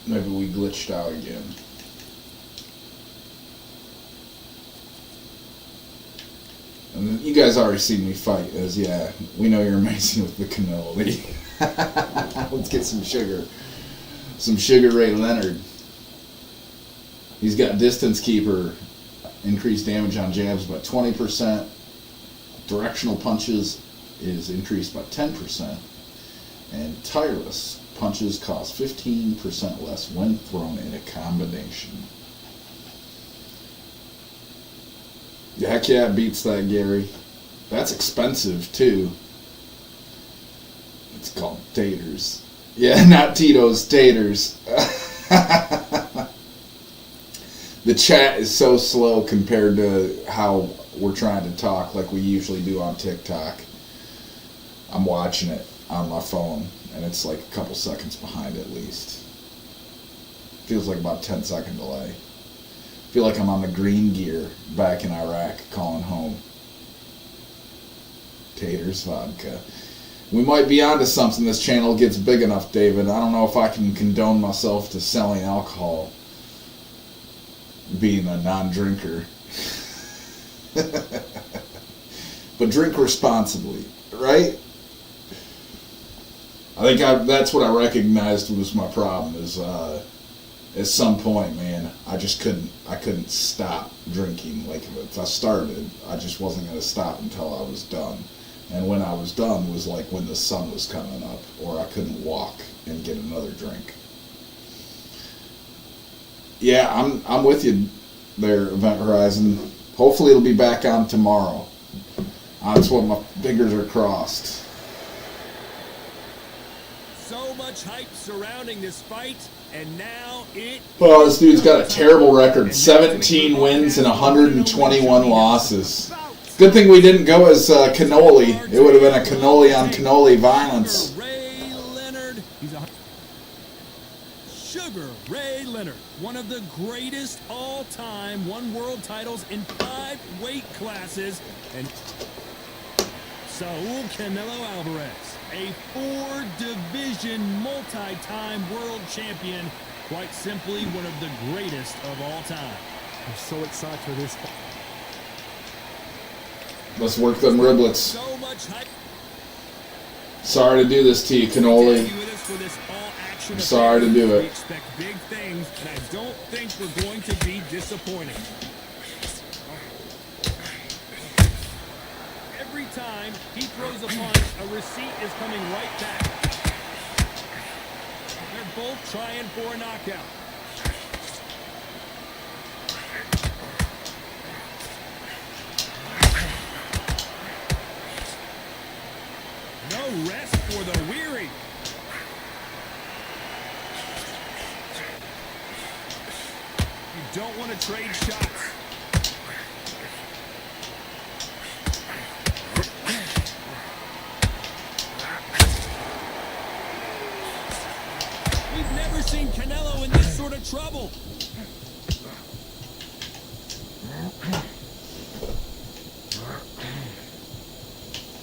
Maybe we glitched out again. And you guys already seen me fight, as yeah, we know you're amazing with the cannoli. Let's get some sugar. Some Sugar Ray Leonard. He's got Distance Keeper, increased damage on jabs by 20%. Directional punches is increased by 10%. And Tireless punches cost 15% less when thrown in a combination. Heck yeah, it beats that, Gary. That's expensive, too. It's called taters. Yeah, not Tito's, taters. The chat is so slow compared to how we're trying to talk like we usually do on TikTok. I'm watching it on my phone, and it's like a couple seconds behind at least. Feels like about a 10-second delay. Feel like I'm on the green gear back in Iraq calling home. Taters vodka. We might be onto something. This channel gets big enough, David. I don't know if I can condone myself to selling alcohol, being a non-drinker. But drink responsibly, right? I think that's what I recognized was my problem. Is at some point, man, I couldn't stop drinking. Like if I started, I just wasn't going to stop until I was done. And when I was done was like when the sun was coming up, or I couldn't walk and get another drink. Yeah, I'm with you there, Event Horizon. Hopefully it'll be back on tomorrow. That's what my fingers are crossed. So much hype surrounding this fight, and now it. Oh, this dude's got a terrible record. 17 wins and 121 losses. Good thing we didn't go as cannoli. It would have been a cannoli on cannoli violence. Ray Leonard. Sugar Ray Leonard, one of the greatest all-time, won world titles in 5 weight classes, and Saul Canelo Alvarez, a 4-division multi-time world champion, quite simply one of the greatest of all time. I'm so excited for this. Let's work them riblets. So much hype. Sorry to do this to you, cannoli. I'm sorry to do We it. expect big things, and I don't think we're going to be disappointed. Every time he throws a punch, a receipt is coming right back. They're both trying for a knockout. No rest for the weary. You don't want to trade shots. We've never seen Canelo in this sort of trouble.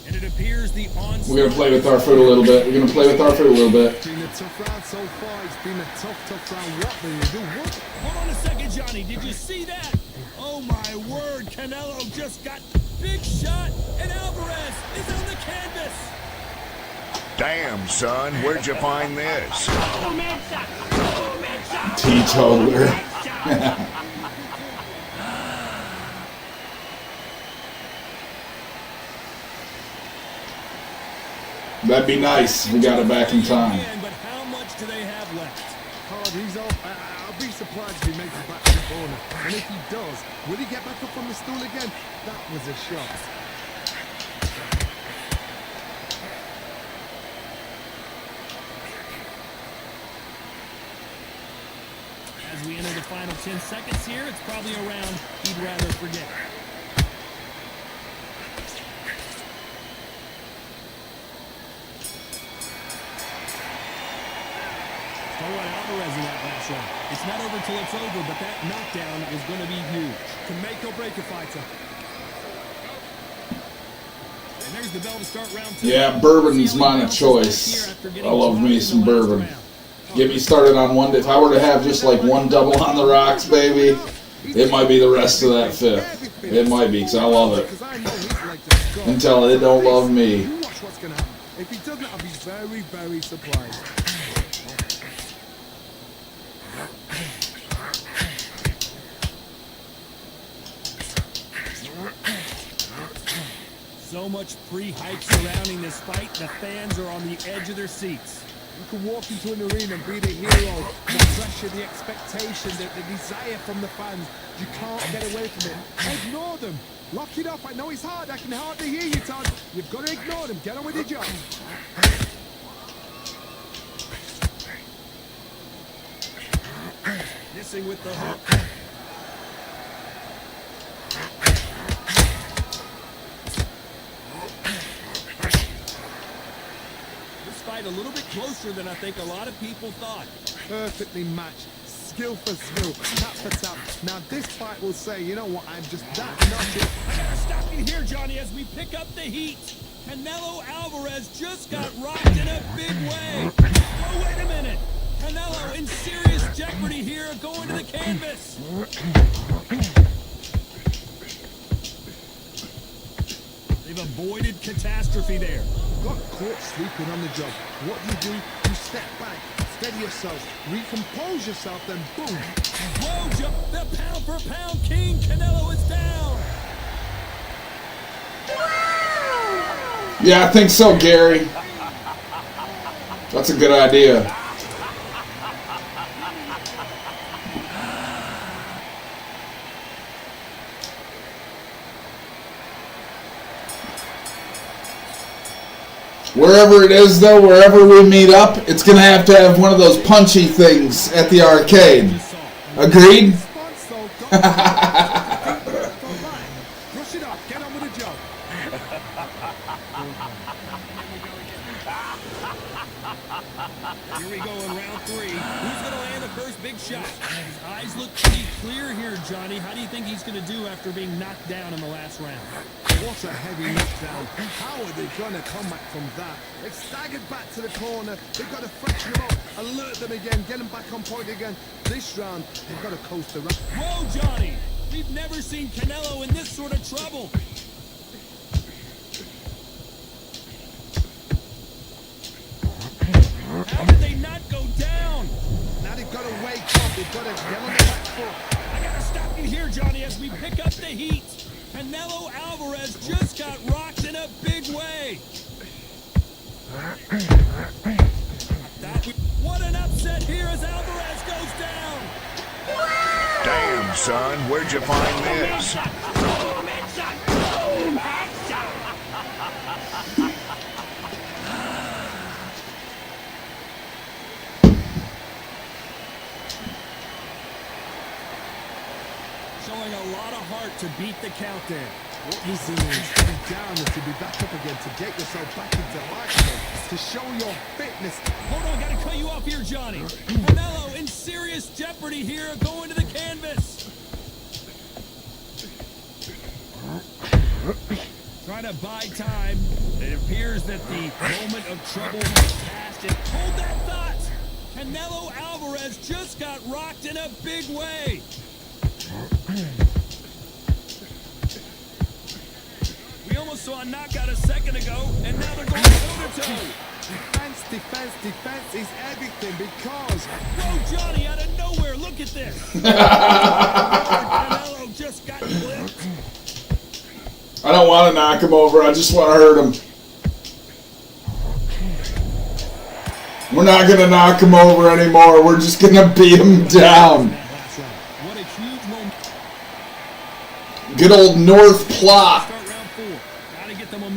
And it appears the onslaught. We're gonna play with our foot a little bit. We're gonna play with our foot a little bit. It's been a tough round so far. It's been a tough round. What will you do? What? Hold on a second, Johnny. Did you see that? Oh my word, Canelo just got big shot, and Alvarez is on the canvas. Damn, son, where'd you find this? Teetotaler. That'd be nice if we got it back in time. But how much do they have left? He's off. I'll be surprised if he makes it back to the corner. And if he does, will he get back up from the stool again? That was a shot. As we enter the final 10 seconds here, it's probably a round he'd rather forget. Alvarez in that last round. It's not over till it's over, but that knockdown is going to be huge. Can make or break a fighter. And there's the bell to start round 2. Yeah, bourbon's mine of choice. I love me some bourbon. Get me started on one. If I were to have just like one double on the rocks, baby, it might be the rest of that 5th. It might be, because I love it. Until it don't love me. You watch what's going to happen. If he doesn't, I'll be very, very surprised. So much pre-hype surrounding this fight, the fans are on the edge of their seats. You can walk into an arena and be the hero. The pressure, the expectation, the desire from the fans. You can't get away from it. Ignore them. Lock it up. I know it's hard. I can hardly hear you, Todd. You've got to ignore them. Get on with your job. Missing with the hook. A little bit closer than I think a lot of people thought. Perfectly matched. Skill for skill. Tap for tap. Now this fight will say, you know what, I'm just that notch. I gotta stop you here, Johnny, as we pick up the heat. Canelo Alvarez just got rocked in a big way. Oh, wait a minute. Canelo in serious jeopardy here, going to the canvas. They've avoided catastrophe there. Got caught sleeping on the job. What do? You step back, steady yourself, recompose yourself, then boom. Whoa, the pound for pound king, Canelo is down. Yeah, I think so, Gary. That's a good idea. Wherever it is, though, wherever we meet up, it's going to have one of those punchy things at the arcade. Agreed? Brush it off. Get on with the job. Here we go in round 3. Who's going to land the first big shot? His eyes look pretty clear here, Johnny. How do you think he's going to do after being knocked down in the last round? What a heavy knockdown. How are they going to come back from that? They've staggered back to the corner. They've got to freshen them up, alert them again, get them back on point again. This round, they've got to coast the round. Whoa, Johnny! We've never seen Canelo in this sort of trouble. How did they not go down? Now they've got to wake up. They've got to get on the back foot. I gotta stop you here, Johnny, as we pick up the heat. Canelo Alvarez just got rocked in a big way. What an upset here as Alvarez goes down. Damn, son, where'd you find this? Showing a lot of heart to beat the count there. What he's doing is to be down and to be back up again, to get yourself back into action, to show your fitness. Hold on, gotta cut you off here, Johnny. Canelo in serious jeopardy here, going to the canvas. Trying to buy time. It appears that the moment of trouble has passed. And hold that thought. Canelo Alvarez just got rocked in a big way. We almost saw a knockout a second ago, and now they're going toe-to-toe. Defense is everything because... Whoa, Johnny, out of nowhere, look at this. Canelo just got clipped. I don't want to knock him over. I just want to hurt him. We're not going to knock him over anymore. We're just going to beat him down. What a huge moment. Good old North Platte.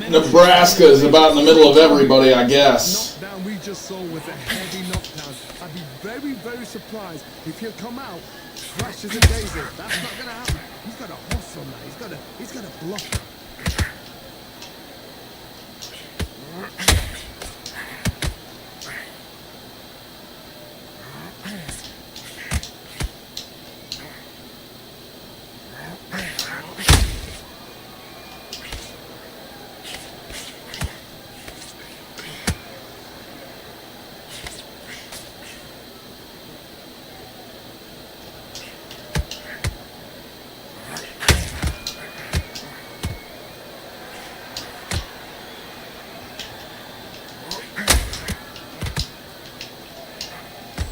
Nebraska is about in the middle of everybody, I guess. Knockdown we just saw was a heavy knockdown. I'd be very, very surprised if he'll come out fresh as a daisy. That's not going to happen. He's got a hustle now. He's got a block.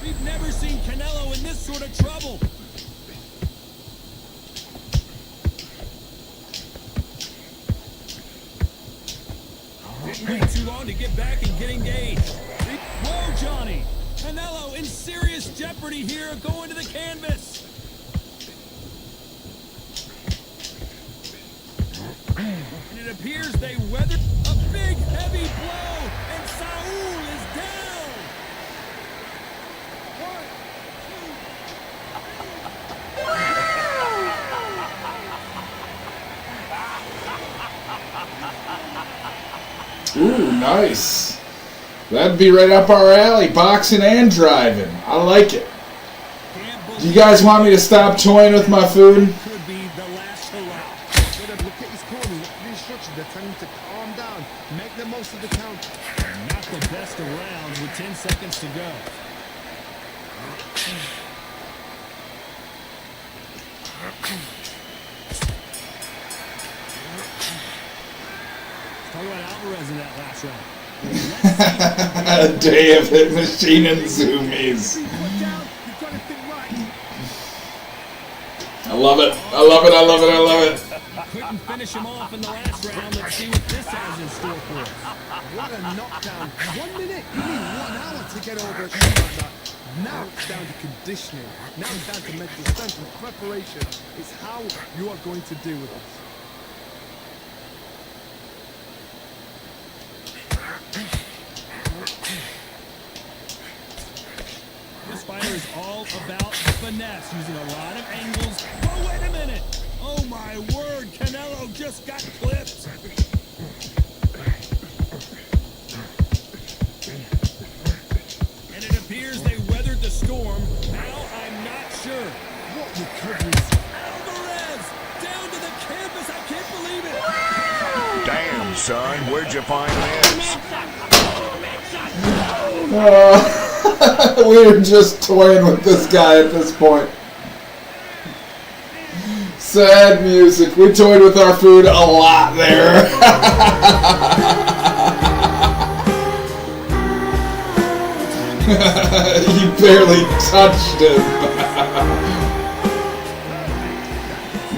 We've never seen Canelo in this sort of trouble. Didn't wait too long to get back and get engaged. Whoa, Johnny! Canelo in serious jeopardy here, going to the canvas. And it appears they weathered a big, heavy blow, and Saul is down. Ooh, nice. That'd be right up our alley, boxing and driving. I like it. Do you guys want me to stop toying with my food? Could be the last hurrah. Look at his corner. Look at the instructions. They're telling him to calm down. Make the most of the count. Not the best of rounds with 10 seconds to go. Talk about Alvarez in that last round. A day of hit machine and zoomies. I love it. I love it. I love it. I love it. Couldn't finish him off in the last round. Let's see what this has in store for us. What a knockdown. 1 minute. You need 1 hour to get over a shot like that. Now it's down to conditioning. Now it's down to mental strength and preparation. It's how you are going to deal with this. about finesse, using a lot of angles. Oh, wait a minute. Oh, my word. Canelo just got clipped. And it appears they weathered the storm. Now I'm not sure. What recoveries? Alvarez down to the canvas. I can't believe it. Damn, son, where'd you find this? We're just toying with this guy at this point. Sad music. We toyed with our food a lot there. You barely touched him.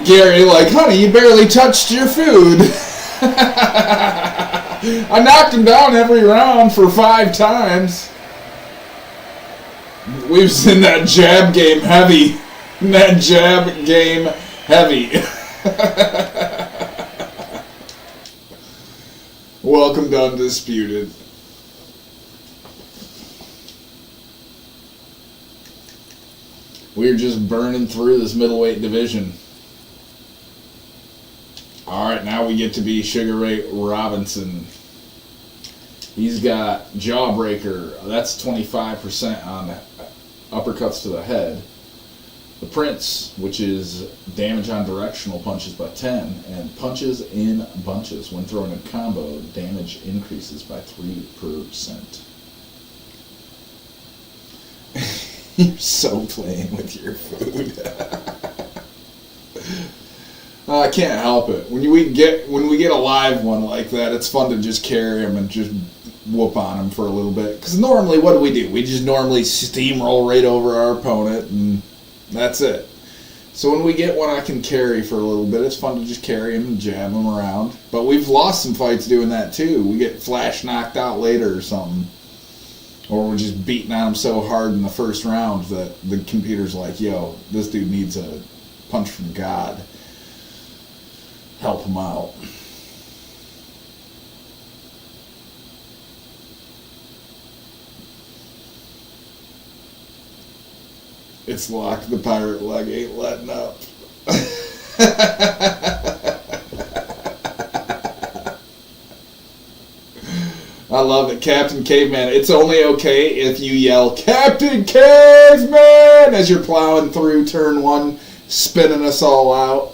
Gary, like, honey, you barely touched your food. I knocked him down every round for 5 times. We've seen that jab game heavy. That jab game heavy. Welcome to Undisputed. We're just burning through this middleweight division. Alright, now we get to be Sugar Ray Robinson. He's got Jawbreaker. That's 25% on uppercuts to the head. The Prince, which is damage on directional punches by 10, and punches in bunches. When thrown in combo, damage increases by 3%. You're so playing with your food. I can't help it. When we get a live one like that, it's fun to just carry him and just whoop on him for a little bit. Because normally, what do? We just normally steamroll right over our opponent, and that's it. So when we get one I can carry for a little bit, it's fun to just carry him and jab him around. But we've lost some fights doing that too. We get flash knocked out later or something. Or we're just beating on him so hard in the first round that the computer's like, yo, this dude needs a punch from God. Help him out. It's locked. The pirate leg ain't letting up. I love it. Captain Caveman. It's only okay if you yell, Captain Caveman, as you're plowing through turn 1, spinning us all out.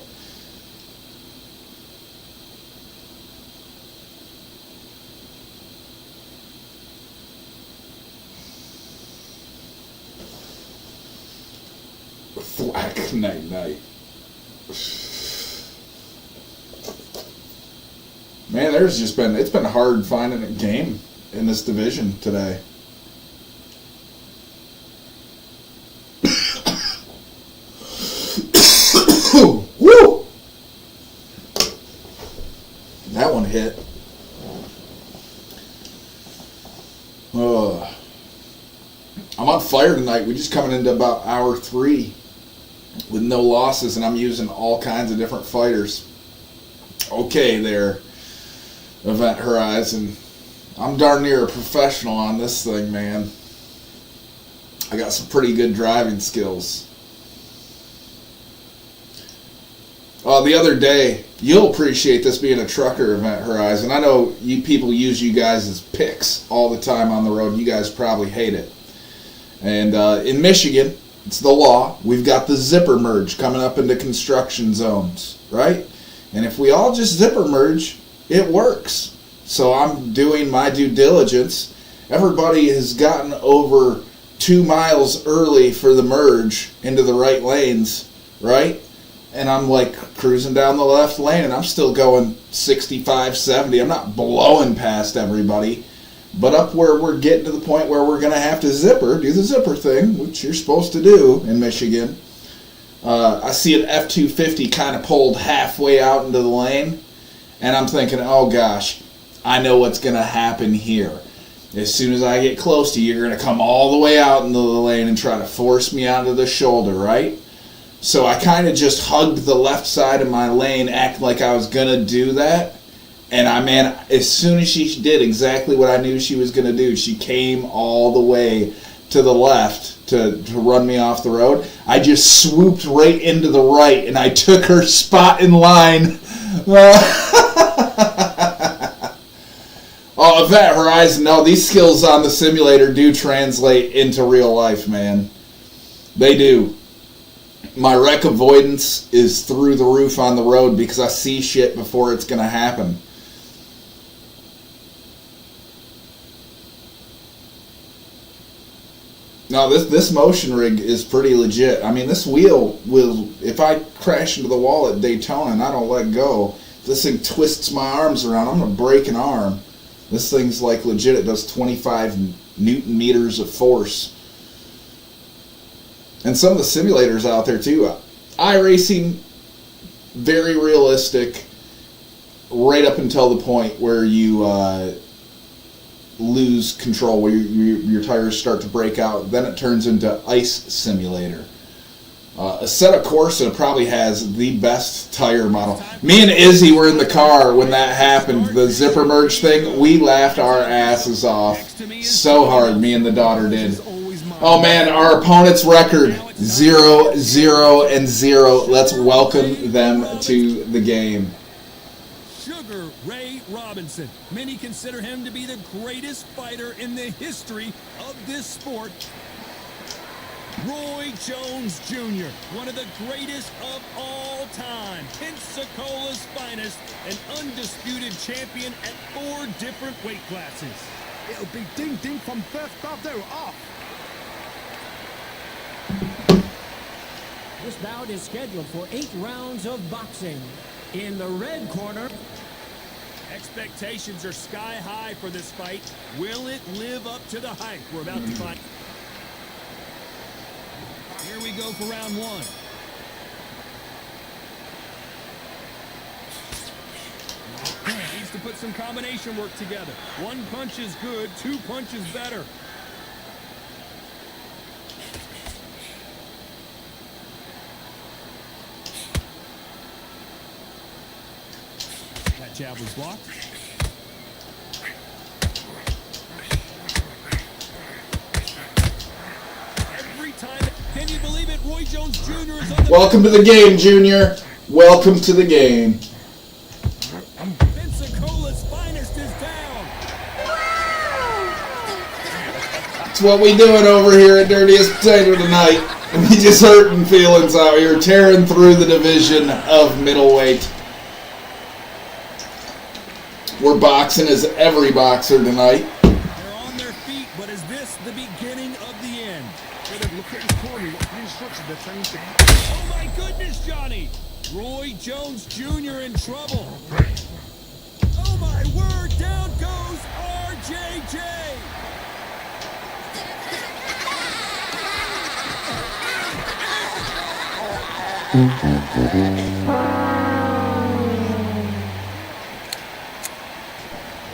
Thwack, night, night. Man, it's been hard finding a game in this division today. Woo! That one hit. I'm on fire tonight. We're just coming into about hour 3 with no losses, and I'm using all kinds of different fighters. Okay, there. Event Horizon. I'm darn near a professional on this thing, man. I got some pretty good driving skills. The other day, you'll appreciate this being a trucker, Event Horizon. I know you people use you guys as picks all the time on the road. You guys probably hate it. And in Michigan, it's the law. We've got the zipper merge coming up into construction zones, right? And if we all just zipper merge, it works. So I'm doing my due diligence. Everybody has gotten over 2 miles early for the merge into the right lanes, right? And I'm like cruising down the left lane, and I'm still going 65, 70. I'm not blowing past everybody. But up where we're getting to the point where we're going to have to do the zipper thing, which you're supposed to do in Michigan. I see an F-250 kind of pulled halfway out into the lane. And I'm thinking, oh gosh, I know what's going to happen here. As soon as I get close to you, you're going to come all the way out into the lane and try to force me onto the shoulder, right? So I kind of just hugged the left side of my lane, acting like I was going to do that. And as soon as she did exactly what I knew she was going to do, she came all the way to the left to run me off the road. I just swooped right into the right, and I took her spot in line. Oh, Event Horizon, no, these skills on the simulator do translate into real life, man. They do. My wreck avoidance is through the roof on the road because I see shit before it's going to happen. No, this motion rig is pretty legit. I mean, this wheel will, if I crash into the wall at Daytona and I don't let go, this thing twists my arms around, I'm going to break an arm. This thing's like legit. It does 25 Newton meters of force. And some of the simulators out there too. iRacing, very realistic, right up until the point where you lose control, where your tires start to break out. Then it turns into ice simulator. Assetto Corsa probably has the best tire model. Me and Izzy were in the car when that happened. The zipper merge thing, we laughed our asses off so hard, me and the daughter did. Oh man, our opponent's record, 0-0-0. Let's welcome them to the game. Sugar Ray Robinson. Many consider him to be the greatest fighter in the history of this sport. Roy Jones Jr., one of the greatest of all time. Pensacola's finest, an undisputed champion at 4 different weight classes. It'll be ding ding from first off, they're off. This bout is scheduled for 8 rounds of boxing. In the red corner, Expectations are sky high for this fight. Will it live up to the hype we're about to find? Here we go for round 1. Needs to put some combination work together. 1 punch is good, 2 punches better. That jab was blocked. Every time. Can you believe it? Roy Jones Jr. is on the... Welcome to the game, Junior. Welcome to the game. Pensacola's finest is down. That's what we doing over here at Dirtiest Potato tonight. We just hurting feelings out here, tearing through the division of middleweight. We're boxing as every boxer tonight. They're on their feet, but is this the beginning of the end? Look at his corner, what the instructions they're trying to... Oh my goodness, Johnny! Roy Jones Jr. in trouble. Oh my word, down goes RJJ!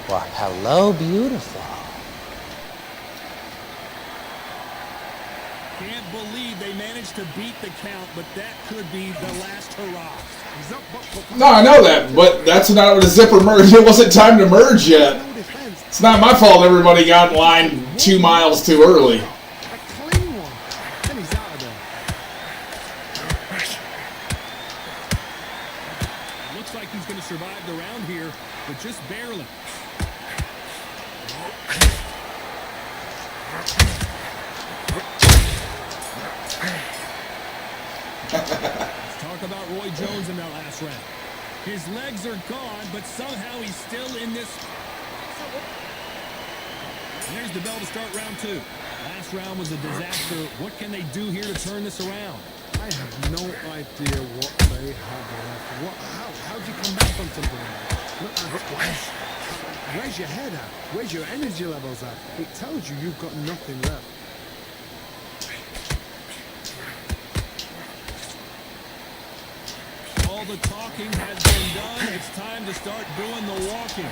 Well, hello, beautiful. Can't believe they managed to beat the count, but that could be the last hurrah. No, I know that, but that's not what a zipper merge. It wasn't time to merge yet. It's not my fault everybody got in line 2 miles too early. A clean one. Then he's out of there. Looks like he's going to survive the round here, but just barely. Let's talk about Roy Jones in that last round. His legs are gone, but somehow he's still in this. There's the bell to start round 2. Last round was a disaster. What can they do here to turn this around? I have no idea what they have left. How do you come back from something like that? Where's your head at? Where's your energy levels at? It tells you you've got nothing left. All the talking has been done. It's time to start doing the walking.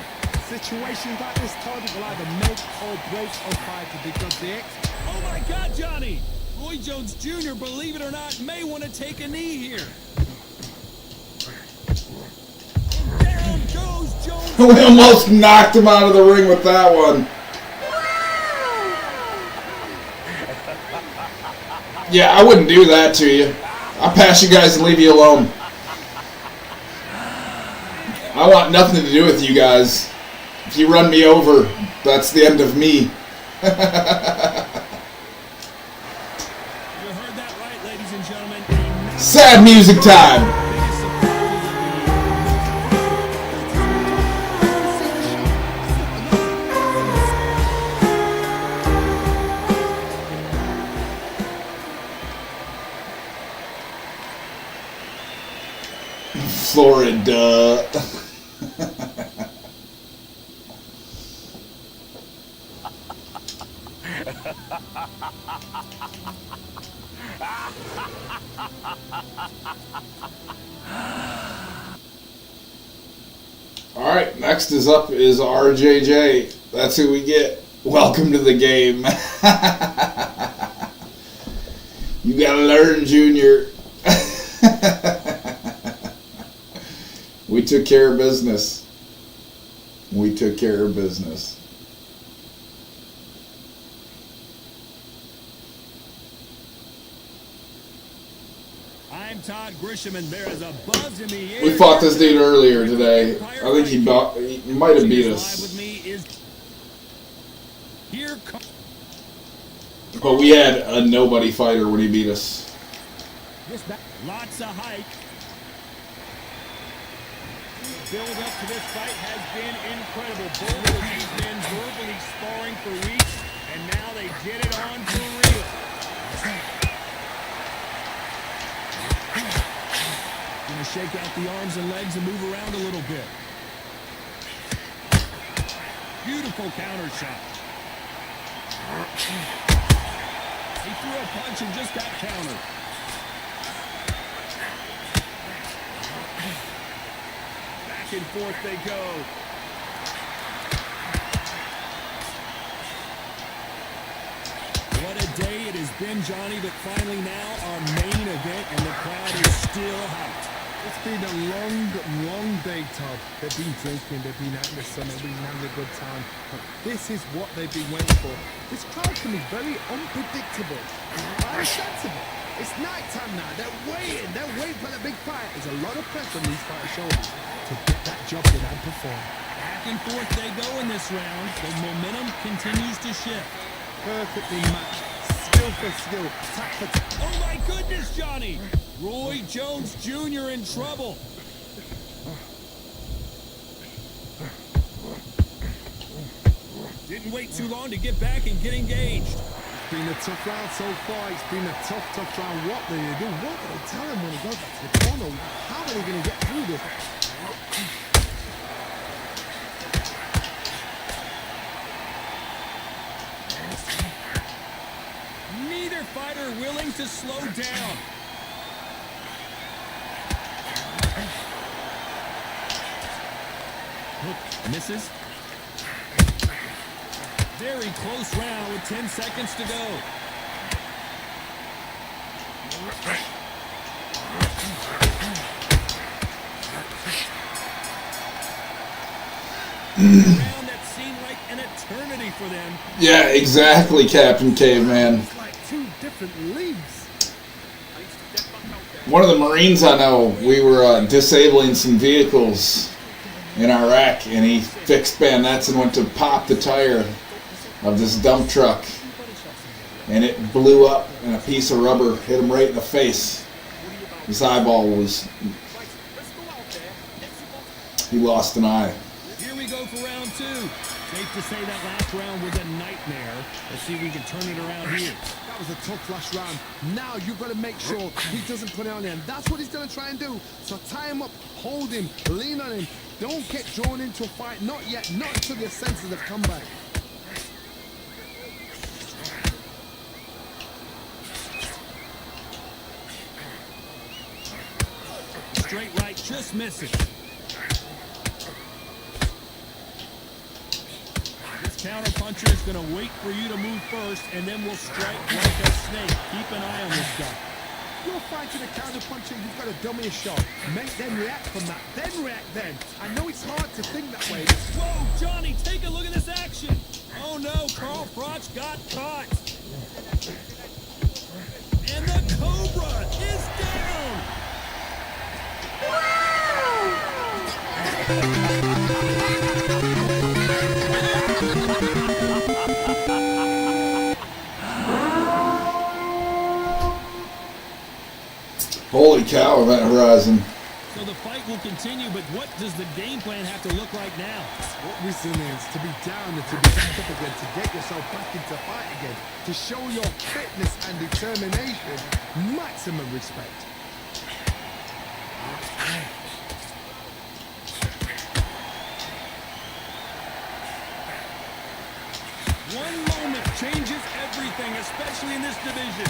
Situations like this, Todd, will either make or break a fighter because the Oh my God, Johnny! Roy Jones Jr., believe it or not, may want to take a knee here. And down goes Jones. We almost knocked him out of the ring with that one. Yeah, I wouldn't do that to you. I'll pass you guys and leave you alone. I want nothing to do with you guys. If you run me over, that's the end of me. You heard that right, ladies and gentlemen. Sad music time. Florida. Alright, next is up is RJJ. That's who we get. Welcome to the game. You gotta learn, Junior. We took care of business. We took care of business. I'm Todd Grisham, and there is a buzz in the air. We fought this dude earlier today. I think he might have beat us. But we had a nobody fighter when he beat us. Lots of hype. Build up to this fight has been incredible. Both of these men verbally sparring for weeks, and now they get it on for real. Gonna shake out the arms and legs and move around a little bit. Beautiful counter shot. He threw a punch and just got countered. Back and forth they go. What a day it has been, Johnny, but finally now our main event, and the crowd is still hyped. It's been a long day, Todd. They've been drinking, they've been out in the sun, they've been having a good time. But this is what they've been waiting for. This crowd can be very unpredictable. Unsensible. It's night time now. They're waiting for the big fight. There's a lot of pressure on these fighters' shoulders to get that job done and perform. Back and forth they go in this round. The momentum continues to shift. Perfectly matched. Skill for skill. Tap for tap. Oh my goodness, Johnny! Roy Jones Jr. in trouble. Didn't wait too long to get back and get engaged. It's been a tough round so far. It's been a tough round. What do they do? What do they tell him when he goes back to the corner? How are they going to get through this? Neither fighter willing to slow down. Hook misses. Very close round with 10 seconds to go. Round that seemed like an eternity for them. Yeah, exactly, Captain Caveman. It's like two different leagues. One of the Marines I know, we were disabling some vehicles in Iraq, and he fixed bayonets and went to pop the tire of this dump truck, and it blew up, and a piece of rubber hit him right in the face. His eyeball was... he lost an eye. Here we go for round two. Safe to say that last round was a nightmare. Let's see if we can turn it around here. That was a tough last round. Now you've got to make sure he doesn't put it on him. That's what he's going to try and do. So tie him up, hold him, lean on him. Don't get drawn into a fight. Not yet. Not until your senses have come back. Straight right, just misses. This counter puncher is going to wait for you to move first, and then we'll strike like a snake. Keep an eye on this guy. You're fighting a counter puncher, you've got to dummy a shot. Make them react from that. Then react then. I know it's hard to think that way. Whoa, Johnny, take a look at this action. Oh no, Carl Froch got caught. And the Cobra is down. Holy cow, Event Horizon. So the fight will continue, but what does the game plan have to look like now? What resilience to be down and to be back up again, to get yourself back into fight again, to show your fitness and determination. Maximum respect. One moment changes everything, especially in this division.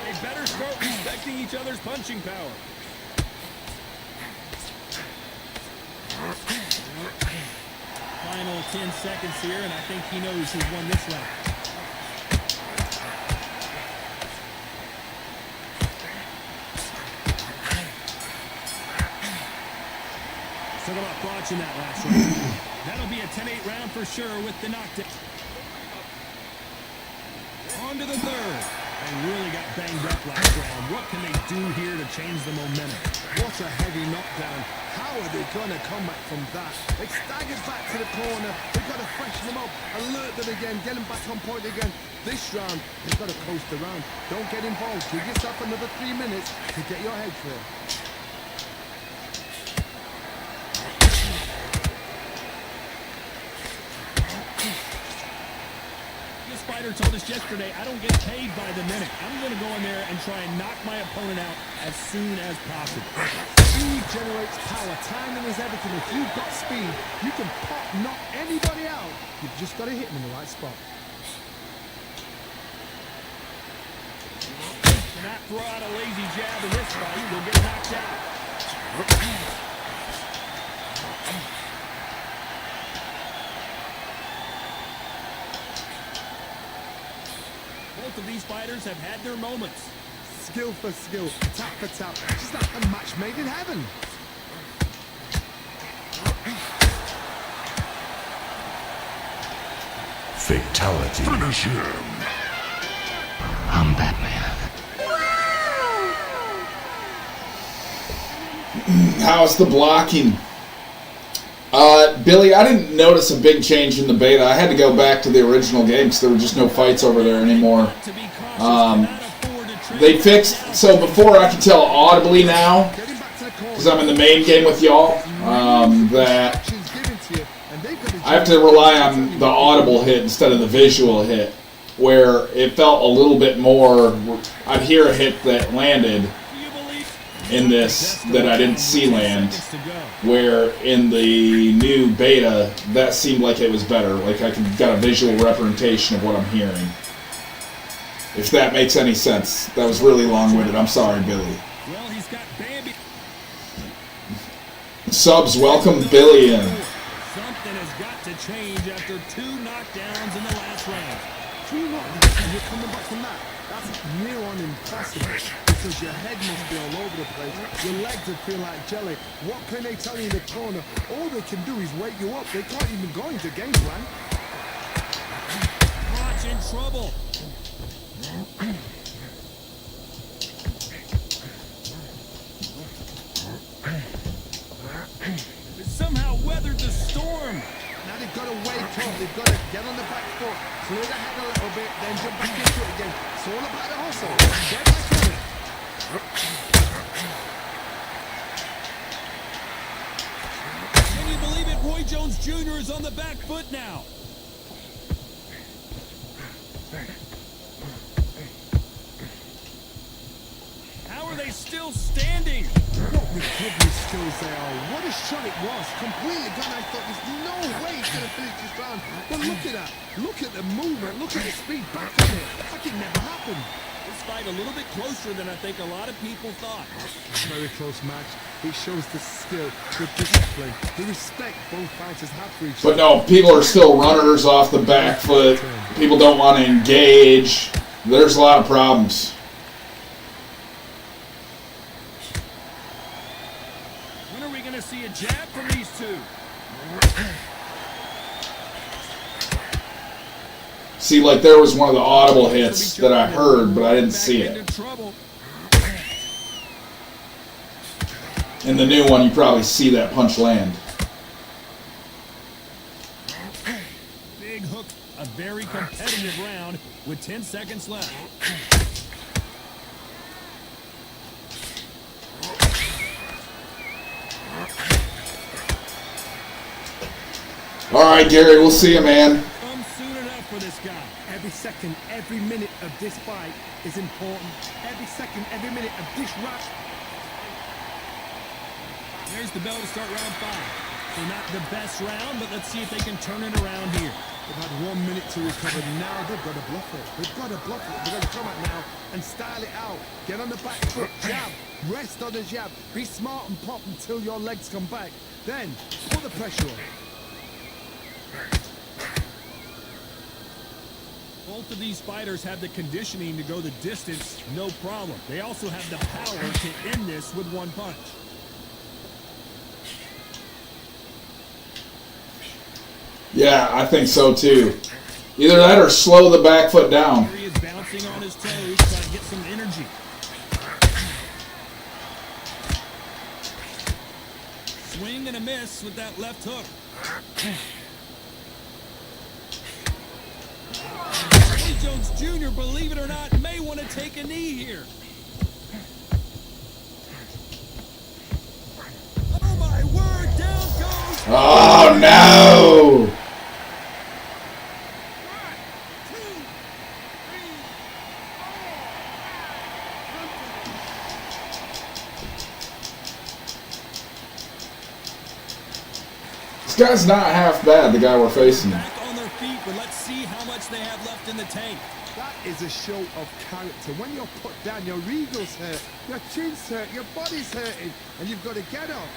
They better start respecting each other's punching power. Final 10 seconds here, and I think he knows who's won this round. Took a lot of thoughts in that last round. That'll be a 10-8 round for sure with the knockdown. On to the third. They really got banged up last round. What can they do here to change the momentum? What a heavy knockdown. How are they going to come back from that? They staggered back to the corner. They've got to freshen them up, alert them again, get them back on point again. This round, they've got to coast around. Don't get involved. Give yourself another 3 minutes to get your head clear. This fighter told us yesterday, I don't get paid by the minute. I'm going to go in there and try and knock my opponent out as soon as possible. Speed generates power. Timing is everything. If you've got speed, you can pop, knock anybody out. You've just got to hit them in the right spot. Cannot throw out a lazy jab in this fight. You'll get knocked out. Both of these fighters have had their moments. Skill for skill, tap for tap, just like a match made in heaven. Fatality. Finish him. I'm Batman. How's the blocking? Billy, I didn't notice a big change in the beta. I had to go back to the original game because there were just no fights over there anymore. They fixed, so before I can tell audibly now, because I'm in the main game with y'all, that I have to rely on the audible hit instead of the visual hit, where it felt a little bit more, I'd hear a hit that landed in this that I didn't see land, where in the new beta, that seemed like it was better, like I got a visual representation of what I'm hearing. If that makes any sense. That was really long-winded. I'm sorry, Billy. Well, he's got Bambi. Subs, welcome Billy in. Something has got to change after 2 knockdowns in the last round. 2 knockdowns and you're coming back from that. That's near on impossible because your head must be all over the place. Your legs would feel like jelly. What can they tell you in the corner? All they can do is wake you up. They can't even go into game plan. Watch in trouble. They somehow weathered the storm. Now they've got to wake up. They've got to get on the back foot, clear the head a little bit, then jump back into it again. It's all about the hustle. Get back on it. Can you believe it? Roy Jones Jr. is on the back foot now. How are they still standing? What recovery skills they are. What a shot it was. Completely gone. I thought there's no way he's going to finish this round. But look at that. Look at the movement. Look at the speed back on it. Like it never happened. This fight a little bit closer than I think a lot of people thought. Very close match. It shows the skill, the discipline, the respect both fighters have for each other. But no, people are still runners off the back foot. People don't want to engage. There's a lot of problems. When are we going to see a jab from these two? See, like there was one of the audible hits that I heard, but I didn't see it. In the new one, you probably see that punch land. Big hook, a very competitive round with 10 seconds left. All right, Gary, we'll see you, man. Come soon enough for this guy. Every second, every minute of this fight is important. Every second, every minute of this rush. There's the bell to start round 5. So not the best round, but let's see if they can turn it around here. They've had 1 minute to recover. Now they've got to bluff it. They've got to bluff it. They've got to come out now and style it out. Get on the back foot, jab. Rest on the jab. Be smart and pop until your legs come back. Then, put the pressure on. Both of these fighters have the conditioning to go the distance, no problem. They also have the power to end this with one punch. Yeah, I think so too. Either that or slow the back foot down. He is bouncing on his toes, trying to get some energy. Swing and a miss with that left hook. Eddie Jones Jr., believe it or not, may want to take a knee here. Oh my word, down goes. Oh no! This guy's not half bad, the guy we're facing. Back on their feet, but let's see how much they have left in the tank. That is a show of character. When you're put down, your ego's hurt, your chin's hurt, your body's hurting, and you've got to get up,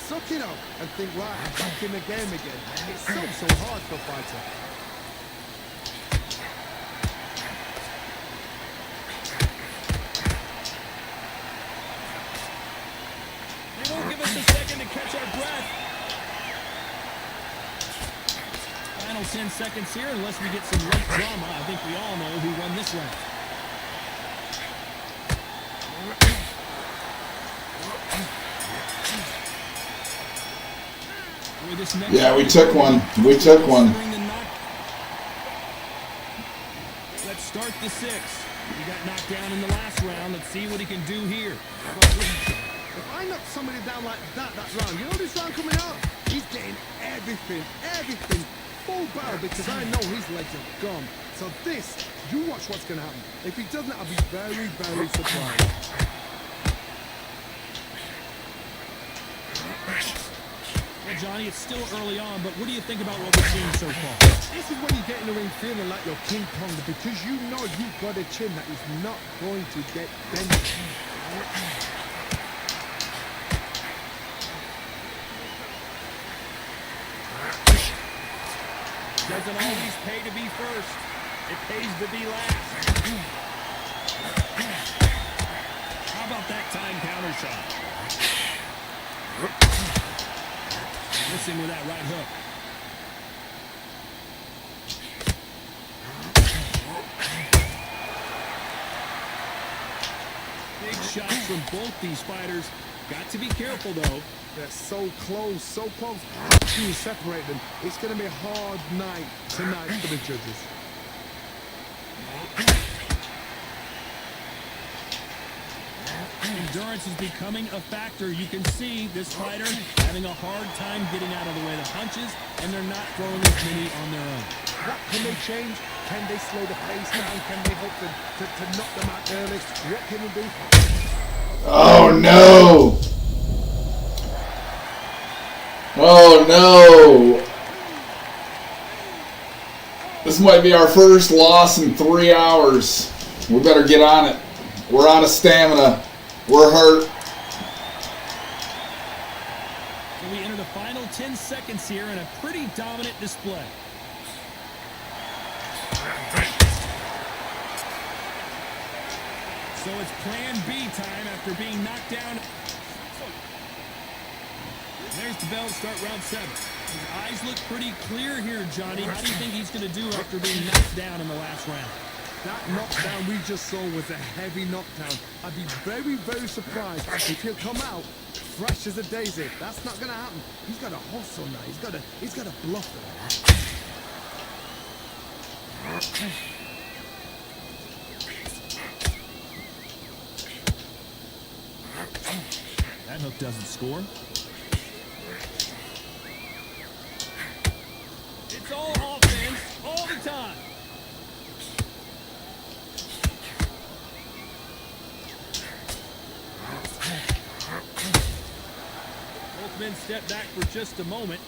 suck it up, and think, right, I'm back in the game again. It's so hard for a fighter. They won't give us a second to catch our breath. Final 10 seconds here, unless we get some late drama. I think we all know who won this round. Yeah, we took one. We took one. Let's start the 6. He got knocked down in the last round. Let's see what he can do here. If I knock somebody down like that round, you know this round coming out? He's getting everything, full barrel, because I know his legs are gone. So this, you watch what's going to happen. If he doesn't, I'll be very, very surprised. Well, Johnny, it's still early on, but what do you think about what we're seeing so far? This is when you get in the ring feeling like you're King Kong, because you know you've got a chin that is not going to get bent. Doesn't always pay to be first. It pays to be last. How about that time counter shot? Missing with that right hook. Big shots from both these fighters. Got to be careful, though. They're so close, so close. You separate them. It's going to be a hard night tonight for the judges. Endurance is becoming a factor. You can see this fighter having a hard time getting out of the way of the punches, and they're not throwing as many on their own. What can they change? Can they slow the pace down? Can they hope to knock them out early? What can they do? Oh no! Oh no! This might be our first loss in 3 hours. We better get on it. We're out of stamina. We're hurt. So we enter the final 10 seconds here in a pretty dominant display. So it's plan B time after being knocked down. There's the bell to start round 7. His eyes look pretty clear here, Johnny. How do you think he's going to do after being knocked down in the last round? That knockdown we just saw was a heavy knockdown. I'd be very, very surprised if he'll come out fresh as a daisy. That's not going to happen. He's got a hustle now. He's got a bluff there. That hook doesn't score. It's all offense, all the time. Both men step back for just a moment.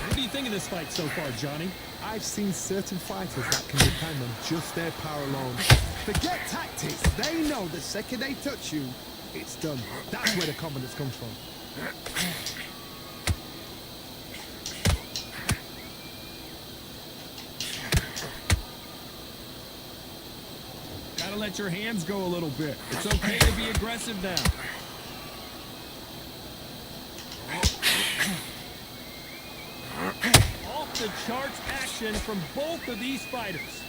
What do you think of this fight so far, Johnny? I've seen certain fighters that can depend on just their power alone. Forget tactics. They know the second they touch you, it's done. That's where the confidence comes from. Gotta let your hands go a little bit. It's okay to be aggressive now. Off the charts action from both of these fighters.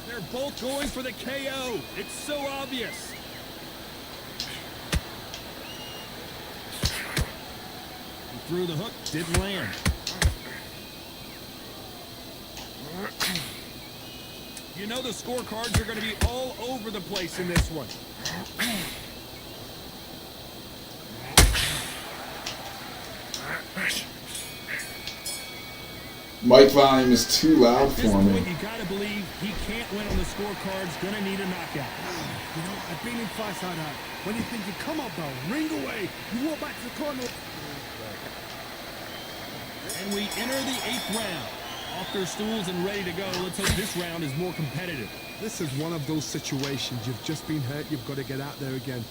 They're both going for the KO. It's so obvious. He threw the hook, didn't land. You know the scorecards are going to be all over the place in this one. Mic volume is too loud for me. You gotta believe he can't win on the scorecards. Gonna need a knockout. You know, I've been in fights like that. When you think you come up, though, ring away. You walk back to the corner. And we enter the 8th round. Off their stools and ready to go. Let's hope this round is more competitive. This is one of those situations. You've just been hurt. You've got to get out there again.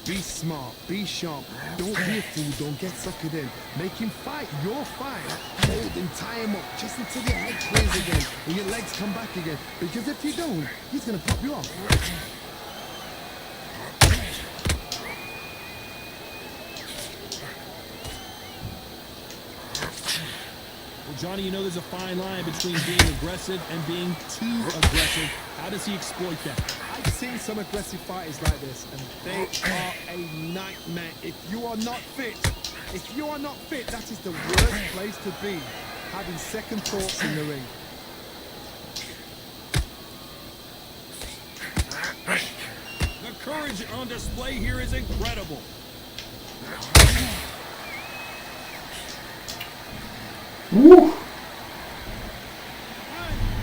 Be smart. Be sharp. Don't be a fool. Don't get suckered in. Make him fight your fight. Hold him, tie him up just until your head clears again and your legs come back again. Because if you don't, he's going to pop you off. Well, Johnny, you know there's a fine line between being aggressive and being too aggressive. How does he exploit that? I've seen some aggressive fighters like this, and they are a nightmare. If you are not fit, that is the worst place to be. Having second thoughts in the ring. The courage on display here is incredible. Woo.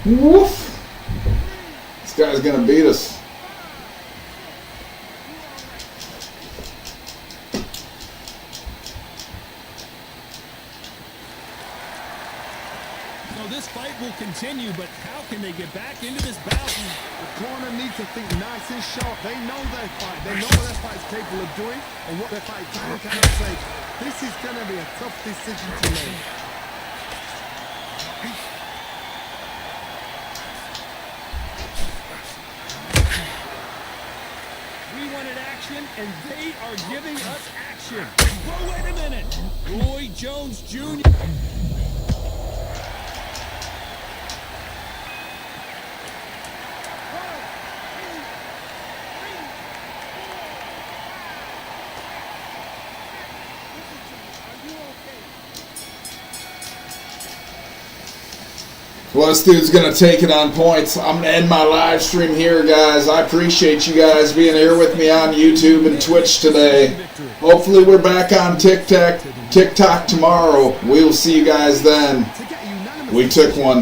Woof. This guy's gonna beat us. So this fight will continue, but how can they get back into this bout? The corner needs to think nice and sharp. They know their fight. They know what their fight's capable of doing and what their fight can and cannot take. This is going to be a tough decision to make. We wanted action, and they are giving us action. But wait a minute. Roy Jones Jr. Well, this dude's going to take it on points. I'm going to end my live stream here, guys. I appreciate you guys being here with me on YouTube and Twitch today. Hopefully we're back on TikTok tomorrow. We'll see you guys then. We took one.